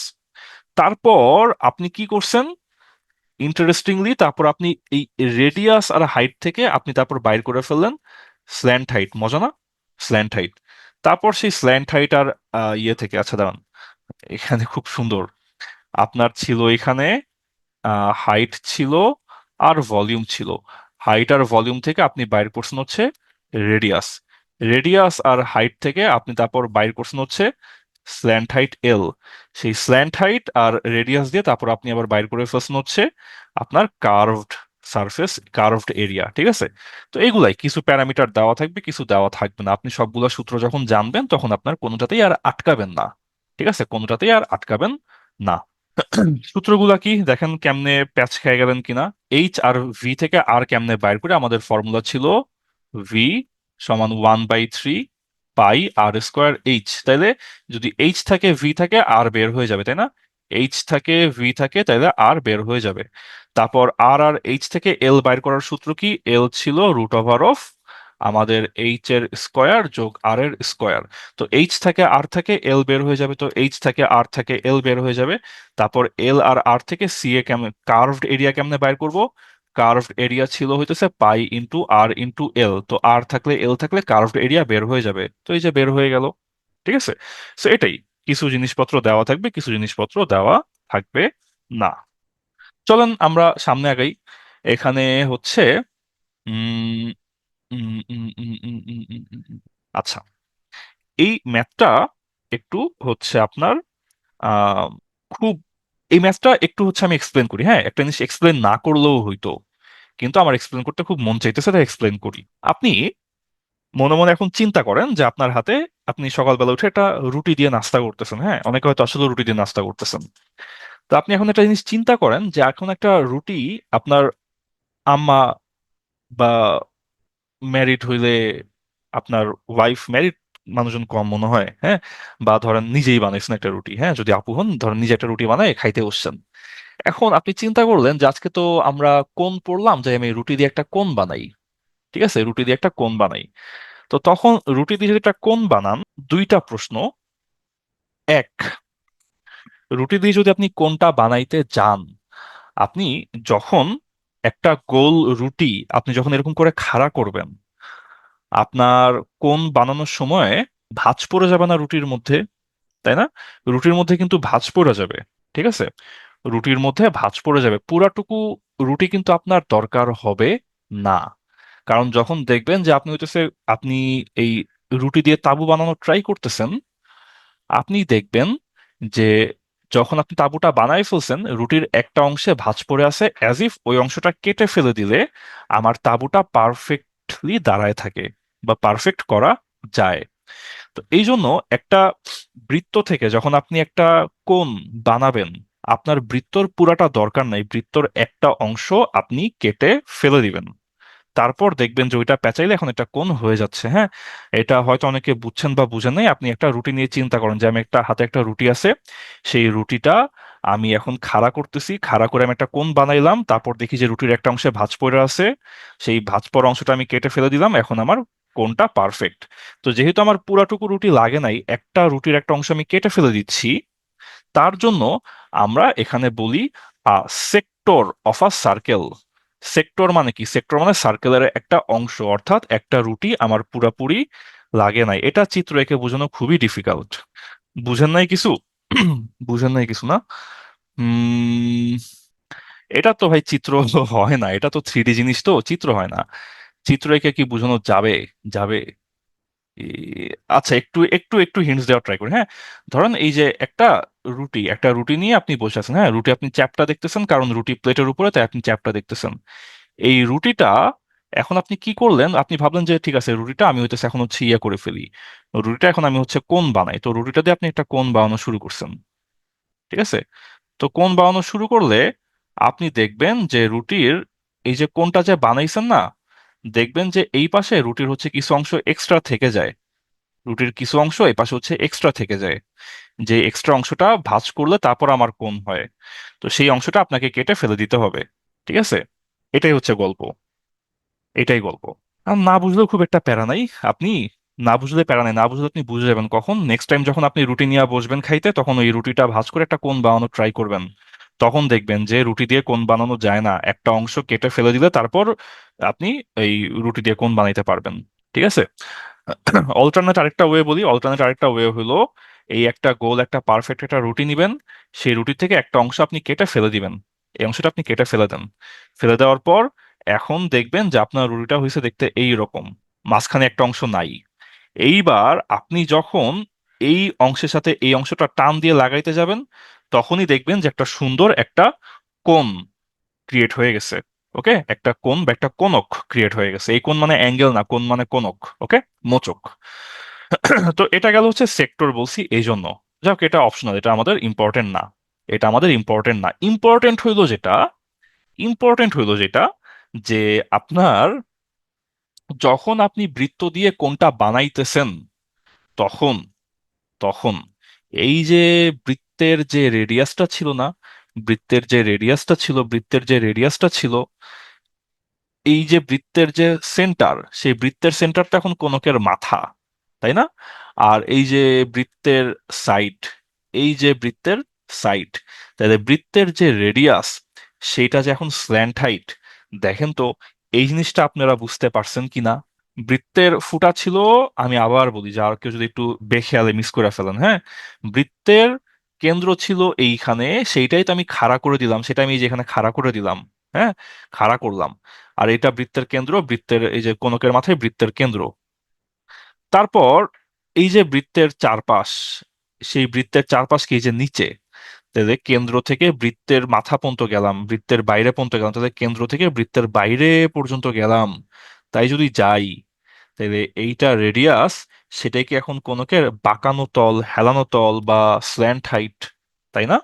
তারপর আপনি কি করছেন, ইন্টারেস্টিংলি তারপর আপনি এই রেডিয়াস আর হাইট থেকে আপনি তারপর বাইর করে ফেললেন স্ল্যান্ট হাইট। মজা না? Slant height. তারপর সেই স্ল্যান্ট হাইট আর ইয়ে থেকে, আচ্ছা দাঁড়ান, এখানে খুব সুন্দর আপনার ছিল, এখানে হাইট ছিল আর ভলিউম ছিল। হাইট আর ভলিউম থেকে আপনি বাইর করছেন হচ্ছে রেডিয়াস। রেডিয়াস আর হাইট থেকে আপনি তারপর বাইর করছেন হচ্ছে স্ল্যান্ট হাইট এল। সেই স্ল্যান্ট হাইট আর রেডিয়াস দিয়ে তারপর আপনি আবার বাইর করে ফেলছেন হচ্ছে আপনার কার্ভড সারফেস, কার্ভড এরিয়া। ঠিক আছে, তো এগুলাই কিছু প্যারামিটার দেওয়া থাকবে, কিছু দেওয়া থাকবে না। আপনি সবগুলা সূত্র যখন জানবেন তখন আপনার কোনোটাতেই আর আটকাবেন না। ঠিক আছে, কোনোটাতেই আর আটকাবেন না। সূত্রগুলা কি দেখেন, কেমনে প্যাচ খেয়ে গেলেন কিনা। এইচ আর ভি থেকে আর কেমনে বাইর করে, আমাদের ফর্মুলা ছিল ভি সমান 1/3 পাই আর স্কোয়ার এইচ। তাইলে যদি এইচ থাকে ভি থাকে আর বের হয়ে যাবে, তাই না? এইচ থাকে ভি থাকে তাইলে আর বের হয়ে যাবে। তারপর আর আর এইচ থেকে এল বাইর করার সূত্র কি, এল ছিল রুট ওভার অফ আমাদের এইচ এর স্কোয়ার যোগ আর এর স্কোয়ার। তো এইচ থেকে আর থেকে এল বের হয়ে যাবে, তো এইচ থেকে আর থেকে এল বের হয়ে যাবে। তারপর এল আর আর থেকে সি এ কেমনে, কার্ভড এরিয়া কেমনে বাইর করব, কার্ভড এরিয়া ছিল হইতেছে পাই ইন্টু আর ইন্টু এল। তো আর থাকলে এল থাকলে কার্ভড এরিয়া বের হয়ে যাবে, তো এই যে বের হয়ে গেল। ঠিক আছে, তো এটাই, কিছু জিনিসপত্র দেওয়া থাকবে, কিছু জিনিসপত্র দেওয়া থাকবে না। চলেন আমরা সামনে আগাই। এখানে হচ্ছে উম উম উম উম উম উম উম উম উম। আচ্ছা, এই ম্যাথটা একটু হচ্ছে আপনার আহ খুব, এই ম্যাথটা একটু হচ্ছে আমি এক্সপ্লেন করি। হ্যাঁ, একটা জিনিস এক্সপ্লেন না করলেও হইতো, কিন্তু আমার এক্সপ্লেন করতে খুব মন চাইতেছে, তাই এক্সপ্লেন করি। আপনি মনে মনে এখন চিন্তা করেন যে আপনার হাতে, আপনি সকালবেলা উঠে একটা রুটি দিয়ে নাস্তা করতেছেন। হ্যাঁ, অনেকে হয়তো আসলে রুটি দিয়ে নাস্তা করতেছেন। তো আপনি এখন একটা জিনিস চিন্তা করেন যে এখন একটা রুটি আপনার আম্মা বা ম্যারিড হইলে, আপনার ওয়াইফ ম্যারিড মানুষজন কম মনে হয়, হ্যাঁ, বা ধরেন নিজেই বানাইছেন একটা রুটি, হ্যাঁ, যদি আপু হন ধরেন নিজে একটা রুটি বানায় খাইতে বসছেন। এখন আপনি চিন্তা করলেন যে আজকে তো আমরা কোন পড়লাম, যে আমি রুটি দিয়ে একটা কোন বানাই। ঠিক আছে, রুটি দিয়ে একটা কোন বানাই। তো তখন রুটি দিয়ে যদি একটা কোন বানান, দুইটা প্রশ্ন। এক, রুটি দিয়ে যদি আপনি কোনটা বানাইতে যান, আপনি যখন একটা গোল রুটি আপনি যখন এরকম করে খাড়া করবেন, আপনার কোন বানানোর সময় ভাঁজ পড়ে যাবে না রুটির মধ্যে? তাই না? রুটির মধ্যে কিন্তু ভাঁজ পড়ে যাবে। ঠিক আছে, রুটির মধ্যে ভাঁজ পড়ে যাবে পুরাটুকু। রুটি কিন্তু আপনার দরকার হবে না। কারণ যখন দেখবেন যে আপনি হইতেছে, আপনি এই রুটি দিয়ে তাবু বানানোর ট্রাই করতেছেন, আপনি দেখবেন যে যখন আপনি তাঁবুটা বানাই ফেলছেন, রুটির একটা অংশে ভাঁজ পড়ে আছে, অ্যাজ ইফ ওই অংশটা কেটে ফেলে দিলে আমার তাঁবুটা পারফেক্টলি দাঁড়ায় থাকে বা পারফেক্ট করা যায়। তো এই জন্য একটা বৃত্ত থেকে যখন আপনি একটা কোণ বানাবেন, আপনার বৃত্তর পুরাটা দরকার নাই, বৃত্তর একটা অংশ আপনি কেটে ফেলে দিবেন। তারপর দেখবেন যে ওইটা পেঁচাইলে এখন এটা কোণ হয়ে যাচ্ছে। হ্যাঁ, এটা হয়তো অনেকে বুঝছেন বা বুঝেন নাই। আপনি একটা রুটি নিয়ে চিন্তা করেন যে আমি একটা হাতে একটা রুটি আছে, সেই রুটিটা আমি এখন খাড়া করতেছি, খাড়া করে আমি একটা কোণ বানাইলাম, তারপর দেখি যে রুটির একটা অংশে ভাঁজ পড়ে আছে, সেই ভাঁজ পড়া অংশটা আমি কেটে ফেলে দিলাম, এখন আমার কোণটা পারফেক্ট। তো যেহেতু আমার পুরাটুকু রুটি লাগে নাই, একটা রুটির একটা অংশ আমি কেটে ফেলে দিচ্ছি, তার জন্য আমরা এখানে বলি sector of a circle. Sector মানে কি? সেক্টর মানে সার্কেলের একটা অংশ, অর্থাৎ একটা রুটি আমার পুরাপুরি লাগে নাই। এটা চিত্র এঁকে বোঝানো খুবই ডিফিকাল্ট। বুঝেন নাই কিছু? বুঝেন নাই কিছু না? উম এটা তো ভাই চিত্র হয় না, এটা তো 3D জিনিস, তো চিত্র হয় না। চিত্র এঁকে কি বোঝানো যাবে? যাবে? আচ্ছা, একটু একটু একটু হিন্টস দেওয়ার ট্রাই করি। হ্যাঁ, ধরেন এই যে একটা রুটি নিয়ে আপনি বসে আছেন। হ্যাঁ, রুটি আপনি চ্যাপ্টা দেখতেছেন, কারণ রুটি প্লেটের উপরে, তাই আপনি চ্যাপ্টা দেখতেছেন। এই রুটিটা, এখন আপনি কি করলেন, আপনি ভাবলেন যে ঠিক আছে রুটিটা আমি হইতেছে এখন হচ্ছে ইয়ে করে ফেলি, রুটিটা এখন আমি হচ্ছে কোণ বানাই। তো রুটিটা দিয়ে আপনি একটা কোণ বানানো শুরু করছেন। ঠিক আছে, তো কোণ বানানো শুরু করলে আপনি দেখবেন যে রুটির এই যে কোণটা যে বানাইছেন না, দেখবেন যে এই পাশে রুটির হচ্ছে কিছু অংশ এক্সট্রা থেকে যায়। রুটির কিছু অংশ এই পাশে হচ্ছে এক্সট্রা থেকে যায়, যে এক্সট্রা অংশটা ভাঁজ করলে তারপর আমার কোণ হয়। তো সেই অংশটা আপনাকে কেটে ফেলে দিতে হবে। ঠিক আছে, এটাই হচ্ছে গল্প, এটাই গল্প। আর না বুঝলেও খুব একটা প্যারা নাই। আপনি না বুঝলে প্যারা নাই, না বুঝলে আপনি বুঝে যাবেন কখন, নেক্সট টাইম যখন আপনি রুটি নিয়ে বসবেন খাইতে, তখন ওই রুটিটা ভাঁজ করে একটা কোণ বানানো ট্রাই করবেন। তখন দেখবেন যে রুটি দিয়ে কোণ বানানো যায় না, একটা অংশ কেটে ফেলে দিলে তারপর আপনি এই রুটি দিয়ে কোণ বানাইতে পারবেন। ঠিক আছে, অল্টারনেট আরেকটা ওয়ে বলি। অল্টারনেট আরেকটা ওয়ে হলো, এই একটা গোল একটা পারফেক্ট একটা রুটি নিবেন, সেই রুটি থেকে একটা অংশ আপনি কেটে ফেলে দিবেন। এই অংশটা আপনি কেটে ফেলে দেন। ফেলে দেওয়ার পর এখন দেখবেন যে আপনার রুটিটা হয়েছে দেখতে এই রকম, মাঝখানে একটা অংশ নাই। এইবার আপনি যখন এই অংশের সাথে এই অংশটা টান দিয়ে লাগাইতে যাবেন, তখনই দেখবেন যে একটা সুন্দর একটা কোণ ক্রিয়েট হয়ে গেছে। ওকে, একটা কোণ বা একটা কোণক ক্রিয়েট হয়ে গেছে। এই কোণ মানে অ্যাঙ্গেল না, কোণ মানে কোণক। ওকে, মোচক। তো এটা গেল হচ্ছে সেক্টর বলছি এই জন্য। যাক, এটা অপশনাল, এটা আমাদের ইম্পর্টেন্ট না। এটা আমাদের ইম্পর্টেন্ট না। ইম্পর্টেন্ট হইলো যেটা যে আপনার যখন আপনি বৃত্ত দিয়ে কোণটা বানাইতেছেন, তখন তখন এই যে বৃত্তের যে রেডিয়াসটা ছিল, এই যে বৃত্তের যে সেন্টার, সেই বৃত্তের সেন্টারটা এখন কোণকের মাথা, তাই না? আর এই যে বৃত্তের সাইড, এই যে বৃত্তের সাইড, তাহলে বৃত্তের যে রেডিয়াস, সেইটা যে এখন স্ল্যান্ট হাইট। দেখেন তো, এই জিনিসটা আপনারা বুঝতে পারছেন কিনা? বৃত্তের ফুটা ছিল, আমি আবার বলি, যা আর কেউ যদি একটু বেখেয়ালে মিস করে ফেলেন, হ্যাঁ, বৃত্তের কেন্দ্র ছিল এইখানে, সেইটাই তো আমি খাড়া করে দিলাম, সেটা আমি এই যে এখানে খাড়া করে দিলাম। হ্যাঁ, খাড়া করলাম। আর এটা বৃত্তের কেন্দ্র, বৃত্তের এই যে কোণকের মাথায় বৃত্তের কেন্দ্র। তারপর এই যে বৃত্তের চারপাশ, সেই বৃত্তের চারপাশ কি, এই যে নিচে, তাহলে কেন্দ্র থেকে বৃত্তের মাথা পর্যন্ত গেলাম, বৃত্তের বাইরে পর্যন্ত গেলাম, তাহলে কেন্দ্র থেকে বৃত্তের বাইরে পর্যন্ত গেলাম। তাই যদি যাই, তাহলে এইটা রেডিয়াস, সেটাই কি এখন কোনকের বাঁকানো তল, হেলানো তল বা স্ল্যান্ট হাইট, তাই না?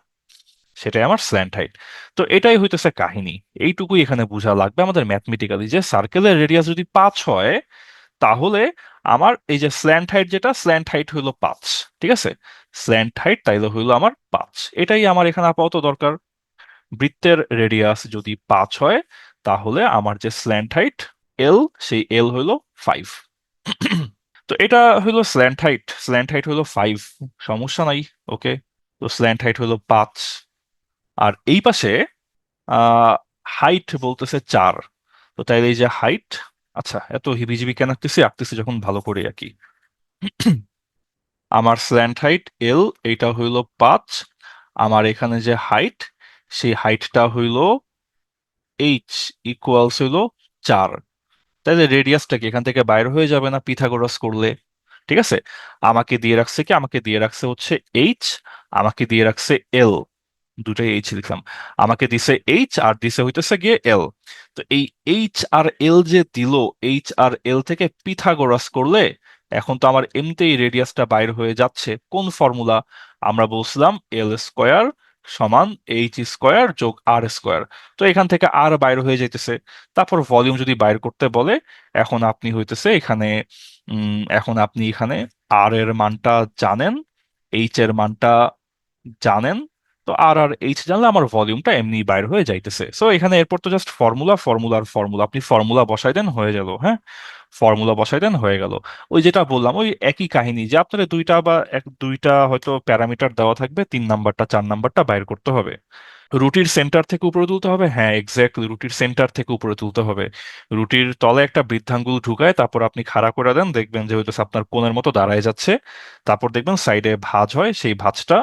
সেটাই আমার স্ল্যান্ট হাইট। তো এটাই হইতেছে কাহিনী। এইটুকুই এখানে বোঝা লাগবে আমাদের ম্যাথমেটিক্যালি, যে সার্কেলের রেডিয়াস যদি 5 হয়, তাহলে আমার এই যে স্ল্যান্ট হাইট, যেটা স্ল্যান্ট হাইট হইলো 5। ঠিক আছে, স্ল্যান্ট হাইট তাইলে হইলো আমার 5। এটাই আমার এখানে আপাতত দরকার। বৃত্তের রেডিয়াস যদি 5 হয়, তাহলে আমার যে স্ল্যান্ট হাইট এল, সেই এল হইলো 5। তো এটা হইলো স্ল্যান্ট হাইট, স্ল্যান্ট হাইট হইলো 5, সমস্যা নাই। ওকে, তো স্ল্যান্ট হাইট হইলো 5। আর এই পাশে হাইট বলতেছে 4। তো তাইলে এই যে হাইট, আচ্ছা এত হিবিজিবি কেন আঁকতেছি, আঁকতেছি যখন ভালো করে আর কি। আমার স্ল্যান্ট হাইট এল, এইটা হইল 5। আমার এখানে যে হাইট, সেই হাইটটা হইল এইচ, ইকুয়ালস হইল 4। তাহলে রেডিয়াসটা কি এখান থেকে বাইরে হয়ে যাবে না পিথাগোরাস করলে? ঠিক আছে, আমাকে দিয়ে রাখছে কি, আমাকে দিয়ে রাখছে হচ্ছে এইচ, আমাকে দিয়ে রাখছে এল, দুটাই এইচ লিখলাম। আমাকে দিছে এইচ আর দিছে হইতেছে গিয়ে এল। তো এই এইচ আর এল যে দিল, এইচ আর এল থেকে পিথাগোরাস করলে এখন তো আমার এমনিতেই রেডিয়াসটা বাইর হয়ে যাচ্ছে। কোন ফর্মুলা? আমরা বলছিলাম এল স্কোয়ার সমান এইচ স্কোয়ার যোগ আর স্কোয়ার। তো এখান থেকে আর বাইর হয়ে যাইতেছে। তারপর ভলিউম যদি বাইর করতে বলে, এখন আপনি হইতেছে এখানে এখন আপনি এখানে আর এর মানটা জানেন, এইচ এর মানটা জানেন। তো আর আর এইচ জানলে আমার ভলিউমটা এমনি বাইর হয়ে যাইতেছে। সো এখানে এরপর তো জাস্ট ফর্মুলা, ফর্মুলার ফর্মুলা, আপনি ফর্মুলা বসাই দেন হয়ে গেল। হ্যাঁ, ফর্মুলা বসাই দেন হয়ে গেল। ওই যেটা বললাম, ওই একই কাহিনী, যে আপনার দুইটা বা দুইটা হয়তো প্যারামিটার দেওয়া থাকবে, 3 নাম্বারটা 4 নাম্বারটা বাইর করতে হবে। রুটির সেন্টার থেকে উপরে তুলতে হবে, হ্যাঁ এক্স্যাক্টলি, রুটির সেন্টার থেকে উপরে তুলতে হবে। রুটির তলে একটা বৃদ্ধাঙ্গুল ঢুকায় তারপর আপনি খাড়া করে দেন, দেখবেন যে হয়তো আপনার কোণের মতো দাঁড়ায় যাচ্ছে। তারপর দেখবেন সাইডে ভাঁজ হয়, সেই ভাঁজটা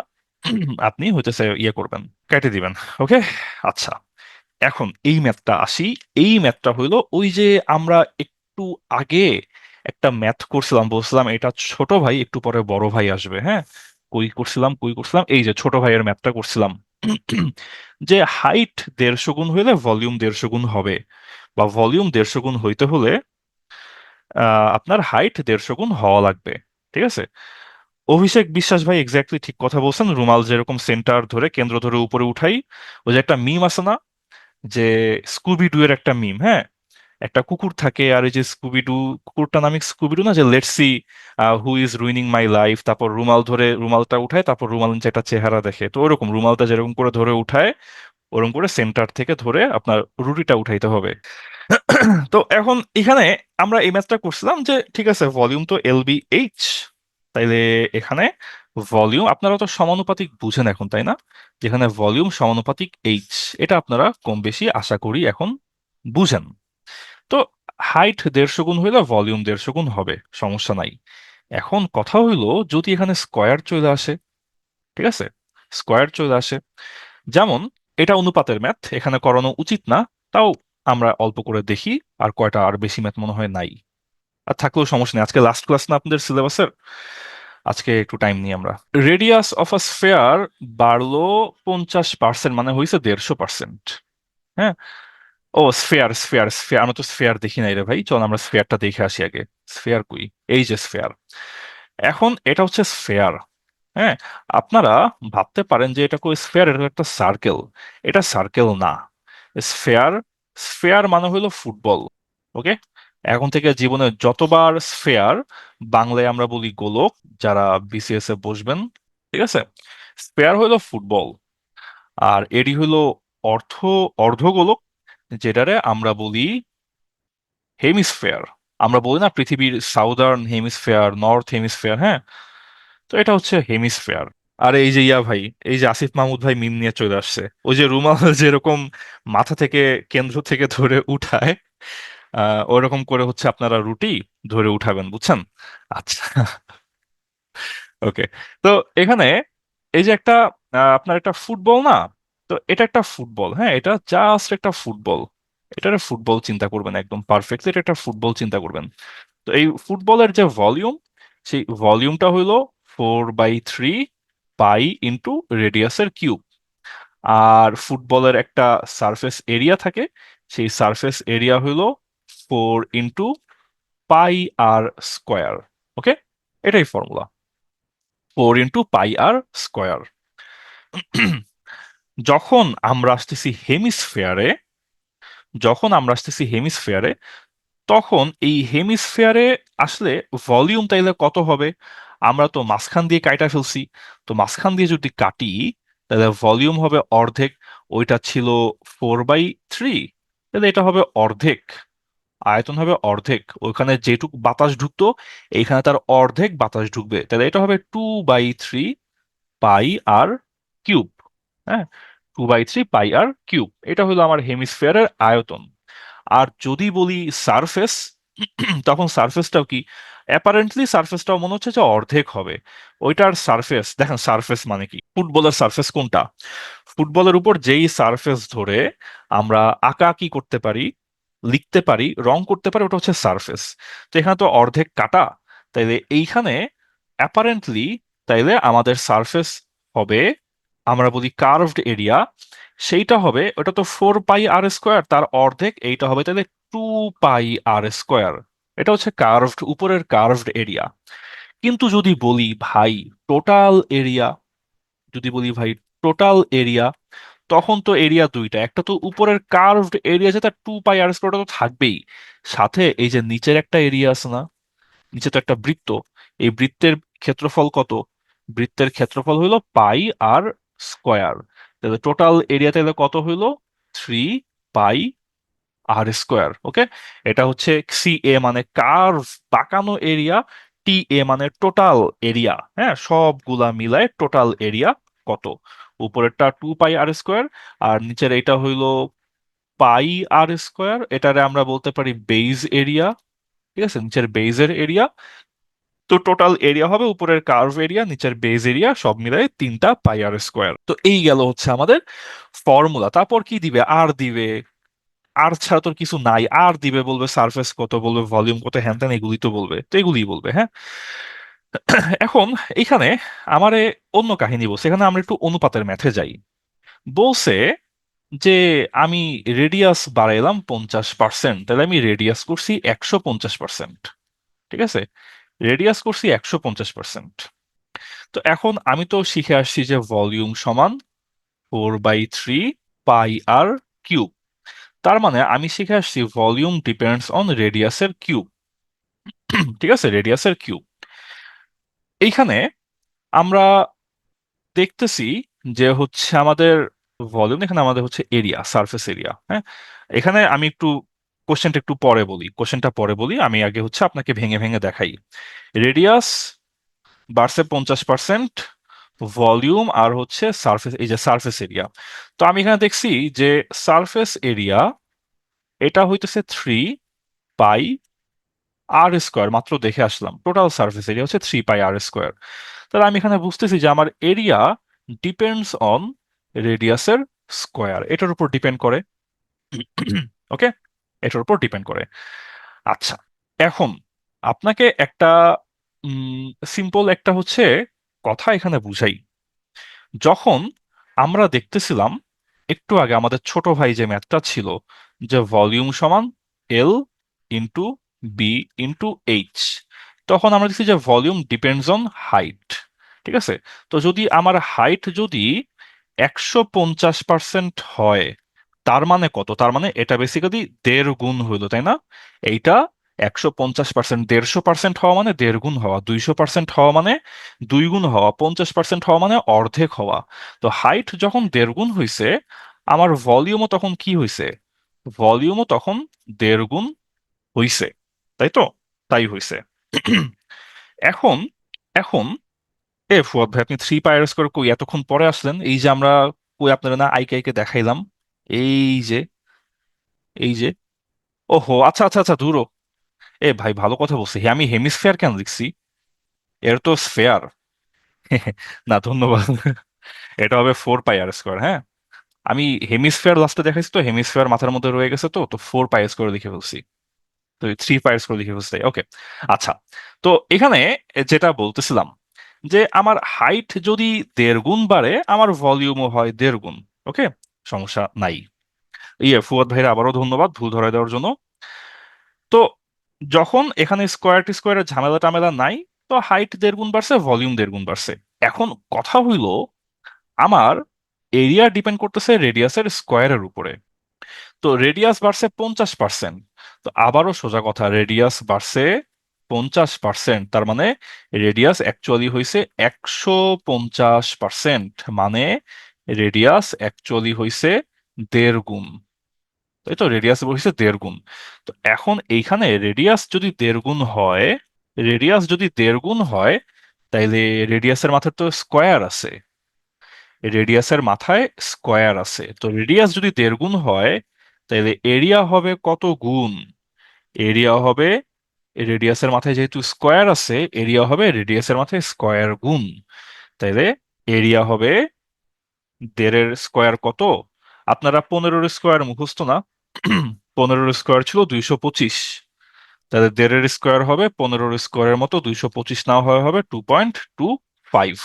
আপনি হইতেছে ইয়ে করবেন, কেটে দিবেন। ওকে, আচ্ছা, এখন এই ম্যাথটা আসি। এই ম্যাথটা হইলো ওই যে আমরা একটু আগে একটা ম্যাথ করছিলাম, বলছিলাম এটা ছোট ভাই, একটু পরে বড় ভাই আসবে। হ্যাঁ, কই করছিলাম, এই যে ছোট ভাইয়ের ম্যাথটা করছিলাম। যে হাইট 150 গুণ হইলে ভলিউম 150 গুণ হবে, বা ভলিউম 150 গুণ হইতে হলে আপনার হাইট 150 গুণ হওয়া লাগবে। ঠিক আছে, অভিষেক বিশ্বাস ভাই এক্স্যাক্টলি ঠিক কথা বলছেন। রুমাল যেরকম সেন্টার ধরে, কেন্দ্র ধরে উপরে উঠাই, ওই যে একটা মিম আছে না, যে স্কুবি ডু এর একটা মিম, হ্যাঁ, একটা কুকুর থাকে, আর এই যে স্কুবিডু, কুকুরটা নামে স্কুবিডু না, যে let's see who is ruining my life, তারপর রুমাল ধরে রুমালটা উঠায়, তারপর রুমাল নিচে একটা চেহারা দেখে। তো ওরকম রুমালটা যেরকম করে ধরে উঠায়, ওরকম করে সেন্টার থেকে ধরে আপনার রুটিটা উঠাইতে হবে। তো এখন এখানে আমরা এই ম্যাথটা করছিলাম যে ঠিক আছে, ভলিউম তো এল বি এইচ, তাইলে এখানে ভলিউম আপনারা তো সমানুপাতিক বুঝেন এখন, তাই না? যেখানে ভলিউম সমানুপাতিক এইচ, এটা আপনারা কম বেশি আশা করি এখন বুঝেন। তো হাইট 150 গুণ হইলে ভলিউম 150 গুণ হবে, সমস্যা নাই। এখন কথা হইলো যদি এখানে স্কয়ার চলে আসে, ঠিক আছে, স্কয়ার চলে আসে, যেমন এটা অনুপাতের ম্যাথ, এখানে করানো উচিত না, তাও আমরা অল্প করে দেখি। আর কয়টা, আর বেশি ম্যাথ মনে হয় নাই, আর থাকলেও সমস্যা নেই, আজকে লাস্ট ক্লাস না আপনাদের সিলেবাসের, আজকে একটু টাইম নিই আমরা। রেডিয়াস অফ আ স্ফেয়ার বাড়লো 50%, মানে হয়েছে 150%। হ্যাঁ, ও স্ফেয়ার, স্ফেয়ার, স্ফেয়ার, আমরা তো স্ফেয়ার দেখি নাই রে ভাই, চল আমরা স্ফেয়ারটা দেখে আসি আগে। স্ফেয়ার কই, এই যে স্ফেয়ার। এখন এটা হচ্ছে স্ফেয়ার। হ্যাঁ, আপনারা ভাবতে পারেন যে এটা কই স্ফেয়ার, এটা একটা সার্কেল। এটা সার্কেল না, স্ফেয়ার, স্ফেয়ার মানে হলো ফুটবল। ওকে, এখন থেকে জীবনে যতবার স্ফেয়ার, বাংলায় আমরা বলি গোলক, যারা বিসিএস এ বসবেন, ঠিক আছে, স্ফেয়ার হলো ফুটবল। আর এডি হলো অর্ধ অর্ধগোলক, যেটারে আমরা বলি হেমিস্ফেয়ার। আমরা বলি না পৃথিবীর সাউদার্ন হেমিস্ফেয়ার, নর্থ হেমিস্ফেয়ার, হ্যাঁ, তো এটা হচ্ছে হেমিস্ফেয়ার। আর এই যে ইয়া ভাই, এই যে আসিফ মাহমুদ ভাই মিম নিয়ে চলে আসছে, ওই যে রুমাল যেরকম মাথা থেকে, কেন্দ্র থেকে ধরে উঠায়, ওরকম করে হচ্ছে আপনারা রুটি ধরে উঠাবেন, বুঝছেন? আচ্ছা, ওকে। তো এখানে এই যে একটা আপনার একটা ফুটবল না, তো এটা একটা ফুটবল, হ্যাঁ, এটা জাস্ট একটা ফুটবল। এটার ফুটবল চিন্তা করবেন, একদম পারফেক্টলি এটা একটা ফুটবল চিন্তা করবেন। তো এই ফুটবলের যে ভলিউম, সেই ভলিউমটা হইলো 4/3 পাই ইন্টু রেডিয়াসের কিউব। আর ফুটবলের একটা সারফেস এরিয়া থাকে, সেই সারফেস এরিয়া হইলো 4 × পাই আর স্কোয়ার। ওকে, এটাই ফর্মুলা, 4 × পাই আর স্কোয়ার। যখন আমরা আসতেছি হেমিস্ফিয়ারে, যখন আমরা আসতেছি হেমিস্ফিয়ারে, তখন এই হেমিস্ফিয়ারে আসলে ভলিউম তাইলে কত হবে? আমরা তো মাঝখান দিয়ে কাইটা ফেলছি, তো মাঝখান দিয়ে যদি কাটি তাহলে ভলিউম হবে অর্ধেক। ওইটা ছিল 4/3, তাহলে এটা হবে অর্ধেক। আয়তন হবে অর্ধেক, ওইখানে যেটুকু বাতাস ঢুকতো এইখানে তার অর্ধেক বাতাস ঢুকবে, তাহলে এটা হবে 2/3 পাই আর কিউব। হ্যাঁ, 2/3 পাই আর কিউব, এটা হলো আমার হেমিস্ফিয়ারের আয়তন। আর যদি বলি সারফেস, তখন সারফেসটাও কি, অ্যাপারেন্টলি সারফেসটাও মনে হচ্ছে যে অর্ধেক হবে। ওইটার সারফেস দেখেন, সারফেস মানে কি, ফুটবলের সারফেস কোনটা? ফুটবলের উপর যেই সারফেস ধরে আমরা আঁকাআঁকি করতে পারি, লিখতে পারি, রং করতে পারি, ওটা হচ্ছে সারফেস। তো এখানে তো অর্ধেক কাটা, তাইলে এইখানে অ্যাপারেন্টলি, তাইলে আমাদের সারফেস হবে, আমরা বলি কার্ভড এরিয়া, সেইটা হবে, ওটা তো 4 π r², তার অর্ধেক এইটা হবে, তাহলে 2 π r²। এটা হচ্ছে কার্ভড, উপরের কার্ভড এরিয়া। কিন্তু যদি বলি ভাই টোটাল এরিয়া, যদি বলি ভাই টোটাল এরিয়া, তখন তো এরিয়া দুইটা, একটা তো উপরের কার্ভড এরিয়া যেটা 2 π r² তো থাকবেই, সাথে এই যে নিচের একটা এরিয়া আছে না, নিচে তো একটা বৃত্ত, এই বৃত্তের ক্ষেত্রফল কত? বৃত্তের ক্ষেত্রফল হইলো পাই আর স্কোয়ার। তাহলে টোটাল এরিয়া তাহলে কত হইলো? 3 π r²। ওকে, এটা হচ্ছে সি এ মানে কার্ভ, বাঁকানো এরিয়া, টি এ মানে টোটাল এরিয়া। হ্যাঁ, সবগুলা মিলায় টোটাল এরিয়া কত? উপরেরটা 2 π r², আর নিচের এটা হইলো পাই আর স্কোয়ার, এটারে আমরা বলতে পারি বেজ এরিয়া। ঠিক আছে, নিচের বেজের এরিয়া। তো টোটাল এরিয়া হবে উপরের কার্ভ এরিয়া, নিচের বেজ এরিয়া, সব মিলাই 3 π r²। তো এই গেল হচ্ছে আমাদের ফর্মুলা। তারপর কি দিবে? আর দিবে। আর ছাড়া তোর কিছু নাই, আর দিবে, বলবে সারফেস কত, বলবে ভলিউম কত, হ্যান ত্যান এগুলি তো বলবে, তো এগুলিই বলবে। হ্যাঁ, এখন এখানে আমারে অন্য কাহিনী বলছে, এখানে আমরা একটু অনুপাতের ম্যাথে যাই। বলছে যে আমি রেডিয়াস বাড়াইলাম 50%, তাহলে আমি রেডিয়াস করছি 150%। ঠিক আছে, রেডিয়াস করছি 150%। তো এখন আমি তো শিখে আসছি যে ভলিউম সমান 4/3 পাই আর কিউব। তার মানে আমি শিখে আসছি ভলিউম ডিপেন্ডস অন রেডিয়াসের কিউব। ঠিক আছে, রেডিয়াসের কিউব। এইখানে আমরা দেখতেছি যে হচ্ছে আমাদের ভলিউম, এখানে আমাদের হচ্ছে এরিয়া, সারফেস এরিয়া। হ্যাঁ, এখানে আমি একটু কোশ্চেনটা একটু পরে বলি, কোশ্চেনটা পরে বলি, আমি আগে হচ্ছে আপনাকে ভেঙে ভেঙে দেখাই। রেডিয়াস বাড়ছে 50%, ভলিউম আর হচ্ছে সারফেস, এই যে সারফেস এরিয়া। তো আমি এখানে দেখছি যে সারফেস এরিয়া এটা হইতেছে 3 π r², মাত্র দেখে আসলাম টোটাল সারফেস এরিয়া হচ্ছে 3 π r²। তাহলে আমি এখানে বুঝতেছি যে আমার এরিয়া ডিপেন্ডস অন রেডিয়াসের স্কোয়ার, এটার উপর ডিপেন্ড করে। ওকে, এটার উপর ডিপেন্ড করে। আচ্ছা, এখন আপনাকে একটা সিম্পল একটা হচ্ছে কথা এখানে বুঝাই। যখন আমরা দেখতেছিলাম একটু আগে আমাদের ছোট ভাই যে ম্যাথটা ছিল, যে ভলিউম সমান L into B into H, তখন আমরা দেখছি যে ভলিউম ডিপেন্ডস অন হাইট। ঠিক আছে, তো যদি আমার হাইট যদি 150% হয়, তার মানে কত? তার মানে এটা বেসিক্যালি 1.5 গুণ হইলো, তাই না? এইটা 150%, 150% হওয়া মানে 1.5 গুণ হওয়া, 200% হওয়া মানে 2 গুণ হওয়া, 50% হওয়া মানে অর্ধেক হওয়া। তো হাইট যখন 1.5 গুণ হইছে, আমার ভলিউমও তখন কি হইছে? ভলিউমও তখন 1.5 গুণ হইছে, তাই তো? তাই হইছে। এখন, এখন ফুয়াদ ভাই, আপনি 3 π r² কই এতক্ষণ পরে আসলেন? এই যে আমরা কই আপনারা না আইকে আইকে দেখাইলাম, এই যে, এই যে, ওহো, আচ্ছা আচ্ছা আচ্ছা, দূর। ভাই ভালো কথা বলছি, আমি হেমিস্ফিয়ার কেন লিখছি? এর তো স্ফেয়ার। না, ধন্যবাদ। এটা হবে 4 পাই আর স্কোয়ার। হ্যাঁ, আমি হেমিস্ফিয়ার লাস্টে দেখাইছি, তো হেমিস্ফিয়ার মাথার মধ্যে রয়ে গেছে, তো তো 4 পাই স্কোয়ার লিখে ফেলছি। তো 3 পাই স্কোয়ার লিখে ফেলছি। ওকে, আচ্ছা। তো এখানে যেটা বলতেছিলাম, যে আমার হাইট যদি 1.5 গুণ বাড়ে, আমার ভলিউমও হয় 1.5 গুণ। ওকে, সমস্যা নাই। ফুয়াদ ভাইরা আবারও ধন্যবাদ ভুল ধরায় দেওয়ার জন্য। তো যখন এখানে স্কোয়ার টি স্কোয়ারের ঝামেলা টামেলা নাই, তো হাইট 1.5 গুণ বাড়ছে, ভলিউম 1.5 গুণ বাড়ছে। এখন কথা হইল, আমার এরিয়া ডিপেন্ড করতেছে রেডিয়াসের স্কোয়ারের উপরে। তো রেডিয়াস বাড়ছে 50%। তো আবারও সোজা কথা, রেডিয়াস বাড়ছে 50%, তার মানে রেডিয়াস অ্যাকচুয়ালি হয়েছে 150%। মানে রেডিয়াস অ্যাকচুয়ালি হয়েছে 1.5 গুণ। তাই তো, রেডিয়াস হয়েছে 1.5 গুণ। তো এখন এইখানে রেডিয়াস যদি 1.5 গুণ হয়, রেডিয়াস যদি 1.5 গুণ হয়, তাইলে রেডিয়াসের মাথায় তো স্কোয়ার আছে। রেডিয়াসের মাথায় স্কোয়ার আছে, তো রেডিয়াস যদি 1.5 গুণ হয়, তাহলে এরিয়া হবে কত গুণ? এরিয়া হবে, রেডিয়াসের মাথায় যেহেতু স্কোয়ার আছে, এরিয়া হবে রেডিয়াসের মাথায় স্কোয়ার গুণ। তাইলে এরিয়া হবে 1.5-এর স্কোয়ার কত? আপনারা 15-এর স্কোয়ার মুখস্থ না? 15-এর স্কোয়ার ছিল 225। তাহলে 1.5-এর স্কোয়ার হবে 15-এর স্কোয়ারের মতো 225 না হয় হবে 2.25।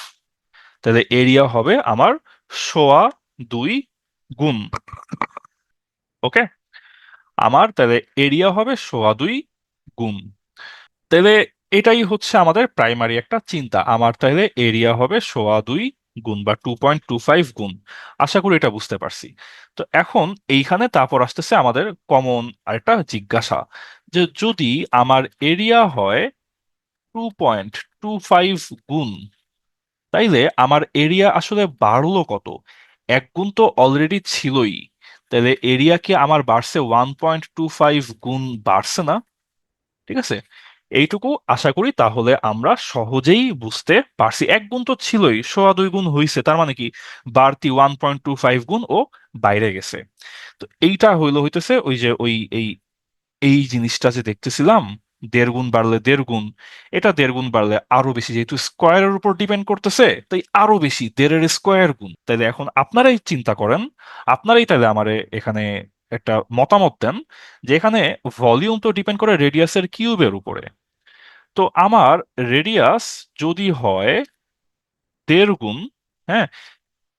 তাহলে এরিয়া হবে আমার 2.25 গুণ। ওকে, আমার তাহলে এরিয়া হবে 2.25 গুণ। তাহলে এটাই হচ্ছে আমাদের প্রাইমারি একটা চিন্তা, আমার তাহলে এরিয়া হবে 2.25 গুণ বা 2.25 গুণ। আশা করি এটা বুঝতে পারছি। তো এখন এইখানে তারপর আসতেছে আমাদের কমন আরেকটা জিজ্ঞাসা, যে যদি আমার এরিয়া হয় 2.25 গুণ, তাইলে আমার এরিয়া আসলে বাড়লো কত? 1 গুণ তো অলরেডি ছিলই, তাহলে এরিয়া কি আমার বাড়ছে 1.25 গুণ বাড়ছে না? ঠিক আছে, এইটুকু আশা করি তাহলে আমরা সহজেই বুঝতে পারছি। 1 গুণ তো ছিলই, 2.25 গুণ হইছে, তার মানে কি বাড়তি 1.25 গুণ ও বাইরে গেছে। তো এইটা হইতেছে ওই যে ওই এই এই জিনিসটা যে দেখতেছিলাম, 1.5 গুণ বাড়লে 1.5 গুণ, এটা 1.5 গুণ বাড়লে আরো বেশি, যেহেতু স্কোয়ারের উপর ডিপেন্ড করতেছে, তাই আরো বেশি 1.5-এর স্কোয়ার গুণ। তাইলে এখন আপনারাই চিন্তা করেন, আপনারাই তাহলে আমারে এখানে একটা মতামত দেন, যে এখানে ভলিউম তো ডিপেন্ড করে রেডিয়াসের কিউবের উপরে। তো আমার রেডিয়াস যদি হয় 1.5 গুণ, হ্যাঁ,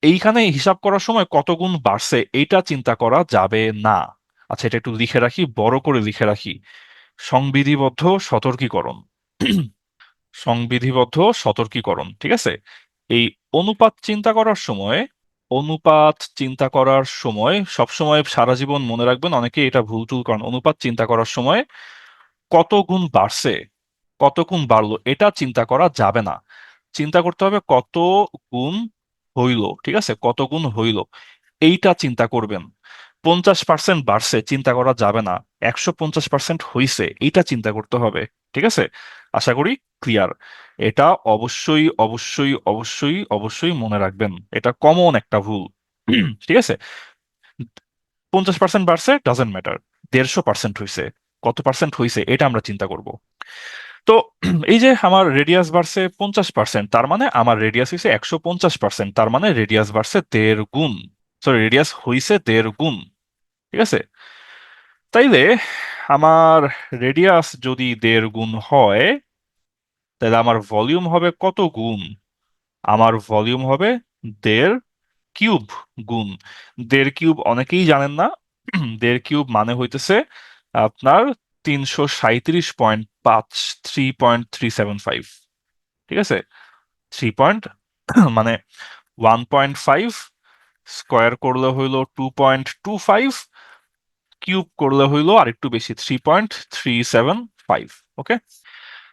এইখানে হিসাব করার সময় কত গুণ বাড়ছে এইটা চিন্তা করা যাবে না। আচ্ছা, এটা একটু লিখে রাখি, বড় করে লিখে রাখি। সংবিধিবদ্ধ সতর্কীকরণ। সংবিধিবদ্ধ সতর্কীকরণ, ঠিক আছে? এই অনুপাত চিন্তা করার সময়, অনুপাত চিন্তা করার সময় সবসময় সারা জীবন মনে রাখবেন, অনেকে এটা ভুল টুল করেন। অনুপাত চিন্তা করার সময় কত গুণ বাড়ছে, কত গুণ বাড়লো এটা চিন্তা করা যাবে না। চিন্তা করতে হবে কত গুণ হইল, ঠিক আছে, কত গুণ হইল এইটা চিন্তা করবেন। 50% বাড়ছে চিন্তা করা যাবে না, 150% হইছে এইটা চিন্তা করতে হবে। ঠিক আছে, আশা করি ক্লিয়ার। এটা অবশ্যই অবশ্যই অবশ্যই অবশ্যই মনে রাখবেন, এটা কমন একটা ভুল। ঠিক আছে, 50% বাড়ছে ডাজেন্ট ম্যাটার, 150% হয়েছে, কত পার্সেন্ট হয়েছে এটা আমরা চিন্তা করব। তো এই যে আমার রেডিয়াস বাড়ছে 50%, তার মানে আমার রেডিয়াস হয়েছে 150%, তার মানে রেডিয়াস বাড়ছে 1.5 গুণ। সরি, রেডিয়াস হইছে 1.5 গুণ। ঠিক আছে, তাইলে আমার রেডিয়াস যদি 1.5 গুণ হয়, তাহলে আমার ভলিউম হবে কত গুণ? আমার ভলিউম হবে 1.5 কিউব গুণ। 1.5 কিউব অনেকেই জানেন না। 1.5 কিউব মানে হইতেছে আপনার 337.5, 3.375। ঠিক আছে, 3 মানে 1.5 স্কোয়ার করলে হইলো 2.25, কিউব করলে হইলো আরেকটু বেশি 3.375। ওকে,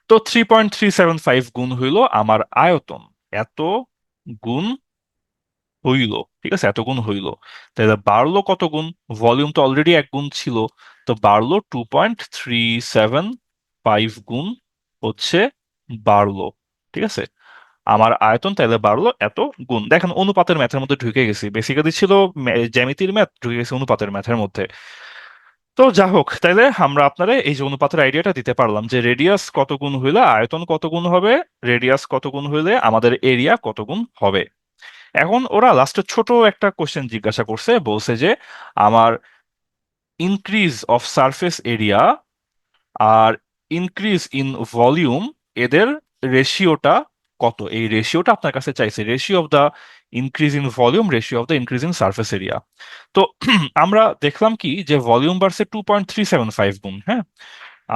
তো 3.375 গুণ হইলো আমার আয়তন। এত গুণ হইল, ঠিক আছে, এত গুণ হইল। তাহলে বাড়লো কত গুণ? ভলিউম তো অলরেডি 1 গুণ ছিল, তো বাড়লো 2.375 গুণ হচ্ছে বাড়লো। ঠিক আছে, আমার আয়তন তাহলে বাড়লো এত গুণ। দেখেন, অনুপাতের ম্যাথের মধ্যে ঢুকে গেছি, বেসিক্যালি ছিল জ্যামিতির ম্যাথ, ঢুকে গেছে অনুপাতের ম্যাথের মধ্যে। তো যা হোক, তাইলে আমরা আপনারা এই যে অনুপাতের আইডিয়াটা দিতে পারলাম, যে রেডিয়াস কত গুণ হইলে আয়তন কত গুণ হবে, রেডিয়াস কত গুণ হইলে আমাদের এরিয়া কত গুণ হবে। এখন ওরা লাস্টে ছোট একটা কোশ্চেন জিজ্ঞাসা করছে, বলছে যে আমার ইনক্রিজ অফ সারফেস এরিয়া আর ইনক্রিজ ইন ভলিউম, এদের রেশিওটা কত, এই রেশিওটা আপনার কাছে চাইছে, ratio of the increase in volume, ratio of the increase in surface area. তো আমরা দেখলাম কি যে ভলিউম বাড়ছে 2.375 গুণ, হ্যাঁ,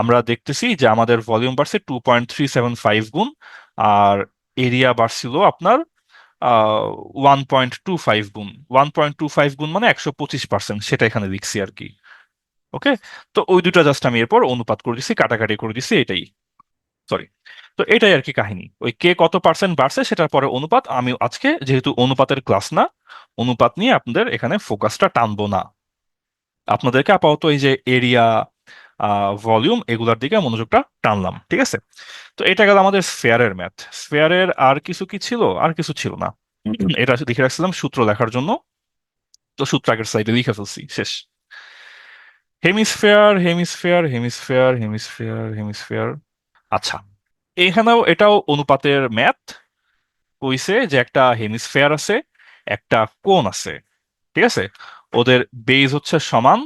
আমরা দেখতেছি যে আমাদের ভলিউম বাড়ছে 2.375 গুণ, আর এরিয়া বাড়ছিল আপনার 1.25 গুণ। 1.25 গুণ মানে 125%, সেটা এখানে লিখছি আর কি। ওকে, তো ওই দুটা জাস্ট আমি এরপর অনুপাত করে দিছি, কাটাকাটি করে দিছি, এটাই, সরি। তো এটাই আর কি কাহিনী, ওই কে কত পার্সেন্ট বাড়ছে সেটার পরে অনুপাত। আমি আজকে যেহেতু অনুপাতের ক্লাস না, অনুপাত নিয়ে আপনাদের এখানে ফোকাসটা টানবো না, আপনাদেরকে আপাতত এই যে এরিয়া, ভলিউম, এগুলার দিকে মনোযোগটা টানলাম, ঠিক আছে। তো এটা গেল আমাদের স্ফেয়ারের ম্যাথ। স্ফেয়ারের আর কিছু কি ছিল? আর কিছু ছিল না। এটা লিখে রাখছিলাম সূত্র লেখার জন্য, তো সূত্র আগের স্লাইডে লিখে ফেলছি, শেষ। হেমিস্ফেয়ার, হেমিস্ফেয়ার, হেমিস্ফেয়ার, হেমিস্ফেয়ার, হেমিস্ফেয়ার। আচ্ছা, এখানেও এটাও অনুপাতের ম্যাথ। কইছে যে একটা হেমিস্ফেয়ার আছে, একটা কোণ আছে, ঠিক আছে, ওদের বেজ হচ্ছে সমান,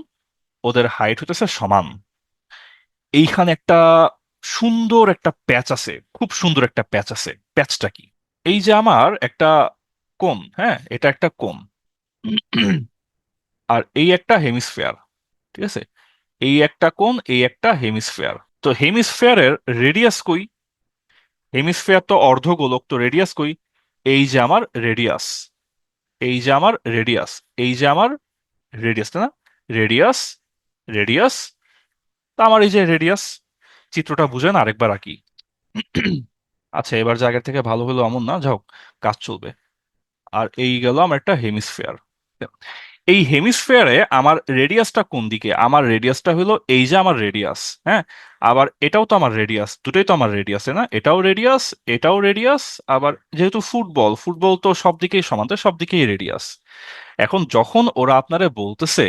ওদের হাইট হতেছে সমান। এইখানে একটা সুন্দর একটা প্যাচ আছে, খুব সুন্দর একটা প্যাচ আছে। প্যাচটা কি? এই যে আমার একটা কোণ, হ্যাঁ, এটা একটা কোণ, আর এই একটা হেমিস্ফেয়ার, ঠিক আছে, এই একটা কোণ, এই একটা হেমিস্ফেয়ার। তো হেমিস্ফেয়ারের রেডিয়াস কই? হেমিস্ফেয়ার তো অর্ধগোলক, তো রেডিয়াস কই? এই যে আমার রেডিয়াস, এই যে আমার রেডিয়াস, এই যে আমার রেডিয়াস, তাই না? রেডিয়াস, রেডিয়াস, তা আমার এই যে রেডিয়াস। চিত্রটা বুঝেন, আরেকবার আঁকি। আচ্ছা, এবার জায়গা থেকে ভালো হলো এমন না, যাও, কাজ চলবে। আর এই গেল আমার একটা হেমিস্ফেয়ার। এই হেমিস্ফেয়ারে আমার রেডিয়াসটা কোন দিকে? আমার রেডিয়াসটা হলো এই যে আমার রেডিয়াস, হ্যাঁ, আবার এটাও তো আমার রেডিয়াস, দুটোই তো আমার রেডিয়াস, না? এটাও রেডিয়াস, এটাও রেডিয়াস। আবার যেহেতু ফুটবল, ফুটবল তো সব দিকেই সমান, তো সব দিকেই রেডিয়াস। এখন যখন ওরা আপনারে বলতেছে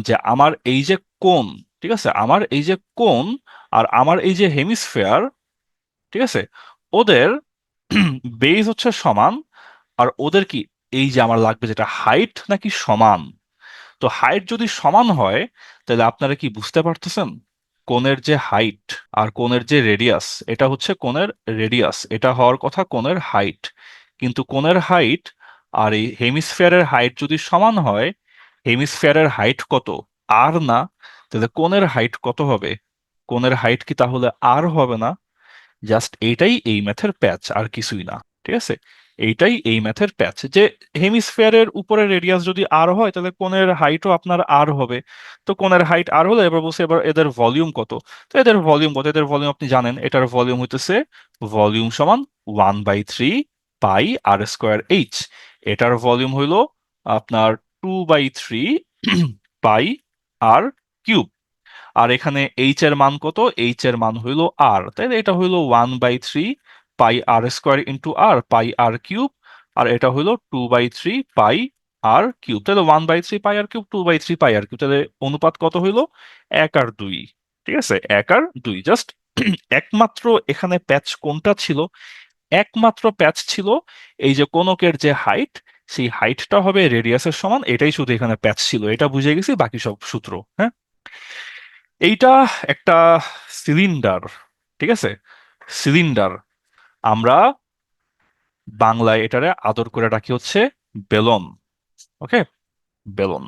যে আমার এই যে কোণ, ঠিক আছে, আমার এই যে কোণ আর আমার এই যে হেমিস্ফেয়ার, ঠিক আছে, ওদের বেজ হচ্ছে সমান, আর ওদের কি, এই যে আমার লাগবে যেটা হাইট নাকি সমান। তো হাইট যদি সমান হয়, তাহলে আপনারা কি বুঝতে পারতেছেন? কোণের যে হাইট আর কোণের যে রেডিয়াস, এটা হচ্ছে কোণের রেডিয়াস, এটা হওয়ার কথা কোণের হাইট। কিন্তু কোণের হাইট আর এই হেমিস্ফিয়ারের হাইট যদি সমান হয়, হেমিস্ফিয়ারের হাইট কত? আর না? তাহলে কোণের হাইট কত হবে? কোণের হাইট কি তাহলে আর হবে না? জাস্ট এইটাই এই ম্যাথের প্যাচ, আর কিছুই না, ঠিক আছে। এইটাই এই ম্যাথের প্যাচ, যে হেমিস্ফিয়ারের উপরে রেডিয়াস যদি আর হয়, তাহলে কোণের হাইটও আপনার আর হবে। তো কোণের হাইট আর হলে এবার বলছে এবার এদের ভলিউম কত। তো এদের ভলিউম কত? এদের ভলিউম আপনি জানেন, এটার ভলিউম হইতেছে ভলিউম সমান 1/3 পাই আর স্কোয়ার এইচ। এটার ভলিউম হইলো আপনার 2/3 পাই আর কিউব। আর এখানে এইচ এর মান কত? এইচ এর মান হইলো আর, তাই না? এটা হইলো 1/3 পাই আর স্কোয়ার ইন্টু আর, পাই আর কিউব। আর এটা হইলো 2/3 পাই আর কিউব। তাহলে 1/3 পাই আর কিউব, 2/3 পাই আর কিউব। তাহলে অনুপাত কত হইলো? 1 আর 2, ঠিক আছে, 1 আর 2। জাস্ট একমাত্র এখানে প্যাচ কোনটা ছিল? একমাত্র প্যাচ ছিল এই যে কোনকের যে হাইট, সেই হাইটটা হবে রেডিয়াসের সমান, এটাই শুধু এখানে প্যাচ ছিল। এটা বুঝে গেছি, বাকি সব সূত্র, হ্যাঁ। এইটা একটা সিলিন্ডার, ঠিক আছে, সিলিন্ডার। আমরা বাংলায় এটারে আদর করে ডাকি হচ্ছে বেলন। ওকে, বেলন।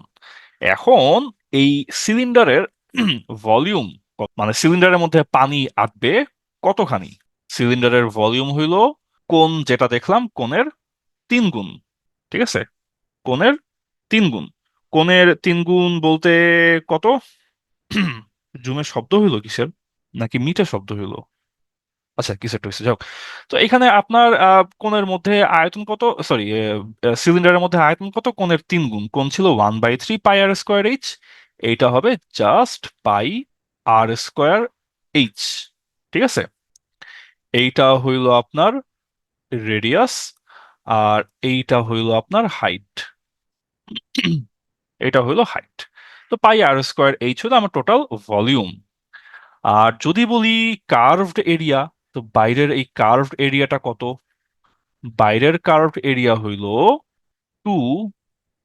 এখন এই সিলিন্ডারের ভলিউম, মানে সিলিন্ডারের মধ্যে পানি আটবে কতখানি? সিলিন্ডারের ভলিউম হইল কোণ, যেটা দেখলাম কোণের 3 গুণ, ঠিক আছে, কোণের 3 গুণ। কোণের 3 গুণ বলতে কত? জুমের শব্দ হইলো কিসের? নাকি মিটার শব্দ হইলো? আচ্ছা, কিছু একটা হয়েছে, যাও। তো এখানে আপনার কোণের মধ্যে আয়তন কত? সরি, সিলিন্ডারের মধ্যে আয়তন কত? কোণের 3 গুণ। কোণ ছিল 1/3 পাই আর স্কোয়ার এইচ, এইটা হবে জাস্ট পাই আর স্কোয়ার এইচ, ঠিক আছে। এইটা হইল আপনার রেডিয়াস, আর এইটা হইল আপনার হাইট। এটা হইল হাইট। তো পাই আর স্কোয়ার এইচ হলো আমার টোটাল ভলিউম। আর যদি বলি কার্ভড এরিয়া, তো বাইরের এই কার্ভড এরিয়াটা কত? বাইরের কার্ভড এরিয়া হইল 2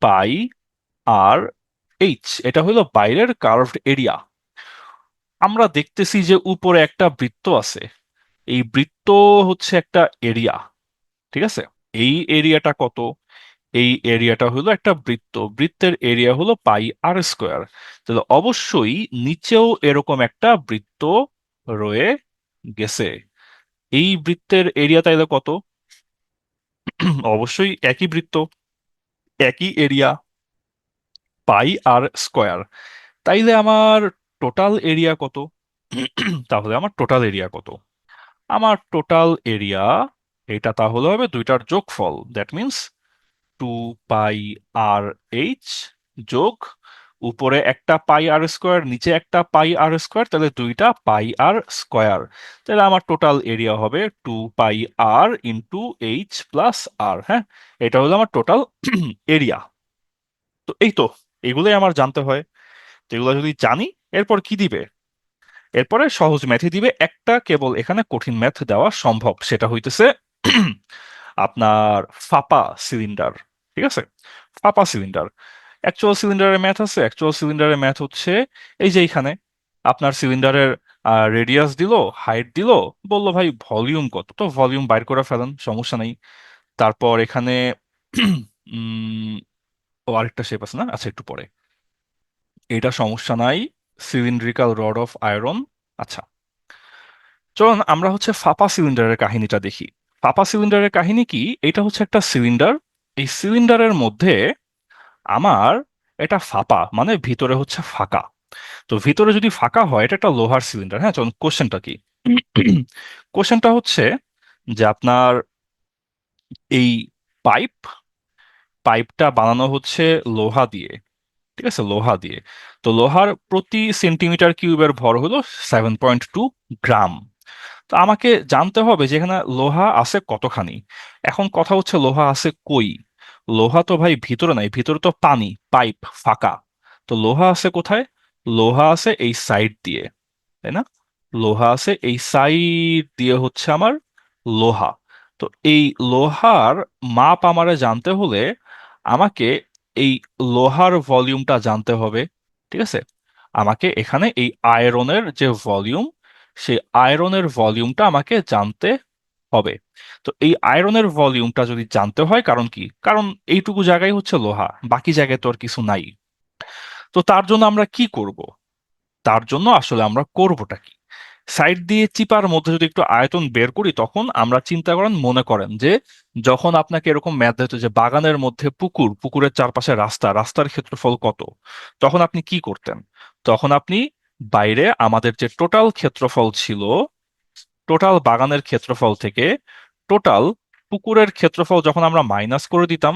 পাই আর এইচ, এটা হলো বাইরের কার্ভড এরিয়া। আমরা দেখতেছি যে উপরে একটা বৃত্ত আছে, এই বৃত্ত হচ্ছে একটা এরিয়া, ঠিক আছে? এই এরিয়াটা কত? এই এরিয়াটা হলো একটা বৃত্ত, বৃত্তের এরিয়া হলো পাই আর স্কোয়ার। তাহলে অবশ্যই নিচেও এরকম একটা বৃত্ত রয়ে গেছে। এই বৃত্তের এরিয়া তাইলে কত? অবশ্যই একই বৃত্ত, একই এরিয়া, পাই আর স্কোয়ার। তাইলে আমার টোটাল এরিয়া কত? তাহলে আমার টোটাল এরিয়া কত? আমার টোটাল এরিয়া, এটা তাহলে হবে দুইটার যোগফল, that means 2 pi R H যোগ উপরে একটা পাই আর স্কোয়ার, নিচে একটা পাই আর স্কোয়ার, তাহলে দুইটা পাই আর স্কোয়ার। তাহলে আমার টোটাল এরিয়া হবে 2 পাই আর ইন্টু এইচ প্লাস আর। হ্যাঁ, এটা হলো আমার টোটাল এরিয়া। তো এই তো, এগুলোই আমার জানতে হয়। তো এগুলো যদি জানি, এরপর কি দিবে? এরপরে সহজ ম্যাথই দিবে। একটা কেবল এখানে কঠিন ম্যাথ দেওয়া সম্ভব, সেটা হইতেছে আপনার ফাঁপা সিলিন্ডার। ঠিক আছে, ফাঁপা সিলিন্ডার। অ্যাকচুয়াল সিলিন্ডারের ম্যাথ আছে, অ্যাকচুয়াল সিলিন্ডারের ম্যাথ হচ্ছে এই যে এইখানে আপনার সিলিন্ডারের রেডিয়াস দিল, হাইট দিল, বললো ভাই ভলিউম কত, তো ভলিউম বাইর করে ফেলেন, সমস্যা নেই। তারপর এখানে উম, ও আরেকটা শেপ আছে না, আচ্ছা একটু পরে, এটা সমস্যা নাই, সিলিন্ড্রিক্যাল রড অফ আয়রন। আচ্ছা, চলুন আমরা হচ্ছে ফাঁপা সিলিন্ডারের কাহিনীটা দেখি। ফাঁপা সিলিন্ডারের কাহিনী কি? এটা হচ্ছে একটা সিলিন্ডার, এই সিলিন্ডারের মধ্যে আমার, এটা ফাঁপা মানে ভিতরে হচ্ছে ফাঁকা। তো ভিতরে যদি ফাঁকা হয়, এটা একটা লোহার সিলিন্ডার। হ্যাঁ, চলুন কোশ্চেনটা কি? কোশ্চেনটা হচ্ছে যে আপনার এই পাইপ, পাইপটা বানানো হচ্ছে লোহা দিয়ে, ঠিক আছে, লোহা দিয়ে। তো লোহার প্রতি সেন্টিমিটার কিউবের ভর হলো 7.2 গ্রাম। তো আমাকে জানতে হবে যে এখানে লোহা আছে কতখানি। এখন কথা হচ্ছে লোহা আছে কই? লোহা তো ভাই ভিতরে নাই, ভিতরে তো পানি, পাইপ ফাঁকা। তো লোহা আছে কোথায়? লোহা আছে এই সাইড দিয়ে, তাই না? লোহা আছে এই সাইড দিয়ে হচ্ছে আমার লোহা। তো এই লোহার মাপ আমারে জানতে হলে আমাকে এই লোহার ভলিউমটা জানতে হবে, ঠিক আছে? আমাকে এখানে এই আয়রনের যে ভলিউম, সেই আয়রনের ভলিউমটা আমাকে জানতে হবে। তো এই আয়রনের ভলিউমটা যদি জানতে হয়, কারণ কি, কারণ এইটুকু জায়গায় হচ্ছে লোহা, বাকি জায়গায় তো আর কিছু নাই। তো তার জন্য আমরা কি করব? তার জন্য আসলে আমরা করবোটা কি? সাইড দিয়ে চিপার মধ্যে যদি একটু আয়তন বের করি, তখন আমরা চিন্তা করেন, মনে করেন যে যখন আপনাকে এরকম ম্যাথ দিত যে বাগানের মধ্যে পুকুর, পুকুরের চারপাশে রাস্তা, রাস্তার ক্ষেত্রফল কত, তখন আপনি কি করতেন? তখন আপনি বাইরে আমাদের যে টোটাল ক্ষেত্রফল ছিল, টোটাল বাগানের ক্ষেত্রফল থেকে টোটাল পুকুরের ক্ষেত্রফল যখন আমরা মাইনাস করে দিতাম,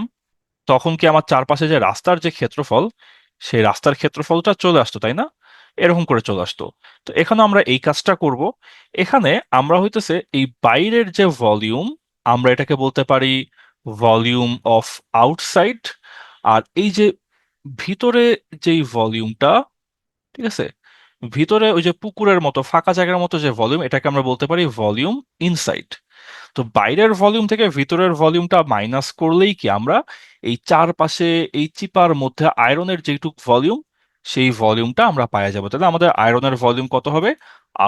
তখন কি আমার চারপাশে যে রাস্তার যে ক্ষেত্রফল, সেই রাস্তার ক্ষেত্রফলটা চলে আসতো, তাই না? এরকম করে চলে আসতো। তো এখানে আমরা এই কাজটা করব। এখানে আমরা হইতেছে এই বাইরের যে ভলিউম, আমরা এটাকে বলতে পারি ভলিউম অফ আউটসাইড। আর এই যে ভিতরে যেই ভলিউমটা, ঠিক আছে, ভিতরে ওই যে পুকুরের মতো ফাঁকা জায়গার মতো যে ভলিউম, এটাকে আমরা বলতে পারি ভলিউম ইনসাইড। তো বাইরের ভলিউম থেকে ভিতরের ভলিউমটা মাইনাস করলেই কি আমরা এই চারপাশে এই চিপার মধ্যে আয়রনের যেটুক ভলিউম, সেই ভলিউমটা আমরা পাওয়া যাবো। তাহলে আমাদের আয়রনের ভলিউম কত হবে?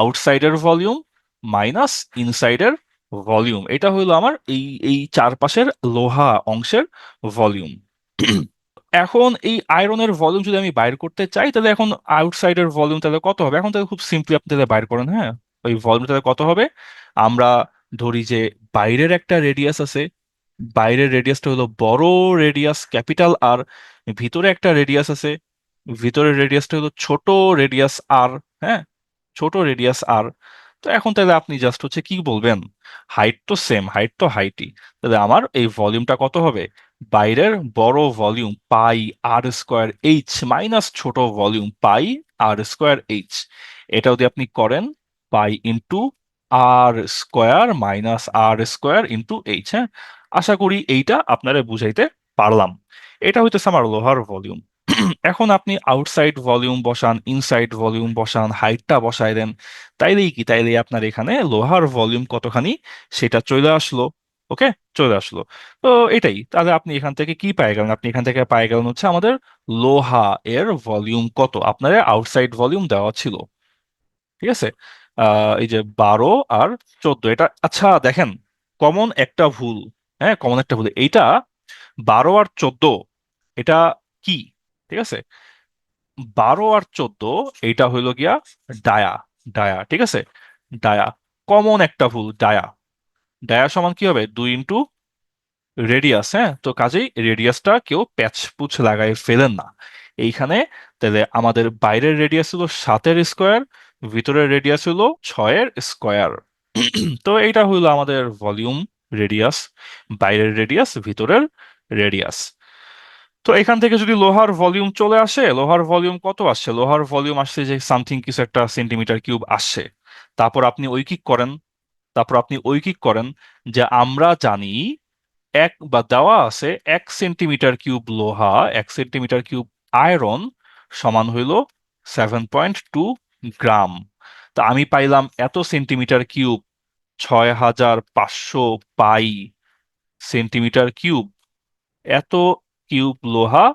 আউটসাইডের ভলিউম মাইনাস ইনসাইডের ভলিউম। এটা হলো আমার এই এই চারপাশের লোহা অংশের ভলিউম। এখন এই আয়রনের ভলিউম যদি আমি বাইর করতে চাই, তাহলে এখন আউটসাইডের ভলিউম তাহলে কত হবে? এখন তাহলে খুব সিম্পলি আপনি তাহলে বাইর করেন। হ্যাঁ, ওই ভলিউম তাহলে কত হবে? আমরা ধরি যে বাইরের একটা রেডিয়াস আছে, বাইরের রেডিয়াসটা হলো বড় রেডিয়াস ক্যাপিটাল আর, ভিতরে একটা রেডিয়াস আছে, ভিতরের রেডিয়াসটা হলো ছোট রেডিয়াস আর। হ্যাঁ, ছোট রেডিয়াস আর। তো এখন তাহলে আপনি জাস্ট হচ্ছে কি বলবেন, হাইট তো সেম, হাইট তো হাইটই, তাহলে আমার এই ভলিউমটা কত হবে? বাইরের বড় ভলিউম পাই আর স্কোয়ার এইচ মাইনাস ছোট ভলিউম পাই আর স্কোয়ার এইচ। এটা যদি আপনি করেন, পাই ইন্টু আর স্কোয়ার মাইনাস আর স্কোয়ার ইন্টু এইচ। হ্যাঁ, আশা করি এইটা আপনারা বুঝাইতে পারলাম। এটা হইতেছে আমার লোহার ভলিউম। এখন আপনি আউটসাইড ভলিউম বসান, ইনসাইড ভলিউম বসান, হাইটটা বসায় দেন, তাইলেই কি, তাইলেই আপনার এখানে লোহার ভলিউম কতখানি সেটা চলে আসলো। ওকে, চলে আসলো। তো এটাই, তাহলে আপনি এখান থেকে কি পেয়ে গেলেন? আপনি এখান থেকে পেয়ে গেলেন হচ্ছে আমাদের লোহা এর ভলিউম কত, আপনার আউটসাইড ভলিউম দেওয়া ছিল। ঠিক আছে, এই যে 12 আর 14, এটা আচ্ছা দেখেন, কমন একটা ভুল। হ্যাঁ, কমন একটা ভুল এইটা, 12 আর 14, এটা কি? ঠিক আছে, 12 আর 14 এইটা হইলো গিয়া ডায়া। ডায়া, ঠিক আছে, ডায়া। কমন একটা ভুল, ডায়া। ডায়া সমান কি হবে? 2 ইন্টু রেডিয়াস। হ্যাঁ, তো কাজেই রেডিয়াসটা কেউ প্যাচ পুচ লাগাই ফেলেন না এইখানে। তাহলে আমাদের বাইরের রেডিয়াস হলো 7 এর স্কোয়ার, ভিতরের রেডিয়াস হলো 6 এর স্কোয়ার। তো এইটা হইলো আমাদের ভলিউম রেডিয়াস, বাইরের রেডিয়াস, ভিতরের রেডিয়াস। তো এখান থেকে যদি লোহার ভলিউম চলে আসে, লোহার ভলিউম কত আসছে? লোহার ভলিউম আসছে যে সামথিং কিছু একটা সেন্টিমিটার কিউব আসছে। তারপর আপনি ঐকিক করেন, তারপর আপনি ঐকিক করেন যে আমরা জানি এক বা দেওয়া আছে 1 সেন্টিমিটার কিউব লোহা, 1 সেন্টিমিটার কিউব আয়রন সমান হইল 7.2 গ্রাম। তা আমি পাইলাম এত সেন্টিমিটার কিউব, 6500 পাই সেন্টিমিটার কিউব, এত কিউব লোহা,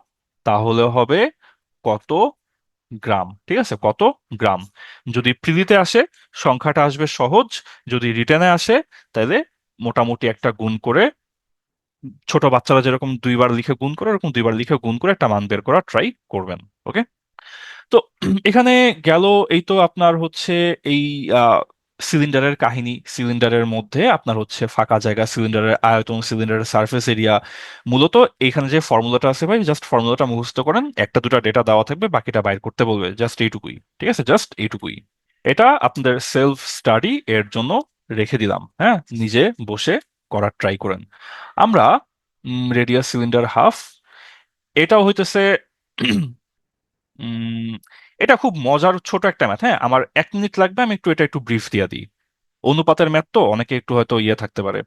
তাহলে হবে কত গ্রাম? ঠিক আছে, কত গ্রাম? যদি প্রিলিতে আসে সংখ্যাটা আসবে সহজ, যদি রিটেনে আসে তাহলে মোটামুটি একটা গুণ করে, ছোট বাচ্চারা যেরকম 2 বার লিখে গুণ করে এরকম 2 বার লিখে গুণ করে একটা মান বের করা ট্রাই করবেন। ওকে, তো এখানে গেল। এই তো আপনার হচ্ছে এই সিলিন্ডারের কাহিনী। সিলিন্ডারের মধ্যে আপনার হচ্ছে ফাঁকা জায়গা, সিলিন্ডারের আয়তন, সিলিন্ডারের সারফেস এরিয়া। মূলত এখানে যে ফর্মুলাটা আছে ভাই, জাস্ট ফর্মুলাটা মুখস্থ করেন, একটা দুটা ডেটা দেওয়া থাকবে, বাকিটা বাইর করতে বলবে, জাস্ট এইটুকুই। ঠিক আছে, জাস্ট এইটুকুই। এটা আপনাদের সেলফ স্টাডি এর জন্য রেখে দিলাম। হ্যাঁ, নিজে বসে করার ট্রাই করেন। আমরা রেডিয়াস সিলিন্ডার হাফ, এটাও হইতেছে উম, এটা খুব মজার ছোট একটা ম্যাথ। হ্যাঁ, আমার 1 মিনিট লাগবে, আমি একটু এটা একটু ব্রিফ দিয়ে দিই। অনুপাতের ম্যাথ তো অনেকে একটু হয়তো ইয়ে থাকতে পারে।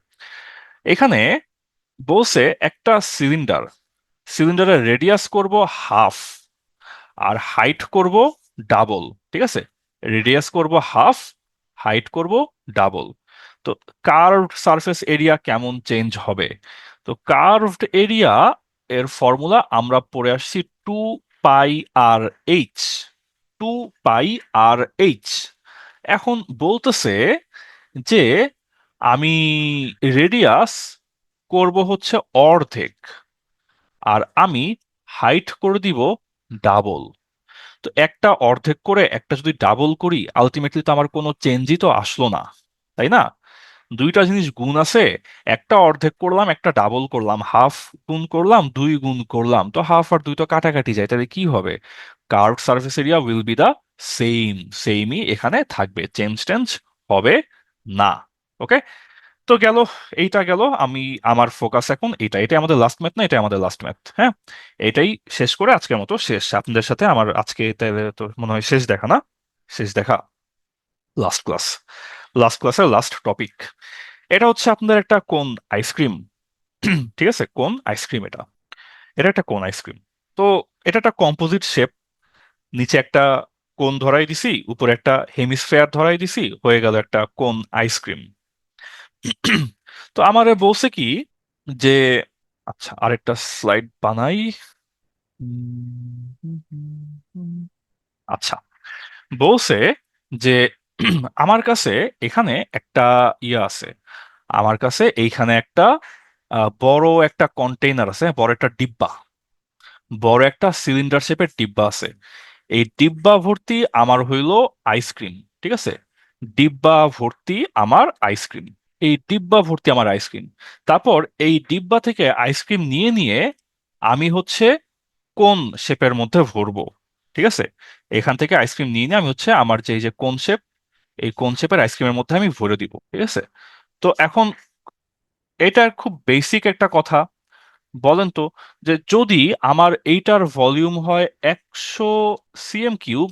এখানে বলছে একটা সিলিন্ডার, সিলিন্ডারের রেডিয়াস করব হাফ, আর হাইট করব ডাবল। ঠিক আছে, রেডিয়াস করব হাফ, হাইট করব ডাবল। তো কার্ভড সারফেস এরিয়া কেমন চেঞ্জ হবে? তো কার্ভড এরিয়া এর ফর্মুলা আমরা পড়ে আসছি, 2 pi R H. 2 pi R H. এখন বলতেছে যে আমি রেডিয়াস করব হচ্ছে অর্ধেক, আর আমি হাইট করে দিব ডাবল। তো একটা অর্ধেক করে একটা যদি ডাবল করি, আলটিমেটলি তো আমার কোনো চেঞ্জই তো আসলো না, তাই না? দুইটা জিনিস গুণ আছে, একটা অর্ধেক করলাম, একটা ডাবল করলাম, হাফ গুণ করলাম, 2 গুণ করলাম, তো হাফ আর 2 তো কাটাকাটি যায়, তাহলে কি হবে? Curved surface area will be the same, সেমই এখানে থাকবে, চেঞ্জ টেঞ্জ হবে না। ওকে, তো গেল, এইটা গেল। আমি আমার ফোকাস এখন এটা, এটাই আমাদের লাস্ট ম্যাথ না, এটাই আমাদের লাস্ট ম্যাথ। হ্যাঁ, এটাই শেষ করে আজকের মতো শেষ আপনাদের সাথে আমার আজকে, তাহলে তো মনে হয় শেষ দেখা, না? শেষ দেখা, লাস্ট ক্লাস, লাস্ট ক্লাসের লাস্ট টপিক। এটা হচ্ছে আপনাদের একটা কোন আইসক্রিম। ঠিক আছে, কোন আইসক্রিম এটা, এটা একটা কোন আইসক্রিম। তো এটা একটা কম্পোজিট শেপ, নিচে একটা কোন ধরাই দিছি, উপরে একটা হেমিস্ফেয়ার ধরাই দিছি, হয়ে গেল একটা কোন আইসক্রিম। তো আমারে বলছে কি যে, আচ্ছা আরেকটা স্লাইড বানাই। আচ্ছা, বলছে যে আমার কাছে এখানে একটা ইয়ে আছে, আমার কাছে এইখানে একটা বড় একটা কন্টেইনার আছে, বড় একটা ডিব্বা, বড় একটা সিলিন্ডার শেপের ডিব্বা আছে। এই ডিব্বা ভর্তি আমার হইলো আইসক্রিম। ঠিক আছে, ডিব্বা ভর্তি আমার আইসক্রিম, এই ডিব্বা ভর্তি আমার আইসক্রিম। তারপর এই ডিব্বা থেকে আইসক্রিম নিয়ে নিয়ে আমি হচ্ছে কোন শেপের মধ্যে ভরবো। ঠিক আছে, এখান থেকে আইসক্রিম নিয়ে নিয়ে আমি হচ্ছে আমার যে এই যে কোন শেপ, এই কোন শেপের আইসক্রিমের মধ্যে আমি ভরে দিব। ঠিক আছে, তো এখন এটা খুব বেসিক একটা কথা। বলেন তো, যে যদি আমার এইটার ভলিউম হয় 100 cm কিউব,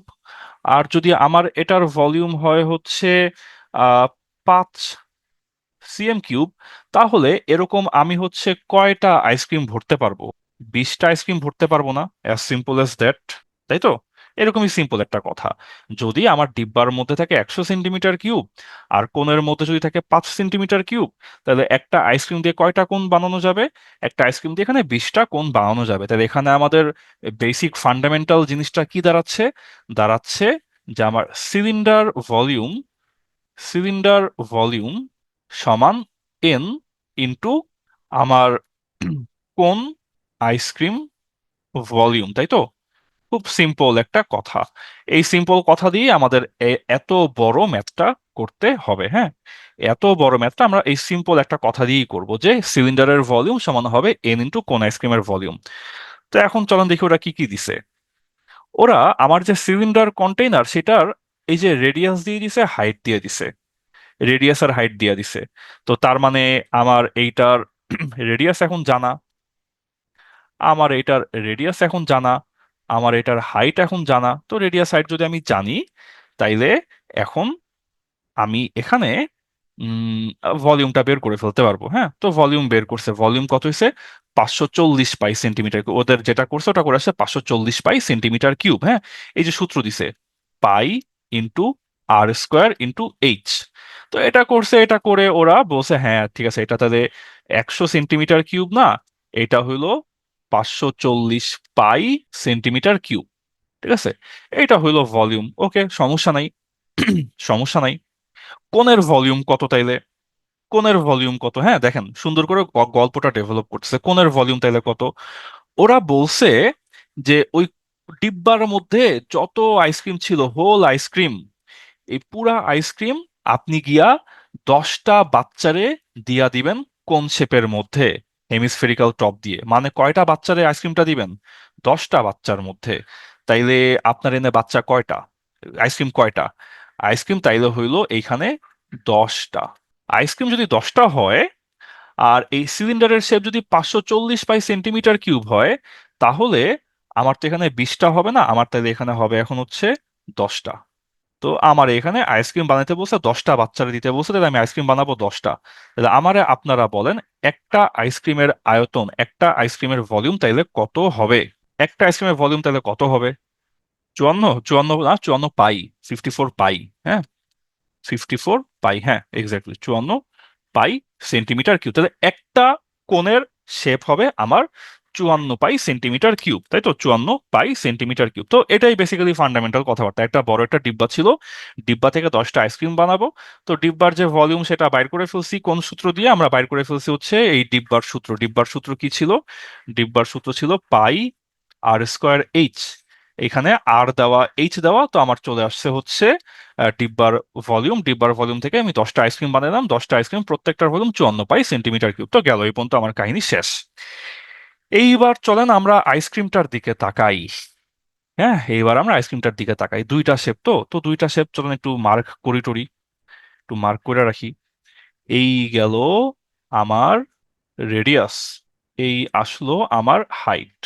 আর যদি আমার এটার ভলিউম হয় হচ্ছে 5 cm কিউব, তাহলে এরকম আমি হচ্ছে কয়টা আইসক্রিম ভরতে পারবো? 20টা আইসক্রিম ভরতে পারবো না? অ্যাজ সিম্পল অ্যাজ দ্যাট, তাই তো? এরকমই সিম্পল একটা কথা। যদি আমার ডিব্বার মধ্যে থাকে 100 সেন্টিমিটার কিউব, আর কোণের মধ্যে যদি থাকে 5 সেন্টিমিটার কিউব, তাহলে একটা আইসক্রিম দিয়ে কয়টা কোণ বানানো যাবে? একটা আইসক্রিম দিয়ে এখানে 20টা কোণ বানানো যাবে। তাহলে এখানে আমাদের বেসিক ফান্ডামেন্টাল জিনিসটা কি দাঁড়াচ্ছে? দাঁড়াচ্ছে যে আমার সিলিন্ডার ভলিউম, সিলিন্ডার ভলিউম সমান এন ইন্টু আমার কোন আইসক্রিম ভলিউম, তাই তো? খুব সিম্পল একটা কথা। এই সিম্পল কথা দিয়ে আমাদের এত বড় ম্যাথটা করতে হবে। হ্যাঁ, এত বড় ম্যাথটা আমরা এই সিম্পল একটা কথা দিয়েই করব, যে সিলিন্ডারের ভলিউম সমান হবে এন ইন্টু কোন আইসক্রিমের ভলিউম। তো এখন চলেন দেখি ওরা কি কি দিছে। ওরা আমার যে সিলিন্ডার কন্টেইনার সেটার এই যে রেডিয়াস দিয়ে দিছে, হাইট দিয়ে দিছে, রেডিয়াস আর হাইট দিয়ে দিছে। তো তার মানে আমার এইটার রেডিয়াস এখন জানা, আমার এটার রেডিয়াস এখন জানা, আমার এটার হাইট এখন জানা। তো রেডিয়াস হাইট যদি আমি জানি, তাইলে এখন আমি এখানে ভলিউমটা বের করে ফেলতে পারবো। হ্যাঁ, তো ভলিউম বের করছে, ভলিউম কত হয়েছে? 540 পাই সেন্টিমিটার। ওদের যেটা করছে ওটা করে আসছে 540 পাই সেন্টিমিটার কিউব। হ্যাঁ, এই যে সূত্র দিছে, পাই ইন্টু আর স্কোয়ার ইন্টু এইচ। তো এটা করছে, এটা করে ওরা বলছে হ্যাঁ ঠিক আছে, এটা তাহলে 100 সেন্টিমিটার কিউব না, এটা হইলো 540 পাই সেন্টিমিটার কিউব। ঠিক আছে, এটা হইলো ভলিউম। ওকে, সমস্যা নাই, সমস্যা নাই। কোণের ভলিউম কত তাইলে? কোণের ভলিউম কত? হ্যাঁ দেখেন, সুন্দর করে গল্পটা ডেভেলপ করতেছে। কোণের ভলিউম তাইলে কত? ওরা বলছে যে ওই ডিব্বার মধ্যে যত আইসক্রিম ছিল, হোল আইসক্রিম, এই পুরা আইসক্রিম আপনি গিয়া 10টা বাচ্চারে দিয়া দিবেন কোন শেপের মধ্যে, হেমিস্ফেরিক্যাল টপ দিয়ে। মানে কয়টা বাচ্চারে আইসক্রিমটা দিবেন? 10টা বাচ্চার মধ্যে। তাইলে আপনার এনে বাচ্চা কয়টা? আইসক্রিম কয়টা? আইসক্রিম তাইলে হইলো এইখানে 10টা। আইসক্রিম যদি 10টা হয়, আর এই সিলিন্ডারের শেপ যদি 540 পাই সেন্টিমিটার কিউব হয়, তাহলে আমার তো এখানে 20টা হবে না, আমার তাহলে এখানে হবে এখন হচ্ছে 10টা। তো আমার এখানে আইসক্রিম বানাতে বলছে, 10টা বাচ্চারা দিতে বলছে, তাহলে আমি আইসক্রিম বানাবো 10টা। তাহলে আমারে আপনারা বলেন, একটা আইসক্রিমের আয়তন, একটা আইসক্রিমের ভলিউম তাইলে কত হবে? একটা আইসক্রিমের ভলিউম তাহলে কত হবে? 54, 54 না, 54 পাই, 54 পাই। হ্যাঁ, 54 পাই, হ্যাঁ এক্স্যাক্টলি 54 পাই সেন্টিমিটার কিউব। তাহলে একটা কোণের শেপ হবে আমার 54 পাই সেন্টিমিটার কিউব, তাই তো? 54 পাই সেন্টিমিটার কিউব। তো এটাই বেসিক্যালি ফান্ডামেন্টাল কথাবার্তা। একটা বড় একটা ডিব্বা ছিল, ডিব্বা থেকে 10টা আইসক্রিম বানাবো। তো ডিব্বার যে ভলিউম সেটা বাইর করে ফেলছি কোন সূত্র দিয়ে? আমরা বাইর করে ফেলছি হচ্ছে এই ডিব্বার সূত্র। ডিব্বার সূত্র কি ছিল? ডিব্বার সূত্র ছিল পাই আর স্কোয়ার এইচ। এখানে আর দেওয়া, এইচ দেওয়া, তো আমার চলে আসছে হচ্ছে ডিব্বার ভলিউম। ডিব্বার ভলিউম থেকে আমি 10টা আইসক্রিম বানালাম, 10টা আইসক্রিম, প্রত্যেকটার ভলিউম 54 পাই সেন্টিমিটার কিউব। তো গেল, এই পর্যন্ত আমার কাহিনী শেষ। এইবার চলেন আমরা আইসক্রিমটার দিকে তাকাই। হ্যাঁ, এইবার আমরা আইসক্রিমটার দিকে তাকাই। দুইটা শেপ, তো তো দুইটা শেপ, চলেন একটু মার্ক করি টরি, একটু মার্ক করে রাখি। এই গেল আমার রেডিয়াস, এই আসলো আমার হাইট,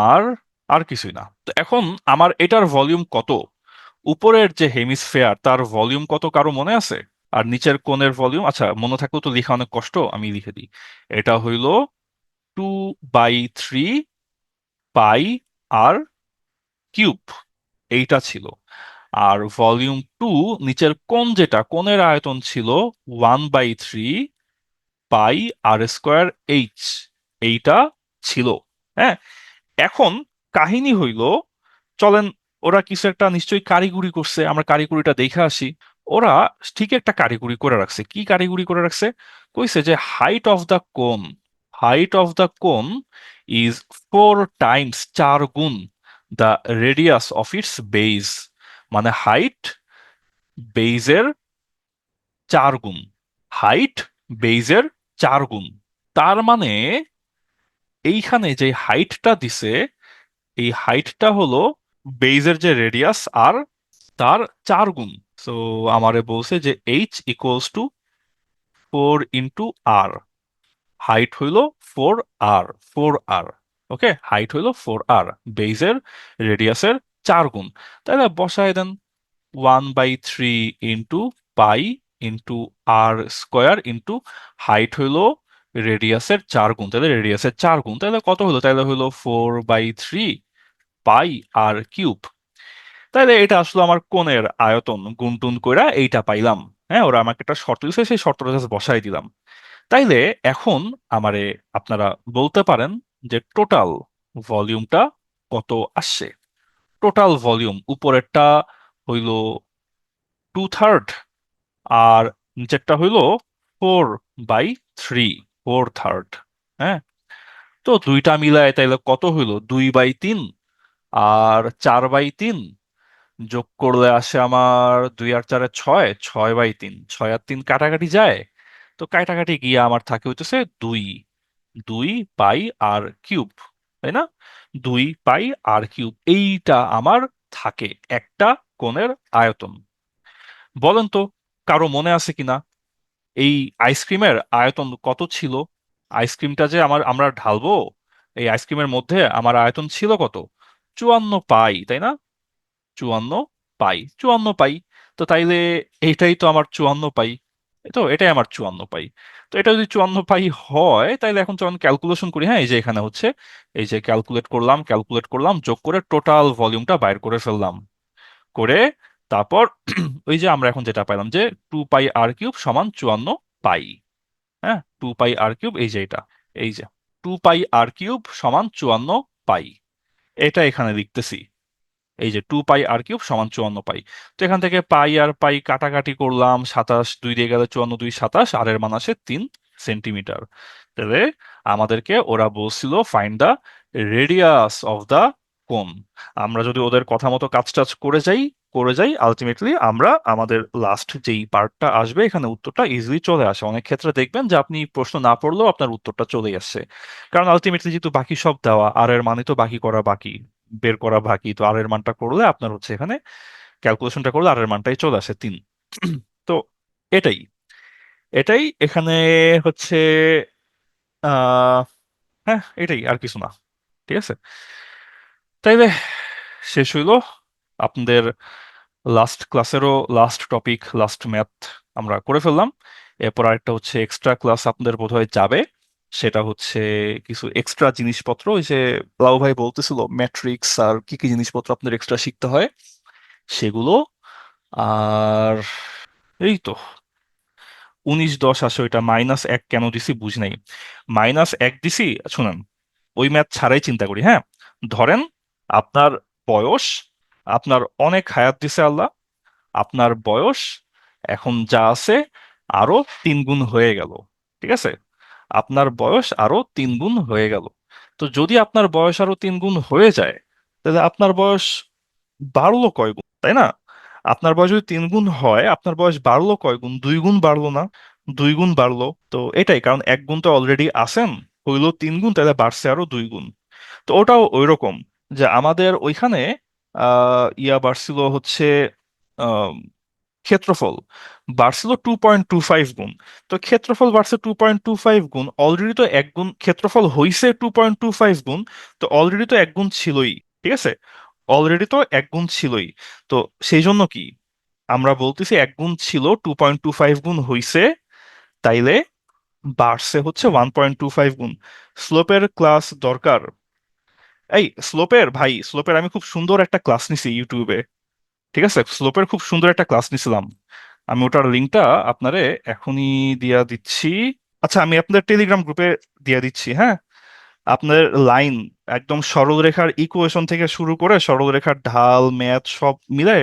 আর আর কিছুই না। তো এখন আমার এটার ভলিউম কত? উপরের যে হেমিস্ফেয়ার তার ভলিউম কত কারো মনে আছে? আর নিচের কোণের ভলিউম, আচ্ছা মনে থাকলেও তো লেখা অনেক কষ্ট, আমি লিখে দিই। এটা হইল 2/3 পাই আর কিউব, এইটা ছিল। আর ভলিউম 2, নিচের কোণ, যেটা কোণের আয়তন ছিল 1/3 পাই আর স্কোয়ার এইচ, এইটা ছিল। হ্যাঁ, এখন কাহিনী হইল, চলেন ওরা কিছু একটা নিশ্চয়ই কারিগরি করছে, আমরা কারিগরিটা দেখে আসি। ওরা ঠিক একটা কারিগরি করে রাখছে। কি কারিগরি করে রাখছে? কইছে যে height of the cone is 4 times, 4 গুণ the radius of its base. মানে হাইট বেইজের 4 গুণ, হাইট বেইজের 4 গুণ। তার মানে এইখানে যে হাইটটা দিছে, এই হাইটটা হলো বেইজের যে রেডিয়াস আর তার 4 গুণ। সো আমারে বলছে যে H = 4 × R। হাইট হইল 4R, 4R। ওকে, হাইট হইল 4R, বেইজের রেডিয়াসের 4 গুণ। তাহলে বসায় দেন 1/3 × পাই × R² হাইট হইল রেডিয়াসের 4 গুণ। তাহলে রেডিয়াসের 4 গুণ, তাহলে কত হলো? তাহলে হইলো 4/3 পাই আর কিউব। তাইলে এটা আসলে আমার কোণের আয়তন গুণটুন কইরা এইটা পাইলাম। হ্যাঁ, ওরা আমাকে একটা শর্ত দিছে, সেই শর্তটা জাস্ট বসাই দিলাম। তাইলে এখন আমারে আপনারা বলতে পারেন যে টোটাল ভলিউমটা কত আসছে। টোটাল ভলিউম উপরেরটা হইল 2/3, আর নিচেরটা হইল 4/3, 4/3। হ্যাঁ, তো দুইটা মিলায় তাইলে কত হইল? 2/3 আর 4/3 যোগ করলে আসে আমার 2 আর 4 এ 6, 6/3। 6 আর 3 কাটাকাটি যায়, তো কাটাকাটি গিয়ে আমার থাকে হইতেছে 2, 2 পাই আর কিউব, তাই না? 2 পাই আর কিউব, এইটা আমার থাকে একটা কোণের আয়তন। বলেন তো, কারো মনে আছে কিনা এই আইসক্রিমের আয়তন কত ছিল? আইসক্রিমটা যে আমরা ঢালবো, এই আইসক্রিমের মধ্যে আমার আয়তন ছিল কত? 54 পাই, তাই না? 54 পাই, 54 পাই। তো তাইলে এইটাই তো আমার 54 পাই। এই তো এটাই আমার 54 পাই। তো এটা যদি 54 পাই হয়, তাইলে এখন যখন ক্যালকুলেশন করি, হ্যাঁ, এই যে এখানে হচ্ছে, এই যে ক্যালকুলেট করলাম, যোগ করে টোটাল ভলিউমটা বাইর করে ফেললাম। করে তারপর ওই যে আমরা এখন যেটা পাইলাম যে 2 পাই আর কিউব সমান 54 পাই। হ্যাঁ, 2 পাই আর কিউব, এই যে এটা, এই যে 2 পাই আর কিউব সমান 54 পাই, এটা এখানে লিখতেছি। এই যে 2 পাই আর কিউব সমান 54 পাই। তো এখান থেকে পাই আর পাই কাটাকাটি করলাম, 27, 2 দিয়ে গেলে 54, 2 27, আর এর মান আসে 3 সেন্টিমিটার। তাহলে আমাদেরকে ওরা বলছিল find the radius of the cone. আমরা যদি ওদের কথা মতো কাজ টাজ করে যাই আলটিমেটলি আমরা আমাদের লাস্ট যেই পার্টটা আসবে, এখানে উত্তরটা ইজিলি চলে আসে। অনেক ক্ষেত্রে দেখবেন যে আপনি প্রশ্ন না পড়লেও আপনার উত্তরটা চলে আসছে, কারণ আলটিমেটলি যেহেতু বাকি সব দেওয়া, আর এর মানে তো বাকি করা বাকি, বের করা বাকি। তো আর এর মানটা করলে আপনার হচ্ছে এখানে ক্যালকুলেশনটা করলে আর এর মানটাই চলে আসে 3। তো এটাই এটাই এখানে হচ্ছে আহ হ্যাঁ, এটাই, আর কিছু না। ঠিক আছে, তাইলে শেষ হইলো আপনাদের লাস্ট ক্লাসেরও লাস্ট টপিক, লাস্ট ম্যাথ আমরা করে ফেললাম। এরপর আরেকটা হচ্ছে এক্সট্রা ক্লাস আপনাদের বোধহয় যাবে, সেটা হচ্ছে কিছু এক্সট্রা জিনিসপত্র, ওই যে লাউ ভাই বলতেছিল ম্যাট্রিক্স আর কি কি জিনিসপত্র আপনাদের এক্সট্রা শিখতে হয়, সেগুলো। আর এই তো 19, 10 আসে, ওইটা -1 কেন দিছি বুঝি নাই। -1 দিছি, শুনেন, ওই ম্যাথ ছাড়াই চিন্তা করি। হ্যাঁ, ধরেন আপনার বয়স, আপনার অনেক হায়াত দিছে আল্লাহ, আপনার বয়স এখন যা আছে আরো 3 গুণ হয়ে গেল। ঠিক আছে, আপনার বয়স আরো 3 গুণ হয়ে গেল। তো যদি আপনার বয়স আরো 3 গুণ হয়ে যায়, তাহলে আপনার বয়স বাড়লো কয় গুণ, তাই না? আপনার বয়স যদি 3 গুণ হয়, আপনার বয়স বাড়লো কয় গুণ? 2 গুণ বাড়লো না? 2 গুণ বাড়লো। তো এটাই কারণ, 1 গুণ তো অলরেডি আছেন, হইলো 3 গুণ, তাহলে বাড়ছে আরো 2 গুণ। তো ওটাও ওইরকম, যে আমাদের ওইখানে ইয়া বাড়ছিল হচ্ছে আহ, ক্ষেত্রফল বাড়ছিল 2.25 গুণ। তো ক্ষেত্রফল বাড়ছে 2.25 গুণ, অলরেডি তো 1 গুণ ক্ষেত্রফল হইছে 2.25 গুণ, তো অলরেডি তো 1 গুণ ছিলই। ঠিক আছে, অলরেডি তো 1 গুণ ছিলই। তো সেই জন্য কি আমরা বলতেছি, 1 গুণ ছিল, 2.25 গুণ হইছে, তাইলে বাড়ছে হচ্ছে 1.25 গুণ। স্লোপের ক্লাস দরকার? এই স্লোপের ভাই, স্লোপের আমি খুব সুন্দর একটা ক্লাস নিছি ইউটিউবে। ঠিক আছে, স্লোপের খুব সুন্দর একটা ক্লাস নিছিলাম। আমি ওটার লিঙ্কটা আপনারে এখনই দিয়া দিচ্ছি। আচ্ছা, আমি আপনাদের টেলিগ্রাম গ্রুপে দিয়ে দিচ্ছি। হ্যাঁ, আপনার লাইন একদম সরলরেখার ইকুয়েশন থেকে শুরু করে সরলরেখার ঢাল ম্যাথ সব মিলে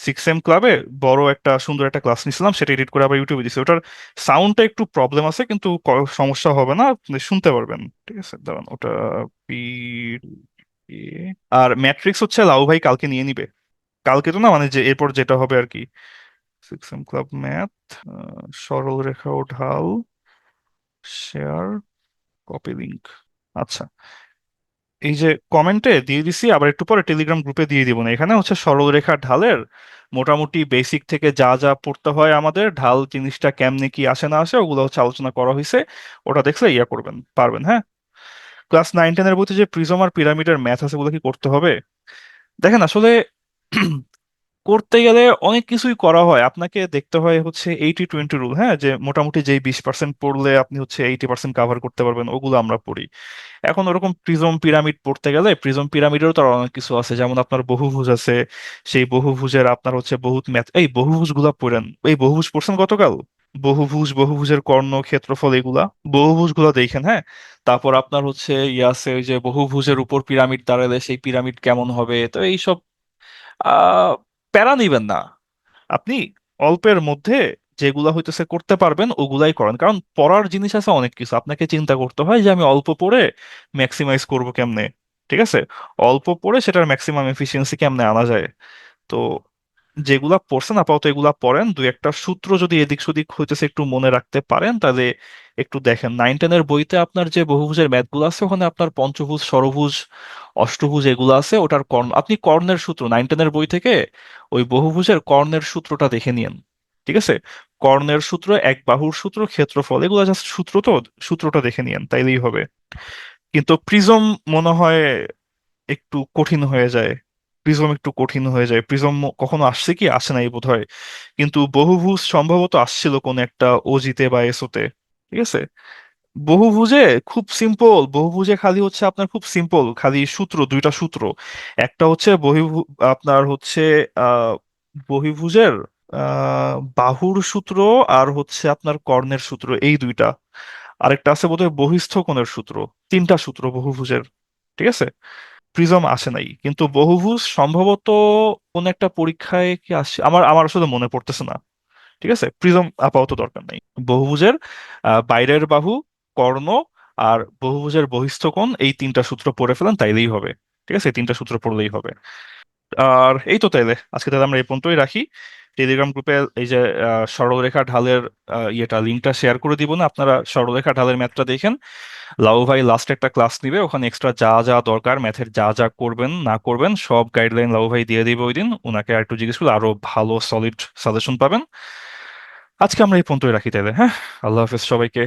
6M ক্লাবে বড় একটা সুন্দর একটা ক্লাস নিছিলাম, সেটা এডিট করে আবার ইউটিউবে দিচ্ছি। ওটার সাউন্ডটা একটু প্রবলেম আছে, কিন্তু সমস্যা হবে না, আপনি শুনতে পারবেন। ঠিক আছে, দাঁড়ান ওটা পি আর ম্যাট্রিক্স হচ্ছে লাউ ভাই কালকে নিয়ে নিবে। কালকে তো না, মানে যে এরপর যেটা হবে আর কি, 6M ক্লাব ম্যাথ, সরল রেখা ও ঢাল, শেয়ার, কপি লিংক। আচ্ছা, এই যে কমেন্টে দিয়ে দিছি, আবার একটু পরে টেলিগ্রাম গ্রুপে দিয়ে দিব। না, এখানে হচ্ছে সরলরেখা ঢালের মোটামুটি বেসিক থেকে যা যা পড়তে হয়, আমাদের ঢাল জিনিসটা কেমনে কি আসে না আসে, ওগুলো হচ্ছে আলোচনা করা হয়েছে। ওটা দেখলে ইয়া করবেন, পারবেন। হ্যাঁ, ক্লাস 9, 10-এর বইতে যে প্রিজম আর পিরামিডের ম্যাথ আছে, ওগুলো কি করতে হবে? দেখেন আসলে করতে গেলে অনেক কিছুই করা হয়, আপনাকে দেখতে হয় হচ্ছে 80-20 রুল, হ্যাঁ, যে মোটামুটি যেই 20% পড়লে আপনি হচ্ছে 80% কাভার করতে পারবেন, ওগুলো আমরা পড়ি। এখন ওরকম প্রিজম পিরামিড পড়তে গেলে প্রিজম পিরামিডেরও তো আরো অনেক কিছু আছে, যেমন আপনার বহুভুজ আছে। সেই বহুভুজের আপনার হচ্ছে বহুত ম্যাথ, এই বহুভুজ গুলা পড়েন, এই বহুভুজ পড়ছেন গতকাল? বহুভুজ, বহুভুজের কর্ণ, ক্ষেত্রফল, এগুলা বহুভুজ গুলা দেখেন, হ্যাঁ। তারপর আপনার হচ্ছে ইয়ে আছে, ওই যে বহুভুজের উপর পিরামিড দাঁড়ালে সেই পিরামিড কেমন হবে, তো এইসব আহ প্যারা নিবেন না আপনি। অল্পের মধ্যে যেগুলা হইতেছে করতে পারবেন ওগুলাই করেন, কারণ পড়ার জিনিস আছে অনেক কিছু, আপনাকে চিন্তা করতে হয় যে আমি অল্প পড়ে ম্যাক্সিমাইজ করব কেমনে। ঠিক আছে, অল্প পড়ে সেটার ম্যাক্সিমাম এফিসিয়েন্সি কেমনে আনা যায়। তো যেগুলা পড়ছেন আপাতত এগুলা পড়েন, দুই একটা সূত্র যদি এদিক সেদিক হইতেছে একটু মনে রাখতে পারেন তাহলে একটু দেখেন। 9-10-এর বইতে আপনার যে বহুভুজের ম্যাথগুলো আছে ওখানে আপনার পঞ্চভুজ, ষড়ভুজ, অষ্টভুজ এগুলো আছে, ওটার কর্ণ আপনি কর্ণের সূত্র 9-10-এর বই থেকে ওই বহুভুজের কর্ণের সূত্রটা দেখে নিন। ঠিক আছে, কর্ণের সূত্র, এক বাহুর সূত্র, ক্ষেত্রফল, এগুলো জাস্ট সূত্র, তো সূত্রটা দেখে নিন তাইলেই হবে। কিন্তু প্রিজম মনে হয় একটু কঠিন হয়ে যায়। প্রিজম একটু কঠিন হয়ে যায়, প্রিজম কখনো আসছে কি, আসে নাই বোধহয়। কিন্তু বহুভুজ সম্ভবত আসছিল কোন একটা ওজিতে বা এসোতে। ঠিক আছে, বহুভুজে খুব সিম্পল, বহুভুজে খালি হচ্ছে আপনার খুব সিম্পল খালি সূত্র, দুইটা সূত্র। একটা হচ্ছে আপনার হচ্ছে আহ বহির্ভুজের বাহুর সূত্র, আর হচ্ছে আপনার কর্ণের সূত্র, এই দুইটা। আরেকটা আছে বোধহয় বহিস্থ কোণের সূত্র। তিনটা সূত্র বহুভুজের। ঠিক আছে, প্রিজম আসে নাই, কিন্তু বহুভুজ সম্ভবত কোন একটা পরীক্ষায় কি আসছে, আমার আমার আসলে মনে পড়তেছে না। ঠিক আছে, প্রিজম আপাতত দরকার নাই। বহুভুজের বাইরের বাহু, কর্ণ, আর বহুভুজের বহিস্থ কোণ, এই তিনটা সূত্র পড়ে ফেলেন তাইলেই হবে। ঠিক আছে, এই তিনটা সূত্র পড়লেই হবে। আর এই তো, তাইলে আজকে তাহলে আমরা এই পর্যন্তই রাখি। টেলিগ্রাম গ্রুপে এই যে সরলরেখা ঢালের ইয়েটা লিঙ্কটা শেয়ার করে দিব না, আপনারা সরলরেখা ঢালের ম্যাথটা দেখেন। লাউ ভাই লাস্ট একটা ক্লাস নিবে, ওখানে এক্সট্রা যা যা দরকার ম্যাথের, যা যা করবেন না করবেন সব গাইডলাইন লাউ ভাই দিয়ে দিবে ওই দিন। ওনাকে আর একটু জিজ্ঞেস করলে আরো ভালো সলিড সাজেশন পাবেন। আজকে আমরা এই পর্যন্তই রাখি তাইলে, হ্যাঁ। আল্লাহ হাফেজ সবাইকে।